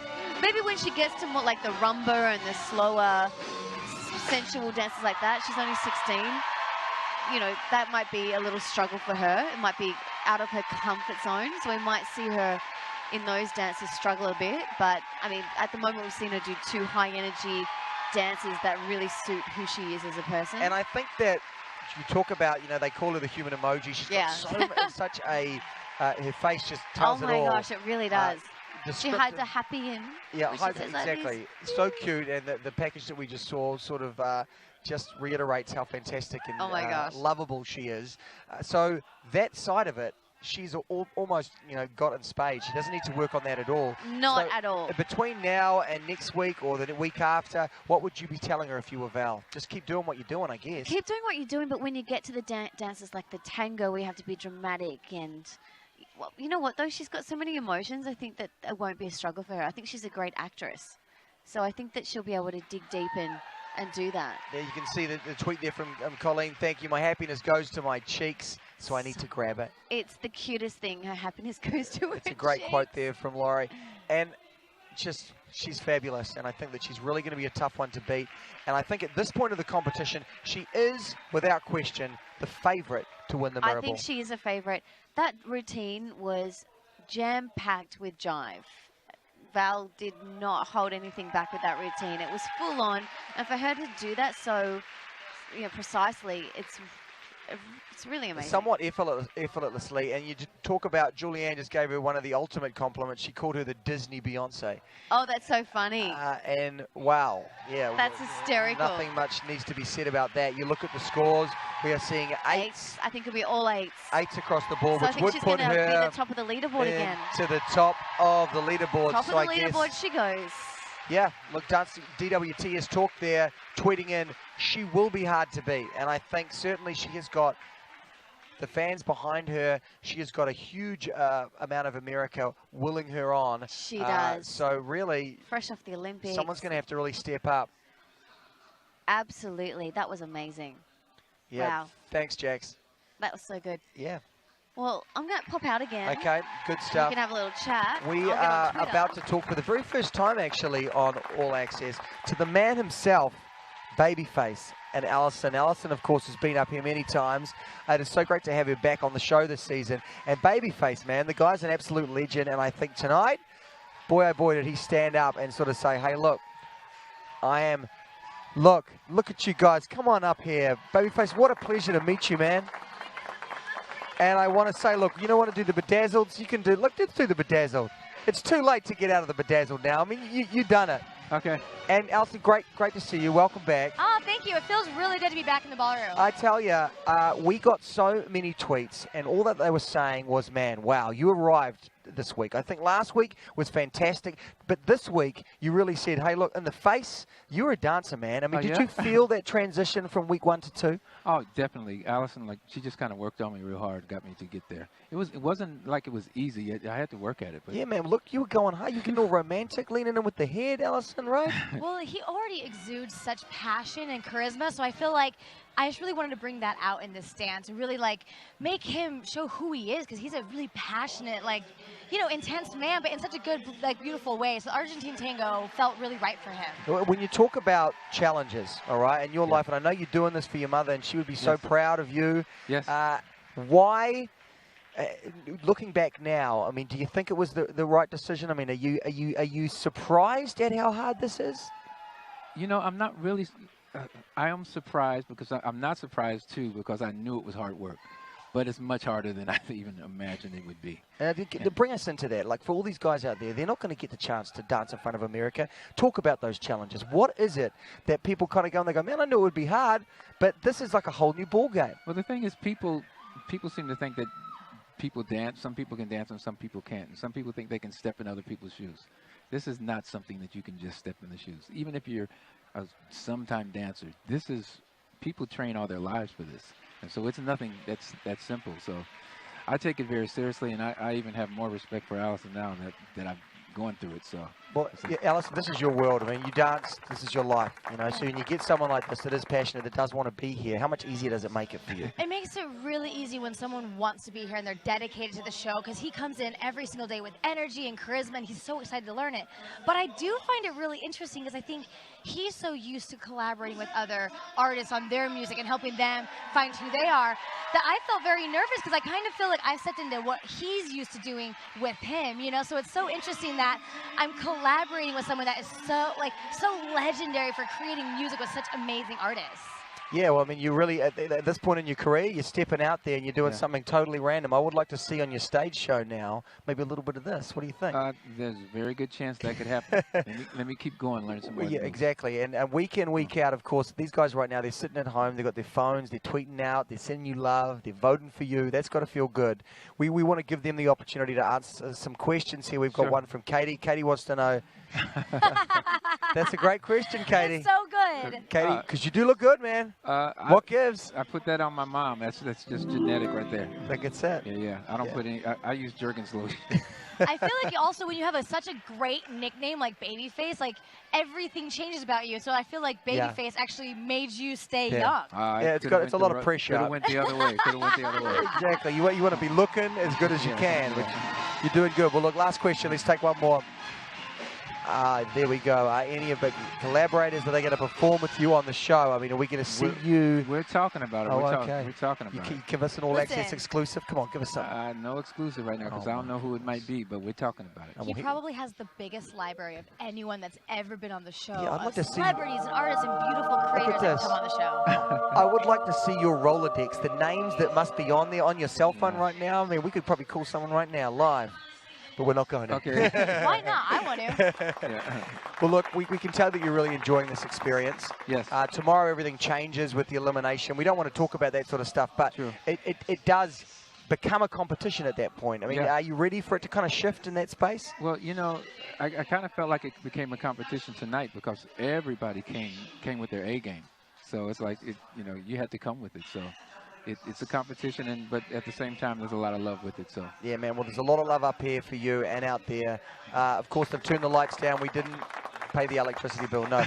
Maybe when she gets to more like the rumba and the slower, sensual dances like that, she's only 16. You know, that might be a little struggle for her. It might be out of her comfort zone. So we might see her in those dances struggle a bit. But, I mean, at the moment we've seen her do 2 high-energy dances that really suit who she is as a person. And I think that you talk about, you know, they call her the human emoji. She's got such a, her face just tells it all. Oh my gosh, it really does. She descriptive- hides a happy in. Yeah, when she says like exactly. this. So cute, and the package that we just saw sort of just reiterates how fantastic and Oh my gosh. lovable she is. So that side of it, she's almost, you know, got in spades. She doesn't need to work on that at all. Not So at all. Between now and next week or the week after, what would you be telling her if you were Val? Just keep doing what you're doing, I guess. Keep doing what you're doing, but when you get to the dances like the tango, we have to be dramatic and, well, you know what, though? She's got so many emotions. I think that it won't be a struggle for her. I think she's a great actress. So I think that she'll be able to dig deep and do that. There you can see the tweet there from Colleen. Thank you. My happiness goes to my cheeks, so I need to grab it. It's the cutest thing. Her happiness goes to her It's a great cheeks. quote there from Laurie. And just, she's fabulous. And I think that she's really going to be a tough one to beat. And I think at this point of the competition, she is, without question, the favourite to win the Mirror I think Ball. she is a favourite. That routine was jam-packed with jive. Val did not hold anything back with that routine. It was full on. And for her to do that so, you know, precisely, It's really amazing. Somewhat effortlessly, and you talk about Julianne just gave her one of the ultimate compliments. She called her the Disney Beyonce. Oh, that's so funny. And wow, yeah. That's hysterical. Nothing much needs to be said about that. You look at the scores, we are seeing eights. I think it'll be all eights. Eights across the board, So I which think would she's put going to be her the top of the leaderboard again. to the top of the leaderboard. Top so of the I leaderboard guess, she goes. yeah, look, DWTS talk there, tweeting in, she will be hard to beat. And I think certainly she has got the fans behind her. She has got a huge amount of America willing her on. She does. So really, Fresh off the Olympics. someone's going to have to really step up. Absolutely. That was amazing. Yeah. Wow. Thanks, Jax. That was so good. Yeah. Well, I'm going to pop out again. Okay, good stuff. We can have a little chat. We I'll get on are Twitter. about to talk for the very first time, actually, on All Access to the man himself, Babyface, and Alison. Alison, of course, has been up here many times. It is so great to have her back on the show this season. And Babyface, man, the guy's an absolute legend. And I think tonight, boy, oh boy, did he stand up and sort of say, hey, look, look at you guys. Come on up here. Babyface, what a pleasure to meet you, man. And I want to say, look, you don't want to do the bedazzled? You can do, look, let's do the bedazzled. It's too late to get out of the bedazzled now. I mean, you've done it. Okay. And Alison, great to see you. Welcome back. Oh, thank you. It feels really good to be back in the ballroom. I tell you, we got so many tweets, and all that they were saying was, man, wow, you arrived this week. I think last week was fantastic, but this week you really said, hey, look, in the face, you're a dancer, man. I mean, did you feel that transition from week 1 to 2? Oh, definitely. Alison, like, she just kind of worked on me real hard, got me to get there. It wasn't like it was easy. I had to work at it. But yeah, man, look, you were going high. You getting all romantic, leaning in with the head, Alison, right? Well, he already exudes such passion and charisma, so I feel like I just really wanted to bring that out in this dance and really, like, make him show who he is, because he's a really passionate, like, you know, intense man, but in such a good, like, beautiful way. So Argentine Tango felt really right for him. When you talk about challenges, all right, in your life, and I know you're doing this for your mother, and she would be so proud of you. Yes. Why, looking back now, I mean, do you think it was the right decision? I mean, are you surprised at how hard this is? You know, I'm not really. I am surprised because I'm not surprised too because I knew it was hard work, but it's much harder than I even imagined it would be. To bring us into that, like for all these guys out there, they're not going to get the chance to dance in front of America. Talk about those challenges. What is it that people kind of go and they go, man, I knew it would be hard, but this is like a whole new ball game. Well, the thing is, people seem to think that people dance. Some people can dance and some people can't. And some people think they can step in other people's shoes. This is not something that you can just step in the shoes. Even if you're a sometime dancer, this is, people train all their lives for this. And so it's nothing that's simple. So I take it very seriously, and I even have more respect for Alison now that I've gone through it. So, well, yeah, Alison, this is your world. I mean, you dance, this is your life, you know. So when you get someone like this that is passionate, that does want to be here, how much easier does it make it for you? It makes it really easy when someone wants to be here and they're dedicated to the show, because he comes in every single day with energy and charisma, and he's so excited to learn it. But I do find it really interesting because I think he's so used to collaborating with other artists on their music and helping them find who they are that I felt very nervous, because I kind of feel like I stepped into what he's used to doing with him, you know. So it's so interesting that I'm collaborating with someone that is so legendary for creating music with such amazing artists. Yeah, well, I mean, you really, at this point in your career, you're stepping out there and you're doing something totally random. I would like to see on your stage show now, maybe a little bit of this. What do you think? There's a very good chance that could happen. let me keep going, learn some more. Yeah, exactly. And week in, week out, of course, these guys right now, they're sitting at home, they've got their phones, they're tweeting out, they're sending you love, they're voting for you. That's got to feel good. We want to give them the opportunity to answer some questions here. We've got one from Katie. Katie wants to know. That's a great question, Katie. It's so good. Katie, because you do look good, man. What gives? I put that on my mom. That's just genetic right there. I think it's it. Yeah. I don't put any. I use Jergens lotion. I feel like also when you have such a great nickname like Babyface, like everything changes about you. So I feel like Babyface actually made you stay young. Yeah, it's a lot of pressure. Could have went the other way. Exactly. You want to be looking as good as you can. Which you're doing good. Well, look, last question. Let's take one more. There we go. Any of the collaborators, are they going to perform with you on the show? I mean, are we going to see you? We're talking about it. Oh, We're talking about you it. Give us an all-access exclusive. Come on, give us some. No exclusive right now because I don't know who it might be, but we're talking about it. He probably has the biggest library of anyone that's ever been on the show. Yeah, I'd like to see celebrities and artists and beautiful creators that come on the show. I would like to see your Rolodex, the names that must be on there on your cell phone right now. I mean, we could probably call someone right now live. But we're not going to. Okay. Why not? I want to. Well, look, we can tell that you're really enjoying this experience. Yes. Tomorrow, everything changes with the elimination. We don't want to talk about that sort of stuff, but it does become a competition at that point. I mean, are you ready for it to kind of shift in that space? Well, you know, I kind of felt like it became a competition tonight because everybody came with their A game. So it's like, you had to come with it. So it's a competition, but at the same time, there's a lot of love with it. So yeah, man. Well, there's a lot of love up here for you and out there. Of course, they've turned the lights down. We didn't pay the electricity bill. No,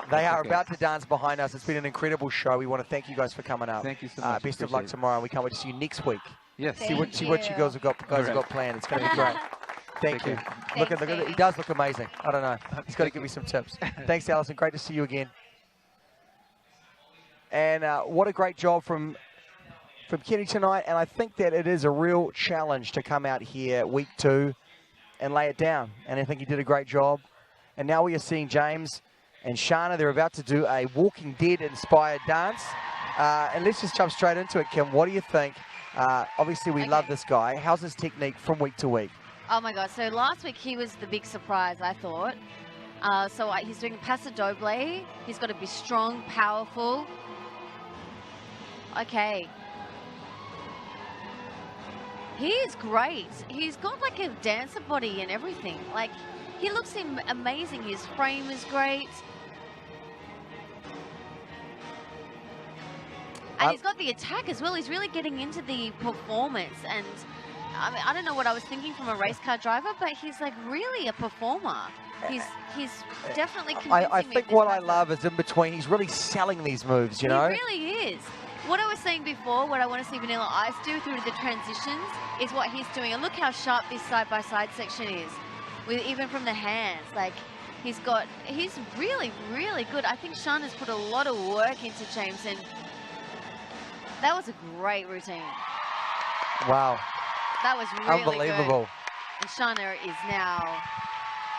they are about to dance behind us. It's been an incredible show. We want to thank you guys for coming up. Thank you so much. Best of luck tomorrow. And we can't wait to see you next week. Yes. See what you guys have got planned. It's going to be great. Thank you. Look at he does look amazing. I don't know. He's got to give me some tips. Thanks, Alison. Great to see you again. And what a great job from Kenny tonight. And I think that it is a real challenge to come out here week 2 and lay it down. And I think he did a great job. And now we are seeing James and Shana. They're about to do a Walking Dead inspired dance. And let's just jump straight into it, Kim. What do you think? Obviously, we love this guy. How's his technique from week to week? Oh my God! So last week he was the big surprise, I thought. He's doing Paso Doble. He's got to be strong, powerful. Okay. He is great. He's got like a dancer body and everything. Like, he looks amazing. His frame is great. And he's got the attack as well. He's really getting into the performance. And I mean, I don't know what I was thinking from a race car driver, but he's like really a performer. He's definitely convincing I me think what I love is in between, he's really selling these moves, you know? He really is. What I was saying before, what I want to see Vanilla Ice do through the transitions is what he's doing. And look how sharp this side-by-side section is, with even from the hands. Like, he's really, really good. I think Shana's put a lot of work into James, and that was a great routine. Wow. That was really unbelievable. Good. And Shana is now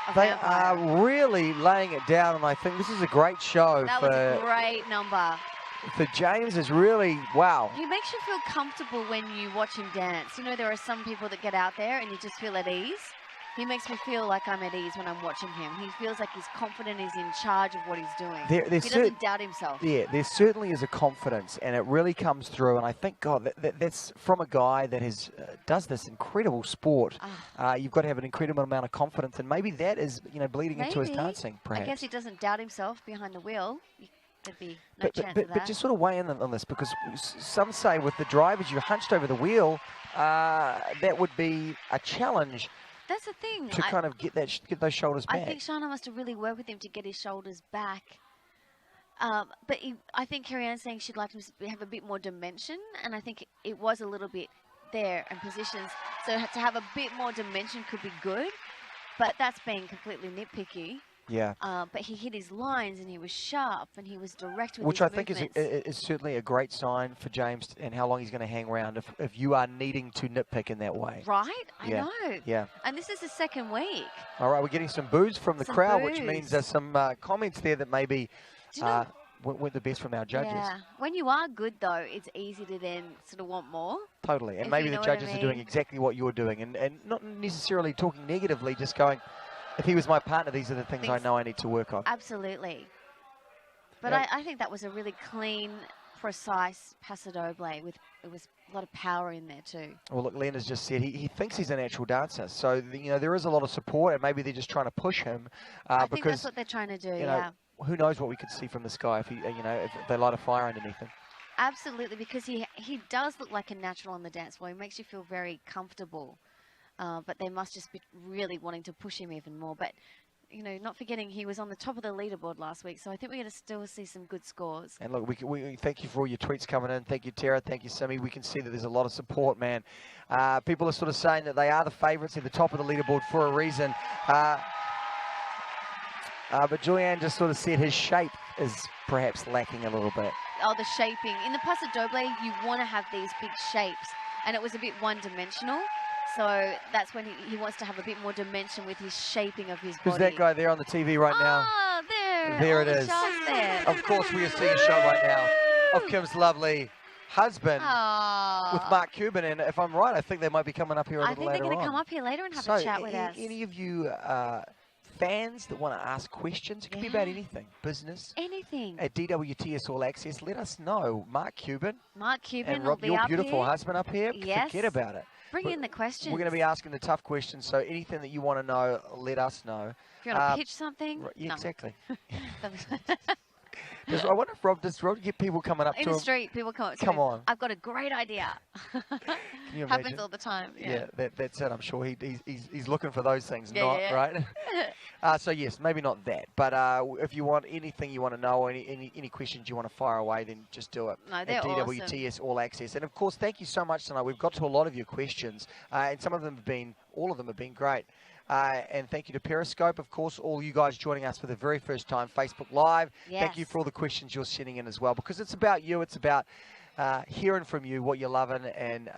a They vampire. are really laying it down, and I think this is a great show. That was a great number. For James is really, wow. He makes you feel comfortable when you watch him dance. You know, there are some people that get out there and you just feel at ease. He makes me feel like I'm at ease when I'm watching him. He feels like he's confident, he's in charge of what he's doing. He doesn't doubt himself. Yeah, there certainly is a confidence, and it really comes through. And I think, God, that's from a guy that does this incredible sport. You've got to have an incredible amount of confidence, and maybe that is, bleeding into his dancing, perhaps. I guess he doesn't doubt himself behind the wheel. There'd be no chance of that. But just sort of weigh in on this, because some say with the drivers, you're hunched over the wheel, that would be a challenge. That's the thing. To kind of get those shoulders back. I think Shana must have really worked with him to get his shoulders back. But I think Carrie Ann's saying she'd like him to have a bit more dimension, and I think it was a little bit there in positions. So to have a bit more dimension could be good, but that's being completely nitpicky. Yeah. But he hit his lines, and he was sharp, and he was direct with Which his I think movements. is certainly a great sign for James and how long he's going to hang around if you are needing to nitpick in that way. Right? Yeah. I know. Yeah. And this is the second week. All right, we're getting some boos from the Some crowd, which boos. means there's some comments there that maybe weren't the best from our judges. Yeah. When you are good, though, it's easy to then sort of want more. Totally. And If maybe you the know what I judges are doing mean. exactly what you're doing and not necessarily talking negatively, just going, if he was my partner, these are the things I know I need to work on. Absolutely. But Yeah. I think that was a really clean, precise Paso Doble. It was a lot of power in there too. Well, look, Len has just said he thinks he's a natural dancer. So, there is a lot of support, and maybe they're just trying to push him. I think because, that's what they're trying to do, you know, yeah. who knows what we could see from this guy if if they light a fire underneath him. Absolutely, because he does look like a natural on the dance floor. He makes you feel very comfortable. But they must just be really wanting to push him even more. But, not forgetting he was on the top of the leaderboard last week, so I think we're going to still see some good scores. And look, we thank you for all your tweets coming in. Thank you, Tara. Thank you, Simi. We can see that there's a lot of support, man. People are sort of saying that they are the favourites at the top of the leaderboard for a reason. But Julianne just sort of said his shape is perhaps lacking a little bit. Oh, the shaping. In the paso doble, you want to have these big shapes, and it was a bit one-dimensional. So that's when he wants to have a bit more dimension with his shaping of his body. Who's that guy there on the TV right now? Oh, there. There All it the is. shots there. Of course, we are seeing a shot right now of Kim's lovely husband with Mark Cuban. And if I'm right, I think they might be coming up here a little later on. I think they're going to come up here later and have a chat with us. Any of you fans that want to ask questions, it can be about anything, business, anything. At DWTS All Access, let us know. Mark Cuban. Mark Cuban and will Rob, be your up beautiful here. husband up here. Yes. Forget about it. Bring in the questions. We're going to be asking the tough questions, so anything that you want to know, let us know. If you want to pitch something? Yeah, No. exactly. I wonder if Rob does get people coming up In to the him. street, people come up to Come me. on. I've got a great idea. Can you Happens imagine? all the time. Yeah, that's it. I'm sure he's looking for those things, Yeah, not yeah. right. So yes, maybe not that, but if you want anything you want to know, or any questions you want to fire away, then just do it. No, they're at DWTS All Access. And of course, thank you so much tonight. We've got to a lot of your questions, and some of them have been, all of them have been great. And thank you to Periscope, of course, all you guys joining us for the very first time, Facebook Live. Thank you Yes. for all the questions you're sending in as well, because it's about you. It's about hearing from you what you're loving and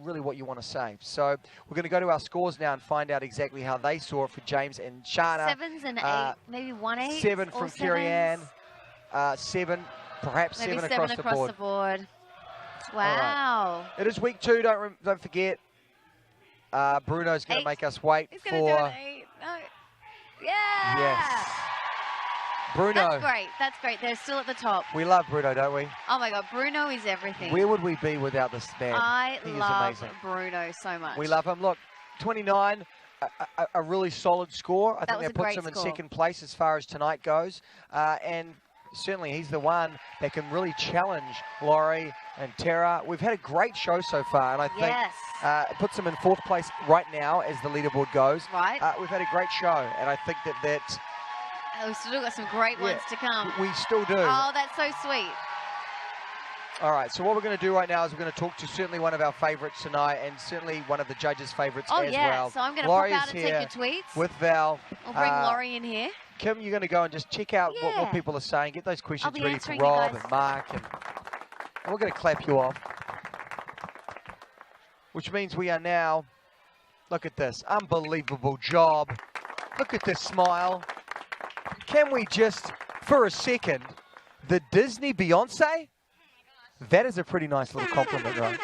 really what you want to say. So we're going to go to our scores now and find out exactly how they saw it for James and Shana. 7s and 8, maybe 1-8. 7 all from 7s. Carrie-Ann. 7, perhaps Maybe 7 7 across the board. Wow. It is week 2. Don't forget. Bruno's going to make us wait He's for. going to do an 8. No. Yeah. Yes. Bruno. That's great. That's great. They're still at the top. We love Bruno, don't we? Oh my God, Bruno is everything. Where would we be without this man? I He is love amazing. Bruno so much. We love him. Look, 29, a really solid score. I That think was that a puts great him in score. second place as far as tonight goes. And certainly he's the one that can really challenge Laurie and Tara. We've had a great show so far, and I think Yes. it puts him in 4th place right now as the leaderboard goes. Right. We've had a great show, and I think that We've still got some great ones to come. we still do. Oh, that's so sweet. All right, so what we're going to do right now is we're going to talk to certainly one of our favourites tonight, and certainly one of the judges' favourites Oh, as yeah. well. So I'm going to Laurie pop out is and here take your tweets. with Val. We'll bring Laurie in here. Kim, you're going to go and just check out what Yeah. people are saying, get those questions be ready for answering you Rob guys. and Mark, and we're going to clap you off. Which means we are now, look at this, unbelievable job. Look at this smile. Can we just, for a second, the Disney Beyonce? That is a pretty nice little compliment, right?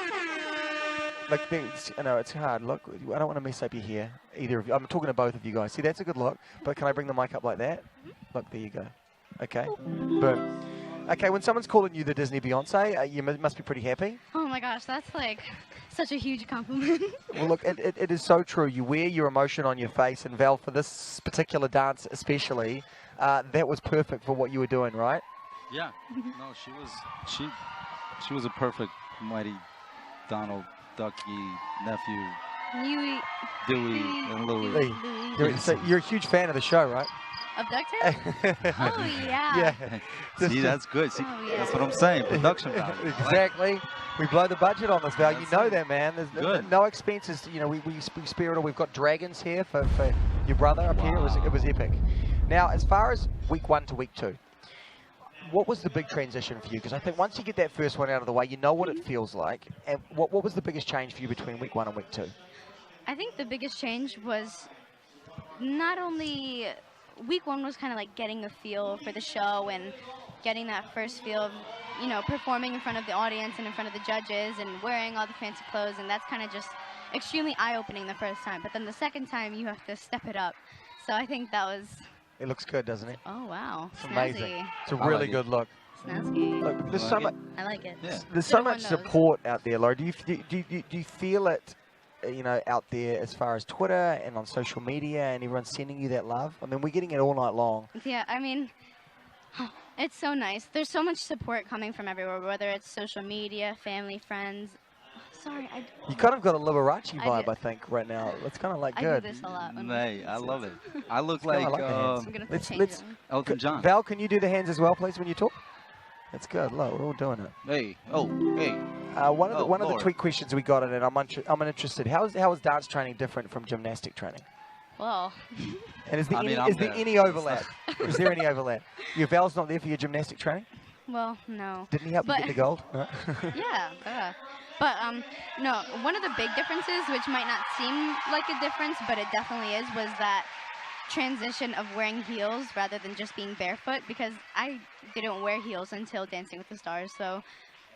Look, I know it's hard. Look, I don't want to mess up your hair, either of you. I'm talking to both of you guys. See, that's a good look. But can I bring the mic up like that? Look, there you go. Okay, boom. Okay, when someone's calling you the Disney Beyonce, you must be pretty happy. Oh my gosh, that's like such a huge compliment. Well, look, it is so true. You wear your emotion on your face, and Val, for this particular dance especially, that was perfect for what you were doing, right? Yeah. No, she was a perfect Mighty Donald, Ducky, nephew, You Dewey, and Louie. You're a huge fan of the show, right? of DuckTales? Oh yeah. Yeah. See, that's good. See, Oh, yeah. that's what I'm saying. Production value. Exactly. We blow the budget on this, Val. You know that, man. There's Good. no expenses. You know, we spare it all. We've got dragons here for your brother up here. It was epic. Now, as far as week 1 to week 2, what was the big transition for you? Because I think once you get that first one out of the way, you know what it feels like. And what was the biggest change for you between week 1 and week 2? I think the biggest change was not only week 1 was kind of like getting a feel for the show and getting that first feel of, you know, performing in front of the audience and in front of the judges and wearing all the fancy clothes, and that's kind of just extremely eye-opening the first time. But then the second time you have to step it up. So I think that was, It looks good, doesn't it? oh wow, It's amazing. snazzy. It's a really good look. Snazzy. Look, there's so much. I like it. There's so Everyone much knows. support out there, Laurie. Do you feel it, you know, out there as far as Twitter and on social media, and everyone's sending you that love? I mean, we're getting it all night long. Yeah, I mean, it's so nice. There's so much support coming from everywhere, whether it's social media, family, friends. Sorry, You kind of got a Liberace I vibe, do. I think, right now. It's kind of like I good. do this a lot. When Hey, I love it. I look It's kinda like, the hands. I'm gonna let's change let's them. Elton John. Val, can you do the hands as well, please, when you talk? That's good. Look, we're all doing it. Hey, oh, hey. One of the Lord. tweet questions we got in, and I'm interested. How is dance training different from gymnastic training? Well. And is there, I mean, any, I'm is there there. any overlap? Is there any overlap? Your Val's not there for your gymnastic training? Well, no. Didn't he help you But- get the gold? No? Yeah. But no, one of the big differences, which might not seem like a difference, but it definitely is, was that transition of wearing heels rather than just being barefoot, because I didn't wear heels until Dancing with the Stars. So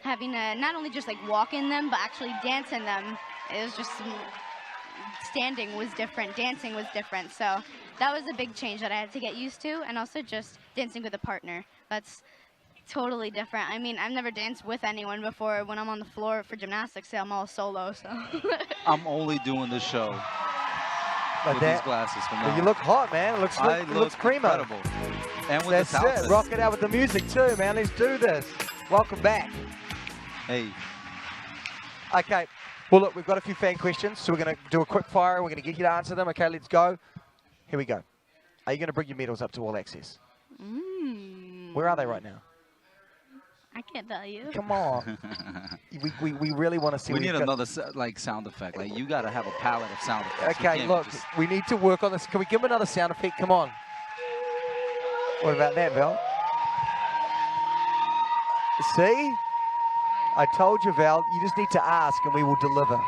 having to not only just like walk in them, but actually dance in them, it was just standing was different, dancing was different. So that was a big change that I had to get used to, and also just dancing with a partner. That's totally different. I mean, I've never danced with anyone before. When I'm on the floor for gymnastics, I'm all solo, so. I'm only doing this show with these glasses from now You on. look hot, man. It looks, I it looks look primo. incredible. And with That's this outfit. it. Rock it out with the music too, man. Let's do this. Welcome back. Hey. Okay. Well, look, we've got a few fan questions, so we're going to do a quick fire. We're going to get you to answer them. Okay, let's go. Here we go. Are you going to bring your medals up to All Access? Where are they right now? I can't tell you. Come on. we really want to see. We what need you've got. another like sound effect. Like you got to have a palette of sound effects. You Okay, can't look, just- we need to work on this. Can we give him another sound effect? Come on. What about that, Val? See? I told you, Val, you just need to ask and we will deliver.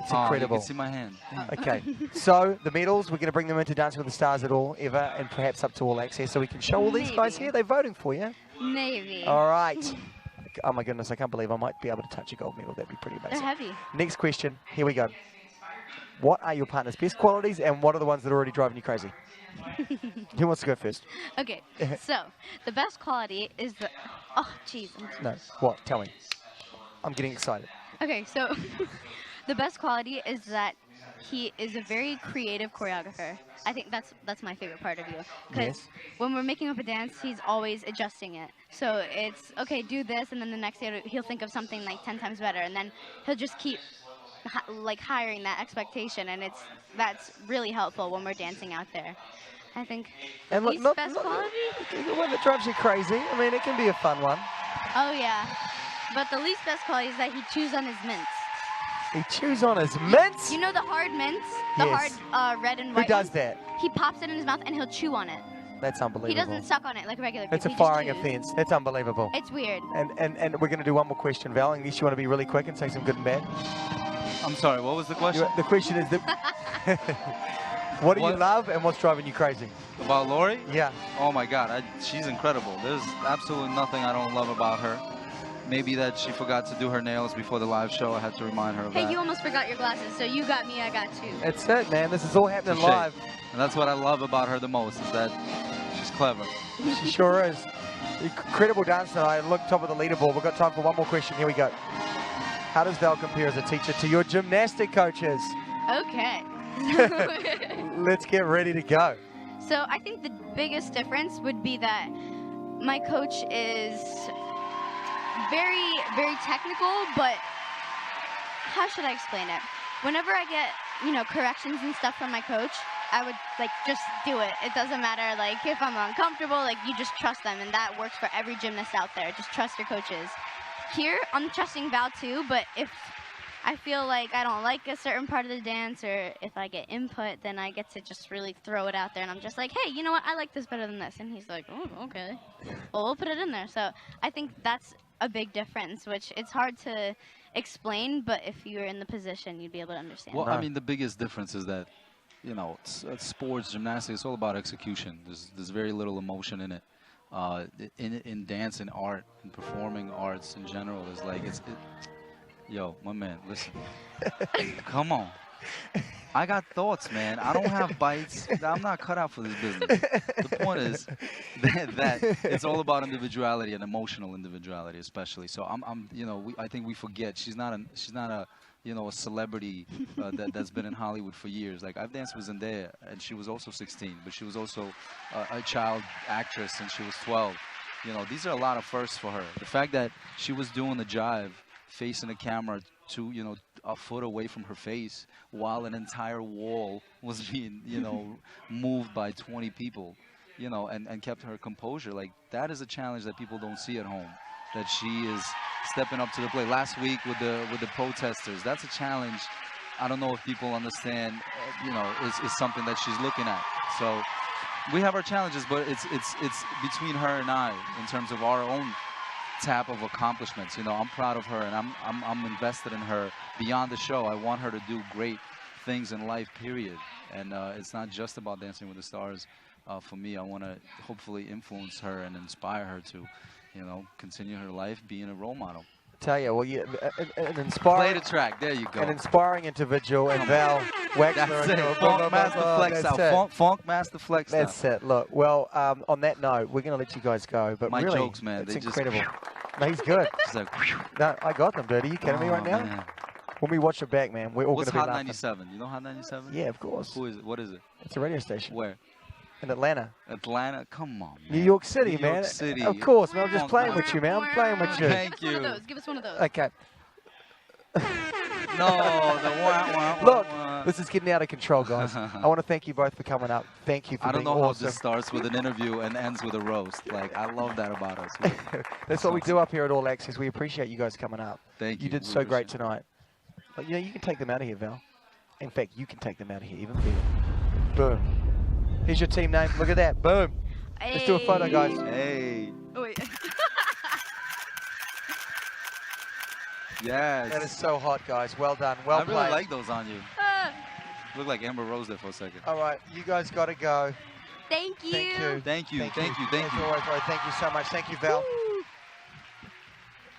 It's Oh, incredible. you can see my hand. Damn. Okay, so the medals, we're going to bring them into Dancing with the Stars at all, ever, and perhaps up to All Access, so we can show all these guys here. They're voting for you. Maybe. All right. Oh my goodness, I can't believe I might be able to touch a gold medal. That'd be pretty amazing. They're heavy. Next question. Here we go. What are your partner's best qualities, and what are the ones that are already driving you crazy? Who wants to go first? Okay, so the best quality is the. Oh, jeez. No. What? Tell me. I'm getting excited. Okay, so the best quality is that he is a very creative choreographer. I think that's my favorite part of you. Because Yes. when we're making up a dance, he's always adjusting it. So it's, okay, do this, and then the next day he'll think of something like 10 times better, and then he'll just keep like hiring that expectation, and that's really helpful when we're dancing out there. I think And look, least not, best not quality? the one that drives you crazy. I mean, it can be a fun one. Oh yeah, but the least best quality is that he chews on his mints. He chews on his mints. You know the hard mints, the Yes. hard red and Who white. does ones? that? He pops it in his mouth and he'll chew on it. That's unbelievable. He doesn't suck on it like regular people. It's a he just firing chews. offence. That's unbelievable. It's weird. And we're going to do one more question, Val. Unless you want to be really quick and say some good and bad. I'm sorry, what was the question? The question is that what do you love and what's driving you crazy? About Lori? Yeah. Oh my God, she's incredible. There's absolutely nothing I don't love about her. Maybe that she forgot to do her nails before the live show. I had to remind her of Hey, that. you almost forgot your glasses, so you got me, I got you. That's it, man. This is all happening Touche. live. And that's what I love about her the most, is that she's clever. She sure is. Incredible dancer. I look top of the leaderboard. We've got time for one more question. Here we go. How does Val compare as a teacher to your gymnastic coaches? Okay. Let's get ready to go. So I think the biggest difference would be that my coach is very, very technical, but how should I explain it? Whenever I get, corrections and stuff from my coach, I would just do it. It doesn't matter if I'm uncomfortable, you just trust them, and that works for every gymnast out there. Just trust your coaches. Here, I'm trusting Val too, but if I feel like I don't like a certain part of the dance, or if I get input, then I get to just really throw it out there, and I'm just like, hey, you know what, I like this better than this, and he's like, oh, okay, well, we'll put it in there. So I think that's a big difference, which it's hard to explain, but if you're in the position, you'd be able to understand. Well, I mean, the biggest difference is that, sports, gymnastics, it's all about execution. There's very little emotion in it. In dance and art and performing arts in general, yo, my man, listen. Come on. I got thoughts, man. I don't have bites. I'm not cut out for this business. The point is that it's all about individuality and emotional individuality, especially. So I think we forget she's not a celebrity that's been in Hollywood for years. Like, I've danced with Zendaya, and she was also 16, but she was also a child actress, and she was 12. These are a lot of firsts for her. The fact that she was doing the jive, facing the camera to, a foot away from her face, while an entire wall was being, moved by 20 people, and kept her composure. Like, that is a challenge that people don't see at home, that she is stepping up to the plate. Last week with the protesters, that's a challenge I don't know if people understand, you know, is something that she's looking at. So we have our challenges, but it's between her and I in terms of our own tap of accomplishments. You know, I'm proud of her, and I'm invested in her beyond the show. I want her to do great things in life, period. And it's not just about Dancing with the Stars. For me, I want to hopefully influence her and inspire her to, you know, continue her life being a role model. Tell you, well, an inspiring. Play the track. There you go. An inspiring individual, and Val Wexler. That's it. Funk Master Flex out. Funk Master Flex out. That's it. Look, well, on that note, we're going to let you guys go. But my really, jokes, man, it's they incredible. just. No, he's good. Like, no, I got them, dude. Are you kidding me right now? Man. When we watch it back, man, we're all going What's to be Hot laughing. 97? You know Hot 97? Yeah, of course. Who is it? What is it? It's a radio station. Where? In Atlanta. Atlanta? Come on, man. New York City, New man. York City. Of course, man. I'm just playing with you, man. I'm playing with you. Thank you. Give us one of those. Okay. No, the wah. Look, this is getting out of control, guys. I want to thank you both for coming up. Thank you for I don't being know awesome. how this starts with an interview and ends with a roast. Like, I love that about us. That's what we do up here at All Access. We appreciate you guys coming up. Thank you. You did We so great appreciate tonight. But, you know, you can take them out of here, Val. In fact, you can take them out of here even better. Boom. Here's your team name. Look at that. Boom. Let's do a photo, guys. Hey. Oh, wait. Yes. That is so hot, guys. Well done. Well I really played. like those on you. Look like Amber Rose there for a second. All right, you guys got to go. Thank you. Thank you. Thank you. Thank Thank you. you. Thank As you. always, Roy, thank you so much. Thank you, Val.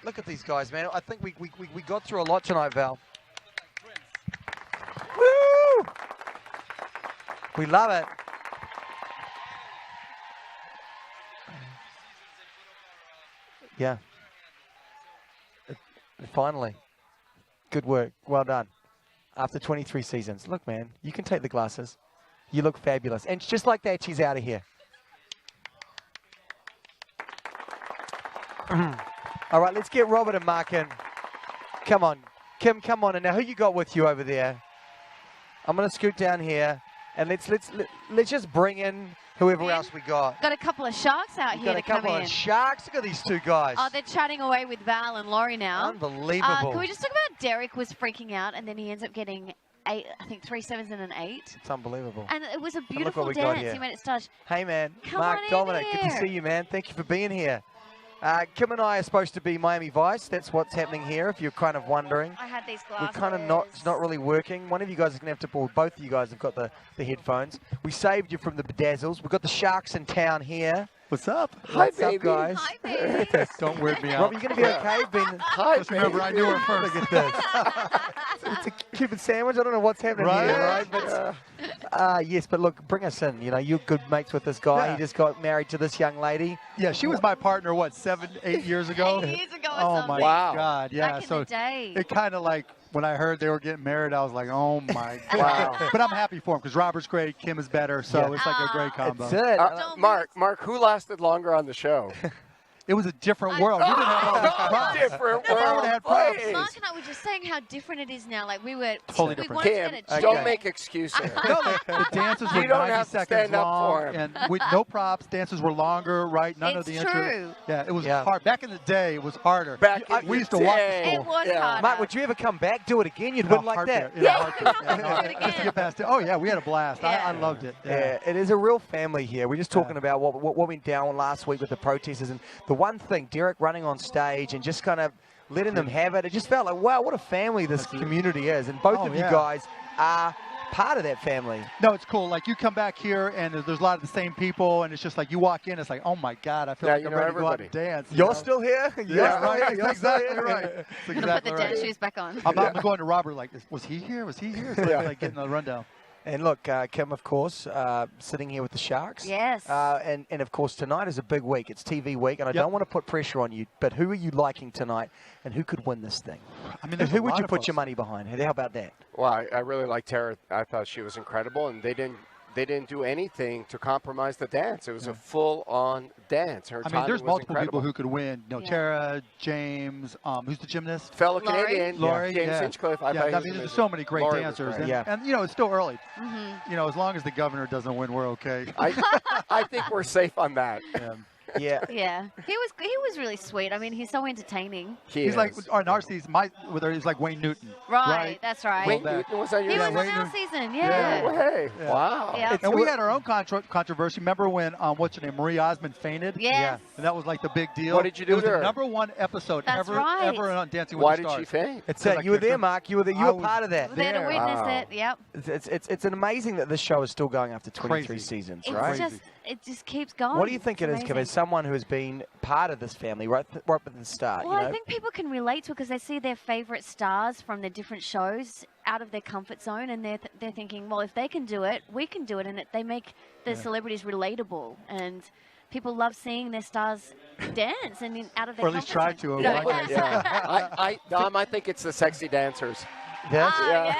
Look at these guys, man. I think we got through a lot tonight, Val. Woo! We love it. Yeah. Finally. Good work. Well done. After 23 seasons. Look, man, you can take the glasses. You look fabulous. And just like that, she's out of here. All right, let's get Robert and Mark in. Come on. Kim, come on. And now who you got with you over there? I'm going to scoot down here. And let's just bring in whoever else we got. Got a couple of sharks out here Got a to come couple in. of sharks. Look at these two guys. Oh, they're chatting away with Val and Laurie now. Unbelievable. Can we just talk about Derek was freaking out and then he ends up getting 8, I think 3 7s and an 8. It's unbelievable. And it was a And look beautiful what we got dance. here. He made it start. Hey, man. Come Mark, on in Dominic, good to here. see you, man. Thank you for being here. Kim and I are supposed to be Miami Vice. That's what's happening here, if you're kind of wondering. I had these We're glasses. kind of not, it's not really working. One of you guys is going to have to pull, both of you guys have got the headphones. We saved you from the bedazzles. We've got the sharks in town here. What's up? What's up, guys? Hi, baby. Don't weird me out. Rob, you going to be okay? Just remember, I knew her first. Look at this. It's a Cuban sandwich. I don't know what's happening here, right? But, yes, but look, bring us in. You know, you're good mates with this guy. Yeah. He just got married to this young lady. Yeah, she was my partner, what, 7, 8 years ago? 8 years ago or Oh, something. my Wow. God. Yeah, Back in so the day. it kind of like, when I heard they were getting married, I was like, oh, my God. But I'm happy for him because Robert's great, Kim is better, so it's like a great combo. That's it. Mark, who lasted longer on the show? It was a different world. You didn't have all the props. Different If I would've had props. world. Mark and I were just saying how different it is now. Like we were Totally we different. wanted Kim, to get a don't check. make excuses. No, the dances were You don't 90 have to seconds stand up long, for him. and with no props, dances were longer, right? None of It's the intro. true. Yeah, it was hard. Back in the day, it was harder. We used to walk to school. It was harder. Mark, would you ever come back, do it again? You'd win like that. Just to get past it. Oh, yeah, we had a blast. I loved it. Yeah, it is a real family here. We're just talking about what went down last week with the protesters. And the one thing, Derek running on stage and just kind of letting them have it, it just felt like, wow, what a family this community is. And both of you guys are part of that family. No, it's cool. Like, you come back here, and there's a lot of the same people, and it's just like you walk in, it's like, oh, my God, I feel like I'm ready to go out and dance. You're still here? Yeah, right. That's exactly right. That's I'm gonna put exactly the right. dance shoes back on. I'm going to Robert like, was he here? Was he here? It's like getting the rundown. And look, Kim, of course, sitting here with the Sharks. Yes. And of course, tonight is a big week. It's TV week, and I don't want to put pressure on you, but who are you liking tonight, and who could win this thing? I mean, and who would you put your money behind? How about that? Well, I really like Tara. I thought she was incredible, and they didn't do anything to compromise the dance. It was a full-on dance. Her I mean, timing there's was multiple incredible. people who could win. You know, Tara, James, who's the gymnast? Fellow Canadian, Laurie, James Hinchcliffe. I thought he I was mean, there's amazing. so many great Laurie was dancers. great. And, you know, it's still early. Mm-hmm. You know, as long as the governor doesn't win, we're okay. I think we're safe on that. Yeah. Yeah. He was really sweet. I mean, he's so entertaining. He's like on our season. He's like Wayne Newton. Right, that's right. Wayne Newton, was that your He was season? on our season, yeah. No way. Yeah. Wow. Yeah. And we had our own controversy. Remember when what's her name, Marie Osmond fainted? Yes. Yeah. And that was like the big deal. What did you do It was to the her? #1 episode That's ever right. on Dancing with Why the did Stars. she faint? It's you were there, Mark. You were there. You were part of that. There to witness it. Yep. It's amazing that this show is still going after 23 seasons, It's right? it just keeps going. What do you think It's it is, Kim, amazing. as someone who has been part of this family right from the start? Well, you know? I think people can relate to it because they see their favourite stars from their different shows out of their comfort zone, and they're thinking, well, if they can do it, we can do it, and they make the celebrities relatable, and people love seeing their stars dance and out of their Or at least try to. Dom, I think it's the sexy dancers. Yes?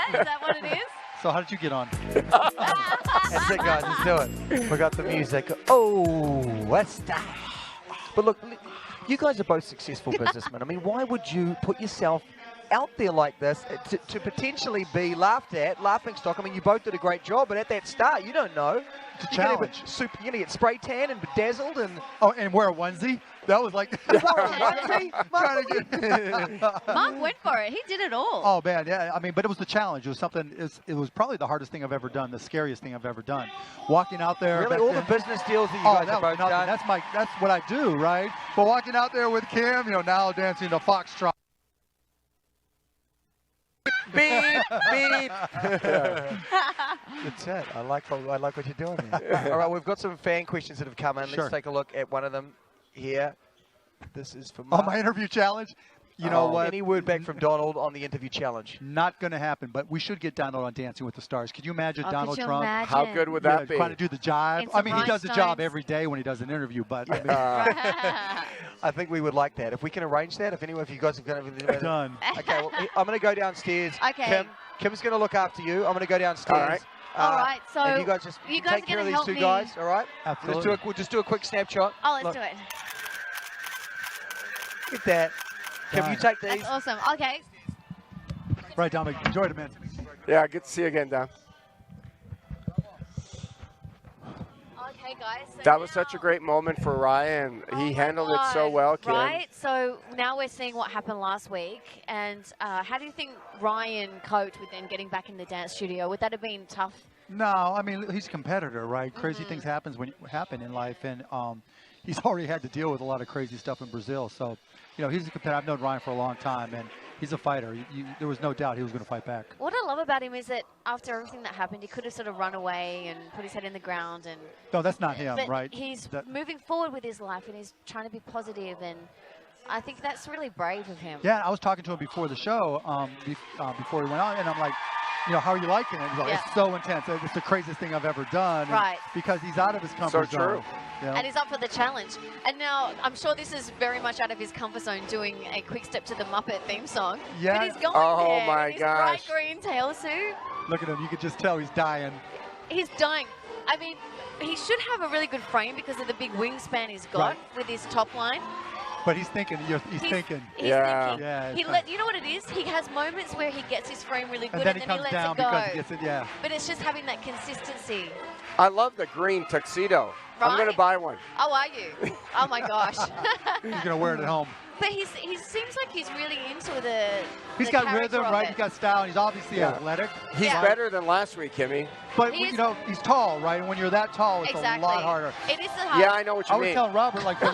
Is that what it is? So how did you get on? That's it, guys. Let's do it. We got the music. Oh, that's that. But look, you guys are both successful businessmen. I mean, why would you put yourself out there like this to potentially be laughed at, laughing stock? I mean, you both did a great job, but at that start, you don't know. It's a You're challenge. you're going to get spray tan and bedazzled and... Oh, and wear a onesie? That was like... Mark went for it. He did it all. Oh, man, yeah. I mean, but it was the challenge. It was something, it was probably the hardest thing I've ever done, the scariest thing I've ever done. Walking out there. Really? All the business deals that you guys have both done? That's what I do, right? But walking out there with Kim, now dancing the foxtrot. Beep, beep. That's it. I like what you're doing there. All right, we've got some fan questions that have come in. Sure. Let's take a look at one of them here. This is for Oh, Mark. my interview challenge? You know what? Any word back from Donald on the interview challenge? Not going to happen, but we should get Donald on Dancing with the Stars. Could you imagine Donald Trump? How good would that be? Trying to do the jive. I mean, he does the job every day when he does an interview, but I mean, I think we would like that. If we can arrange that, if you guys are going to... Done. Okay, well, I'm going to go downstairs. Okay. Kim's going to look after you. I'm going to go downstairs. All right. All right, so and you guys just you guys take are care of gonna these help two me. guys, all right? Absolutely. We'll just do a quick snapshot. Oh, let's Look, do it. Look at that. Kim, you take these. That's awesome. Okay. Right, Dominic. Enjoyed it, man. Yeah, good to see you again, Dom. Okay, guys. So That was such a great moment for Ryan. He handled it so well, Kim. Right. So now we're seeing what happened last week, and how do you think Ryan coped with then getting back in the dance studio? Would that have been tough? No, I mean, he's a competitor, right? Crazy things happen in life, and he's already had to deal with a lot of crazy stuff in Brazil. So, he's a competitor. I've known Ryan for a long time, and he's a fighter. There was no doubt he was going to fight back. What I love about him is that after everything that happened, he could have sort of run away and put his head in the ground. And No, that's not him, but right? He's moving forward with his life, and he's trying to be positive, and I think that's really brave of him. Yeah, I was talking to him before the show, before he went on, and I'm like, how are you liking it? He's like, it's so intense. It's the craziest thing I've ever done. Right. Because he's out of his comfort zone. true. And he's up for the challenge. And now I'm sure this is very much out of his comfort zone, doing a quick step to the Muppet theme song. Yeah. But he's going Oh, there my in his gosh. bright green tail suit. Look at him. You could just tell he's dying. He's dying. I mean, he should have a really good frame because of the big wingspan he's got with his top line. But he's thinking. He's thinking. He's Yeah. thinking. Yeah, it's You know what it is? He has moments where he gets his frame really good And then he he comes lets down it go. because he gets it, yeah. But it's just having that consistency. I love the green tuxedo. I'm going to Right? buy one. Oh, are you? Oh my gosh. He's going to wear it at home. But he seems like he's really into He's the got character rhythm, of right? it. He's got style, and he's obviously athletic. He's better than last week, Kimmy. But, He is- he's tall, right? And when you're that tall, it's Exactly. a lot harder. It is the hard. Yeah, I know what you I was mean. telling Robert, like, for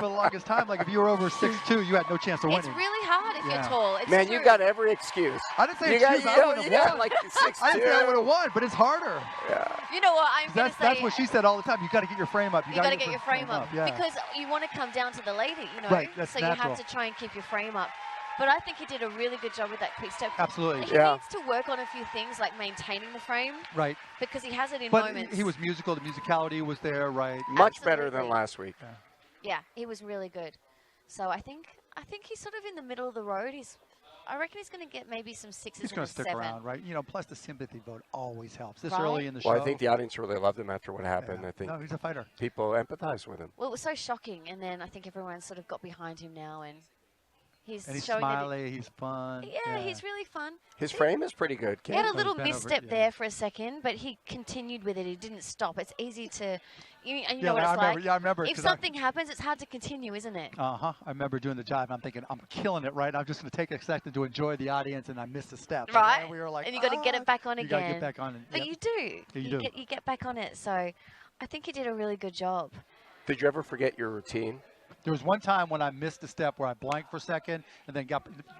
the longest time, like, if you were over 6'2", you had no chance of winning. It's really hard if Yeah. you're tall. It's Man, true. you got every excuse. I didn't say You excuse, got- I would have yeah, won. like I didn't say I would have won, but it's harder. You know what? I'm going to say. That's what she said all the time. You got to get your frame up. You got to get your frame up Yeah. because you want to come down to the lady, Right, that's so you natural. have to try and keep your frame up. But I think he did a really good job with that quick step. Absolutely. He Yeah. needs to work on a few things like maintaining the frame Right. because he has it in But moments. he was musical. The musicality was there, right? Much better than last week. Yeah, he was really good. So I think he's sort of in the middle of the road. I reckon he's going to get maybe some sixes. He's going and to stick 7. around, right? Plus the sympathy vote always helps. This Right. early in the show. Well, I think the audience really loved him after what happened. I think No, he's a fighter. people empathize with him. Well, it was so shocking, and then I think everyone sort of got behind him now, and He's and he's showing smiley. He's fun. Yeah, he's really fun. His frame is pretty good. He had a Kim. little misstep there for a second, but he continued with it. He didn't stop. It's easy to, you know what it's like. I remember. If something happens, it's hard to continue, isn't it? I remember doing the jive, and I'm thinking, I'm killing it, right? I'm just going to take a second to enjoy the audience, and I missed a step. Right. And we were like, and you got to get it back on you again. got to get back on it. But you do. You get back on it. So I think you did a really good job. Did you ever forget your routine? There was one time when I missed a step where I blanked for a second, and then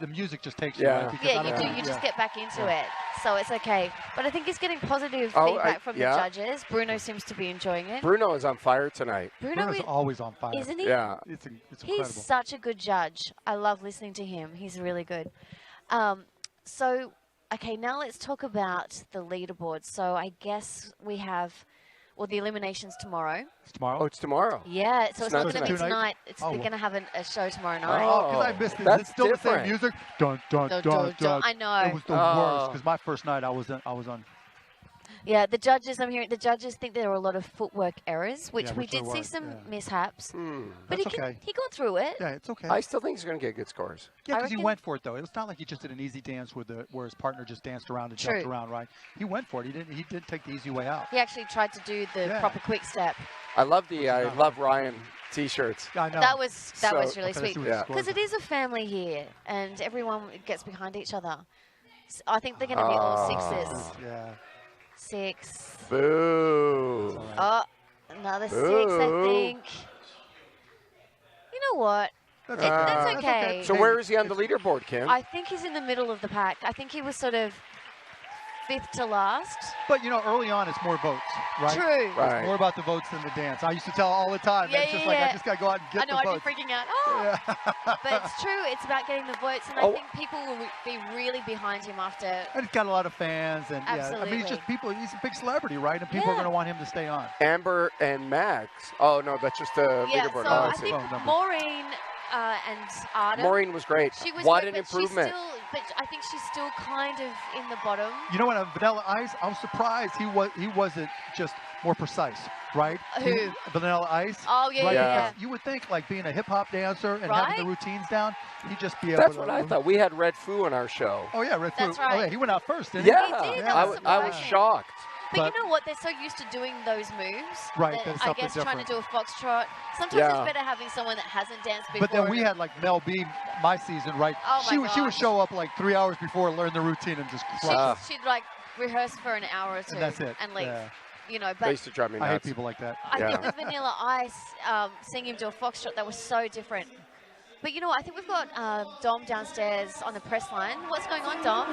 the music just takes you. Yeah. Right? Yeah, you do. You just get back into it. So it's okay. But I think he's getting positive feedback from the judges. Bruno seems to be enjoying it. Bruno is on fire tonight. Bruno's always on fire. Isn't he? Yeah. It's incredible. He's such a good judge. I love listening to him. He's really good. So, okay, now let's talk about the leaderboard. So I guess we have, well, the eliminations tomorrow. It's tomorrow? Oh, it's tomorrow. Yeah, so it's not going to be tonight? tonight. They're going to have a show tomorrow night. Oh, because I missed it. That's It's still different. the same music. Dun, dun, Dun, dun, dun, dun. I know. It was the worst, because my first night I was on. Yeah, the judges, I'm hearing, the judges think there were a lot of footwork errors, which Yeah, we which there did see were, some yeah. mishaps. But That's okay. he got through it. Yeah, it's okay. I still think he's going to get good scores. Yeah, I because he reckon- went for it though. It's not like he just did an easy dance where his partner just danced around and jumped True. around, right? He went for it. He didn't take the easy way out. He actually tried to do the Yeah. proper quick step. I love Ryan T-shirts. I know. That was So- really Okay, let's sweet. see what the Because it is a family here, and everyone gets behind each other. I think they're going to be all sixes. Yeah. 6. Boo. Oh, another 6, I Boo. think. You know what? That's okay. So where is he on the leaderboard, Kim? I think he's in the middle of the pack. I think he was sort of 5th to last. But, early on it's more votes, right? True. Right. It's more about the votes than the dance. I used to tell all the time. Yeah, it's just yeah, like, yeah. I just got to go out and get I know, the I'd votes. be freaking out. Oh! But it's true. It's about getting the votes, and I think people will be really behind him after. And he's got a lot of fans, and yeah, I mean, he's just he's a big celebrity, right? And people are going to want him to stay on. Amber and Max. Oh, no, that's just the Yeah, leaderboard. so Oh, I think Maureen and Arden. Maureen was great. She was What great, an but improvement. but I think she's still kind of in the bottom. You know what? On Vanilla Ice, I was surprised he wasn't just more precise, right? Who? Vanilla Ice. Oh, yeah, right? yeah. Because you would think, like, being a hip-hop dancer and Right? having the routines down, he'd just be able That's to... what I thought. We had Red Foo on our show. Oh, yeah, Red Foo. That's Oh, yeah, right. he went out first, didn't Yeah, He did, Yeah. that I was surprising. shocked. But you know what? They're so used to doing those moves. Right, that that's I something guess trying to do different. a foxtrot. Sometimes Yeah. it's better having someone that hasn't danced before. But then we had, like, Mel B, my season, right? Oh, my she would gosh. show up, like, 3 hours before, learn the routine, and just crush. She'd like rehearse for an hour or two And that's it. and leave. Yeah. You know, They but used to drive me I hate nuts. people like that. I think with Vanilla Ice, seeing him do a foxtrot, that was so different. But you know what? I think we've got Dom downstairs on the press line. What's going on, Dom?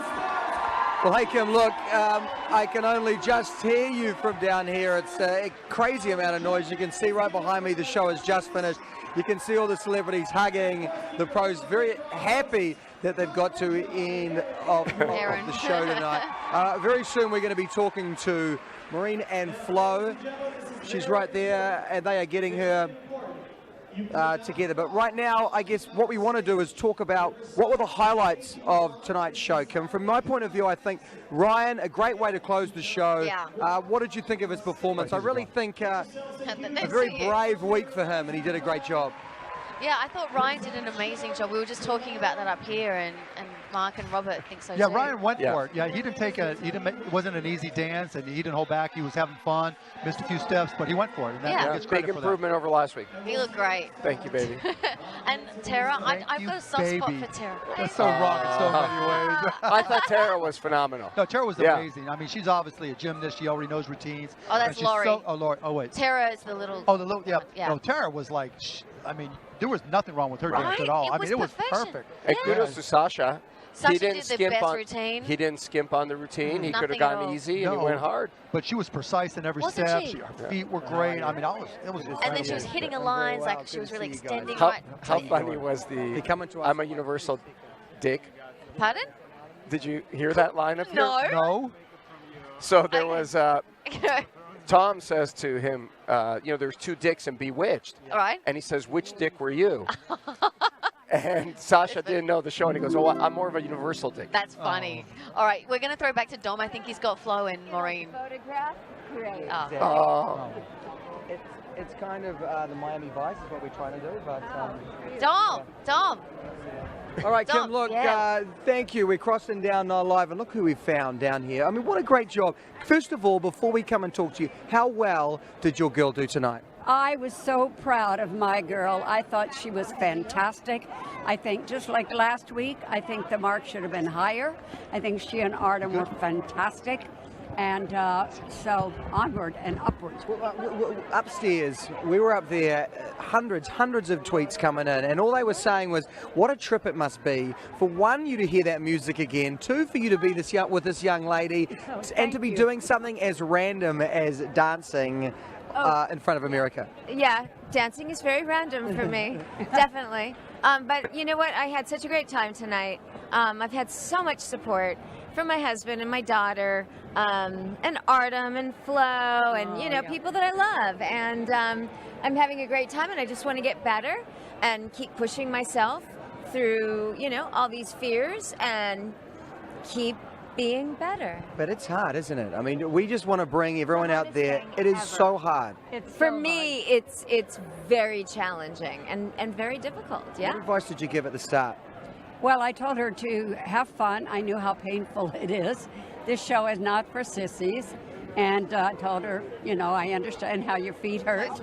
Well, hey, Kim, look, I can only just hear you from down here. It's a crazy amount of noise. You can see right behind me the show has just finished. You can see all the celebrities hugging, the pros very happy that they've got to end of the show tonight. Very soon we're going to be talking to Maureen and Flo. She's right there, and they are getting her together. But right now, I guess what we want to do is talk about what were the highlights of tonight's show, Kim. From my point of view, I think Ryan, a great way to close the show. Yeah. What did you think of his performance? I really think a Thanks very to you. brave week for him, and he did a great job. Yeah, I thought Ryan did an amazing job. We were just talking about that up here, and Mark and Robert think so Yeah, too. Ryan went for it. Yeah, it wasn't an easy dance, and he didn't hold back. He was having fun, missed a few steps, but he went for it. And that, he gets credit Big for improvement over last week. He looked great. Thank you, baby. And Tara, I've got a soft spot baby. for Tara. That's so wrong in so many ways. I thought Tara was phenomenal. No, Tara was Yeah. amazing. I mean, she's obviously a gymnast. She already knows routines. Oh, that's And she's Lori. Oh, Lori. Oh, wait. Tara is the little. Oh, the little, yeah. Yeah. No, Tara was like, I mean, there was nothing wrong with her Right. dance at all. It I was mean, it was perfection. perfect. And kudos to Sasha. Sasha he didn't did the skimp best on, routine. He didn't skimp on the routine. He could have Nothing at gone all. easy, and he No. went hard. But she was precise in every Wasn't step. she? Her feet were great. I mean, it was And then she was hitting her lines, like she was really extending How, right. how funny was the I'm a universal dick? Pardon? Did you hear that line up here? No. No. So there was, Tom says to him, there's two dicks in Bewitched. All right. And he says, which dick were you? And Sasha didn't know the show, and he goes, oh, I'm more of a universal dick. That's funny. All right, we're going to throw back to Dom. I think he's got Flo and Maureen. Photograph? Great. Oh. Oh. It's kind of the Miami Vice is what we're trying to do, but... Dom! All right, Kim, Dom, look, yeah. thank you. We're crossing down live, and look who we found down here. I mean, what a great job. First of all, before we come and talk to you, how well did your girl do tonight? I was so proud of my girl. I thought she was fantastic. I think just like last week, I think the mark should have been higher. I think she and Artem were fantastic. And so onward and upwards. Upstairs, we were up there, hundreds of tweets coming in, and all they were saying was, what a trip it must be for one, you to hear that music again, two, for you to be with this young lady, and to be doing something as random as dancing in front of America. Yeah, dancing is very random for me, definitely. But you know what? I had such a great time tonight. I've had so much support from my husband and my daughter, and Artem and Flo, and people that I love. And I'm having a great time, and I just want to get better and keep pushing myself through, all these fears and keep being better. But it's hard, isn't it? I mean, we just want to bring everyone out there. It is so hard. For me, it's very challenging and very difficult. Yeah. What advice did you give at the start? Well, I told her to have fun. I knew how painful it is. This show is not for sissies. And I told her, I understand how your feet hurt.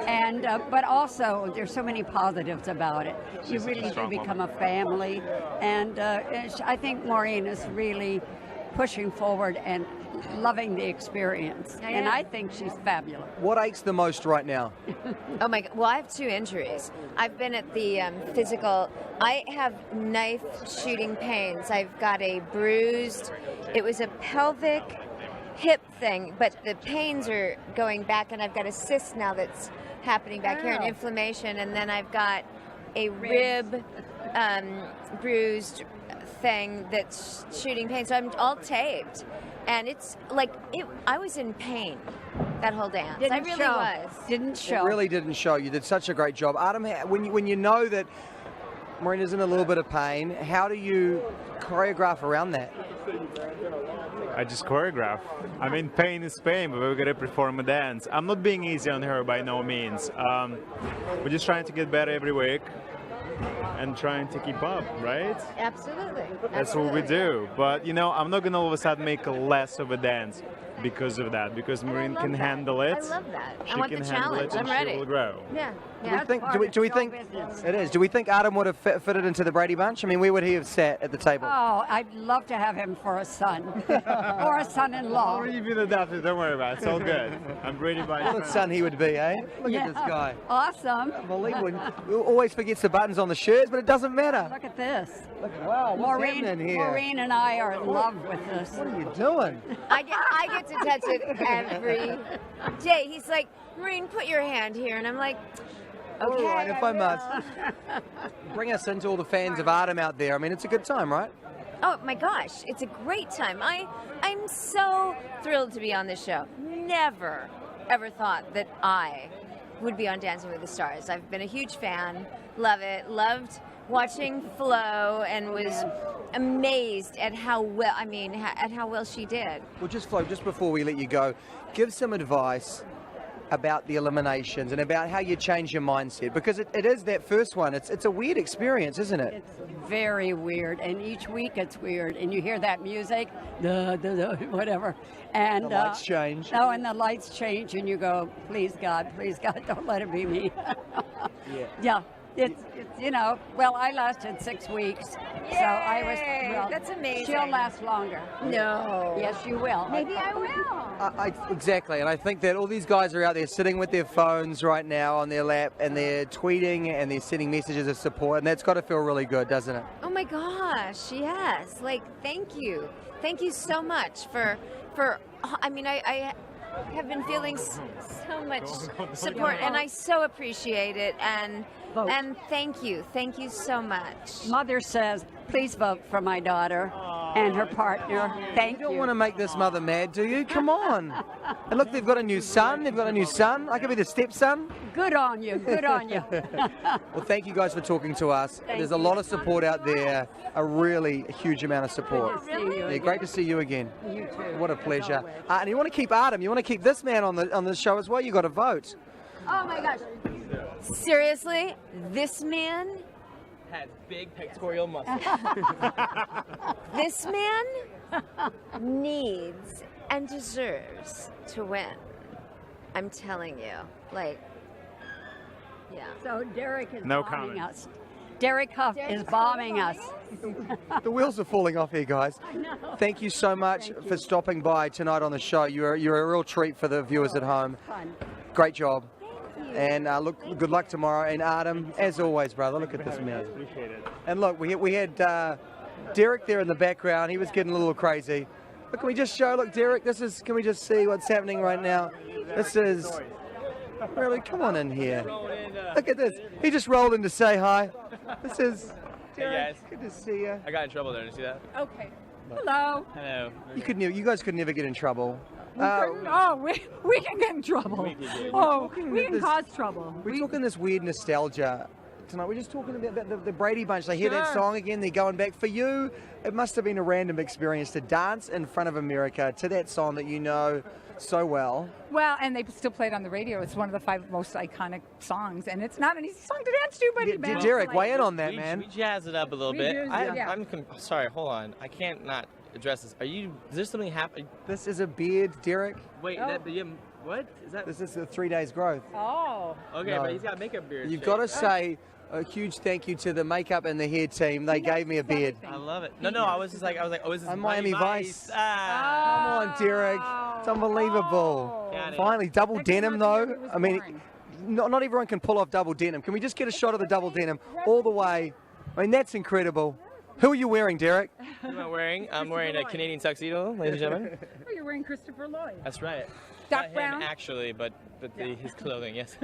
And but also, there's so many positives about it. You really do become a family. And I think Maureen is really pushing forward and loving the experience. And I think she's fabulous. What aches the most right now? Oh my God, well, I have 2 injuries. I've been at the physical, I have knife shooting pains. I've got a bruised, it was a pelvic hip thing, but the pains are going back, and I've got a cyst now that's happening back here, an inflammation, and then I've got a rib bruised thing that's shooting pain. So I'm all taped, and it's like I was in pain that whole dance. I really was. Didn't show. It really didn't show. You did such a great job, Artem. When you know that Maureen is in a little bit of pain, how do you choreograph around that? I just choreograph. I mean, pain is pain, but we're gonna perform a dance. I'm not being easy on her by no means. We're just trying to get better every week and trying to keep up, right? Absolutely. That's what we do. But I'm not gonna all of a sudden make less of a dance because of that, because Maureen can handle it. I love that. She I want can the handle challenge. it, and I'm ready. She will grow. Yeah. Do we think it is? Do we think Artem would have fitted into the Brady Bunch? I mean, where would he have sat at the table? Oh, I'd love to have him for a son or a son-in-law. Or even adopted. Don't worry about it. It's all good. I'm Brady Bunch. What a son he would be, eh? Look at this guy. Awesome. Unbelievable. He always forgets the buttons on the shirts, but it doesn't matter. Look at this. Wow, what's Maureen and I are in love with this. What are you doing? I get to touch it every day. He's like, Maureen, put your hand here, and I'm like, okay. All right, if I must. Bring us into all the fans of Artem out there. I mean, it's a good time, right? Oh my gosh, it's a great time. I'm so thrilled to be on this show. Never, ever thought that I would be on Dancing with the Stars. I've been a huge fan, love it, loved watching Flo, and was amazed at how well she did. Well, Flo, just before we let you go, give some advice about the eliminations and about how you change your mindset, because it is that first one. It's a weird experience, isn't it? It's very weird, and each week it's weird, and you hear that music, whatever, and the lights change. Oh, and the lights change, and you go, please God, don't let it be me. Yeah. It's well, I lasted 6 weeks, so I was. Well, that's amazing. She'll last longer. No. Yes, you will. Maybe I will. Exactly, and I think that all these guys are out there sitting with their phones right now on their lap, and they're tweeting and they're sending messages of support, and that's got to feel really good, doesn't it? Oh my gosh, yes. Like, thank you so much for. I mean, I have been feeling so much support, and I so appreciate it, and thank you so much. Mother says, please vote for my daughter and her partner. Thank you. You don't want to make this mother mad, do you? Come on. And look, they've got a new son. I could be the stepson. Good on you. Well, thank you guys for talking to us. There's a lot of support out there, a huge amount of support. Great to see you again. You too. What a pleasure. And you want to keep Artem, you want to keep this man on the show as well, you got to vote. Oh my gosh. Seriously, this man, Has big pectoral muscles. this man needs and deserves to win. I'm telling you, like, yeah. So Derek is No bombing comment. us. Derek Huff is bombing us. The wheels are falling off here, guys. Thank you so much for stopping by tonight on the show. You're a real treat for the viewers at home. Fun. Great job. And look, good luck tomorrow. And Adam, as always, brother, look at this man. Appreciate it. And look, we had Derek there in the background. He was getting a little crazy. Look, can we just show? Look, Derek, can we just see what's happening right now? This is really. Come on in here. Look at this. He just rolled in to say hi. This is. Hey Derek, guys. good to see you. I got in trouble there. Did you see that? Okay. Hello. Hello. You guys could never get in trouble. We can get in trouble. Oh, we can cause trouble. We're talking this weird nostalgia tonight. We're just talking about the Brady Bunch. They hear that song again, they're going back. For you, it must have been a random experience to dance in front of America to that song that you know so well. Well, and they still play it on the radio. It's one of the 5 most iconic songs, and it's not an easy song to dance to, but Derek, weigh in on that, we, man. We jazz it up a little We bit. do, yeah. I'm sorry, hold on. I can't not address this. Is there something happening? This is a beard, Derek. Wait, what? Is that? This is the 3 days growth. Oh. Okay, No. but he's got makeup beard. You've got to say a huge thank you to the makeup and the hair team. They gave me a beard. I love it. No, I was like, oh, is this I'm Miami Vice. Come Ah. on, Derek. It's unbelievable. Got it. Finally, double denim though. I mean, not everyone can pull off double denim. Can we just get a shot of the double denim all the way? I mean, that's incredible. Who are you wearing, Derek? Who am I wearing? I'm wearing a Canadian tuxedo, ladies and gentlemen. Oh, you're wearing Christopher Lloyd. That's right. Doc Not him, Brown? actually, but his clothing, yes.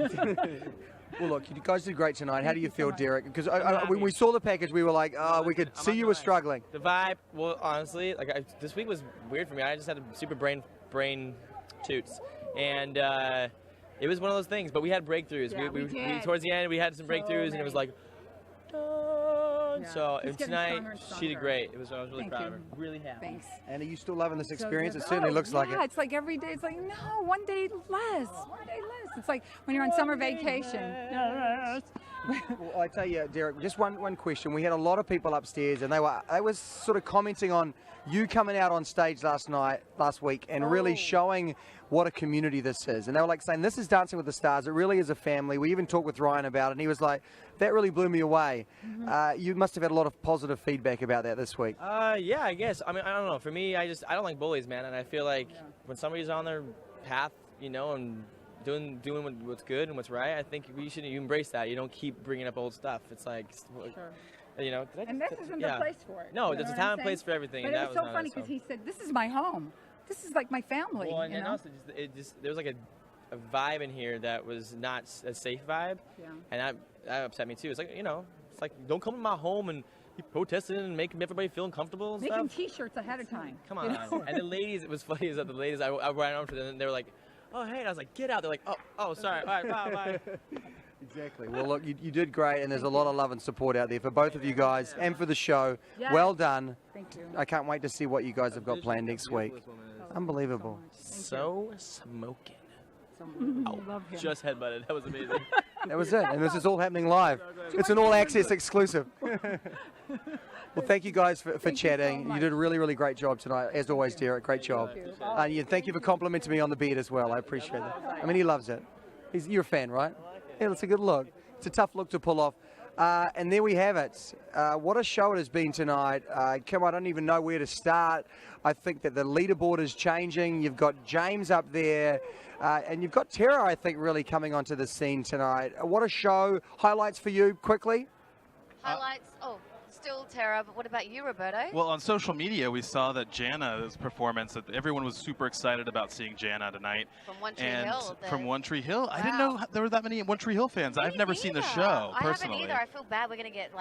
Well, look, you guys did great tonight. How do you feel, Derek? Because when we saw the package, we were like, oh, we could see you were struggling. The vibe, well, honestly, this week was weird for me. I just had a super brain toots, and it was one of those things. But we had breakthroughs. Yeah, we we did. towards the end, we had some breakthroughs, and it was like. So He's getting tonight, stronger and she did stronger. great. I was really Thank proud you. of her. Really happy. Thanks. And are you still loving this So experience? good. It certainly Oh, looks like yeah, it. it's like every day. It's like, no, one day less. One day less. It's like when you're on summer vacation. Well, I tell you, Derek, just one question. We had a lot of people upstairs, and they were sort of commenting on you coming out on stage last week, and really showing what a community this is. And they were like saying, this is Dancing with the Stars. It really is a family. We even talked with Ryan about it, and he was like, that really blew me away. You must have had a lot of positive feedback about that this week. Yeah, I guess. I mean, I don't know. For me, I don't like bullies, man. And I feel like when somebody's on their path, and doing what's good and what's right, I think you embrace that. You don't keep bringing up old stuff. It's like, And this isn't the place for it. No, You know there's a what time I'm and place saying? for everything. But and it that was so not funny it, because he said, "This is my home. This is like my family." Well, and you know? also there was like a vibe in here that was not a safe vibe, and that upset me too. It's like it's like don't come to my home and be protesting and making everybody feel uncomfortable and Making stuff. T-shirts ahead of time. Come you on. know? And the ladies, it was funny is that the ladies I ran over to them and they were like, "Oh hey," and I was like, "Get out!" They're like, "Oh sorry, all right, bye." Exactly. Well, look, you did great, and there's a lot of love and support out there for both of you guys and for the show. Yes. Well done. Thank you. I can't wait to see what you guys have got planned next week. Unbelievable. So smoking. Oh, love him. Just headbutted. That was amazing. That was it, and this is all happening live. It's an all-access exclusive. Well, thank you guys for chatting. You did a really, really great job tonight. As always, Derek, great job. Thank you for complimenting me on the beard as well. I appreciate it. I mean, he loves it. You're a fan, right? Yeah, it's a good look. It's a tough look to pull off. And there we have it. What a show it has been tonight. I don't even know where to start. I think that the leaderboard is changing. You've got James up there. And you've got Tara, I think, really coming onto the scene tonight. What a show. Highlights for you, quickly? Highlights? Still Tara, but what about you, Roberto? Well, on social media, we saw that Jana's performance, that everyone was super excited about seeing Jana tonight. From One Tree Hill. From One Tree Hill? I didn't know there were that many One Tree Hill fans. I've never seen the show, personally. I haven't either. I feel bad. We're going to get,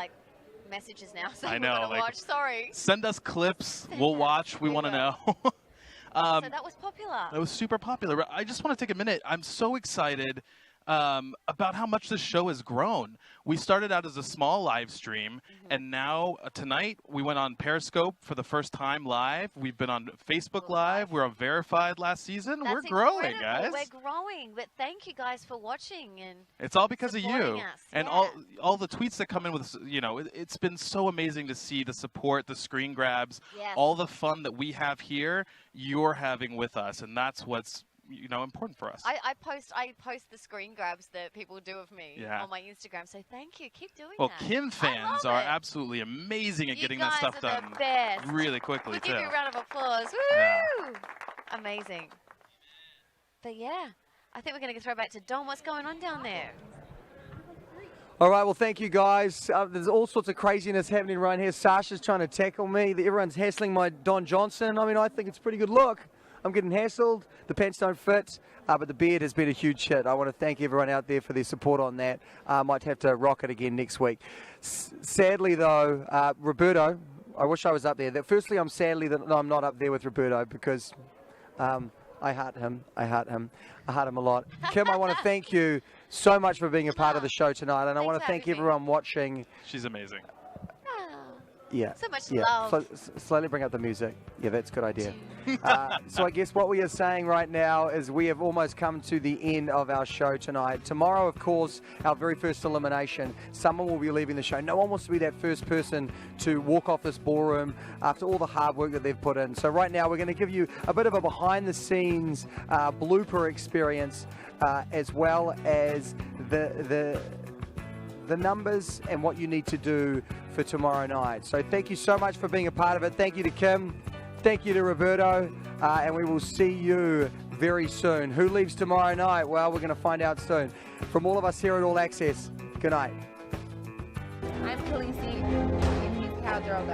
messages now. So I know. we're going to watch. Sorry. Send us clips. We'll watch. We want to know. So that was popular. It was super popular. I just want to take a minute. I'm so excited about how much the show has grown. We started out as a small live stream, and now tonight we went on Periscope for the first time live. We've been on Facebook Live. We're on Verified last season. That's We're growing, incredible. guys. We're growing, but thank you guys for watching and It's all because of you supporting us. and all the tweets that come in with, you know, it's been so amazing to see the support, the screen grabs, Yes. all the fun that we have here, you're having with us, and that's what's, you know, important for us. I post the screen grabs that people do of me Yeah. on my Instagram. So thank you. Keep doing Well, that. Kim fans I love are it. absolutely amazing at You getting guys that stuff are done the best. really quickly, We'll too. give you a round of applause. Woo! Yeah. Amazing. But yeah, I think we're going to throw back to Dom. What's going on down there? All right, well, thank you, guys. There's all sorts of craziness happening right here. Sasha's trying to tackle me. Everyone's hassling my Don Johnson. I mean, I think it's a pretty good look. I'm getting hassled. The pants don't fit, but the beard has been a huge hit. I want to thank everyone out there for their support on that. I might have to rock it again next week. Sadly, though, Roberto, I wish I was up there. Firstly, I'm sadly that I'm not up there with Roberto because I heart him. I heart him a lot. Kim, I want to thank you so much for being a part of the show tonight, and I want to thank everyone watching. She's amazing. Yeah. So much yeah. love. Slowly bring up the music. Yeah, that's a good idea. So I guess what we are saying right now is we have almost come to the end of our show tonight. Tomorrow, of course, our very first elimination. Someone will be leaving the show. No one wants to be that first person to walk off this ballroom after all the hard work that they've put in. So right now, we're going to give you a bit of a behind-the-scenes blooper experience, as well as the numbers and what you need to do for tomorrow night. So thank you so much for being a part of it. Thank you to Kim. Thank you to Roberto. And we will see you very soon. Who leaves tomorrow night? Well, we're going to find out soon. From all of us here at All Access, good night. I'm Khaleesi, and he's Cowgirl.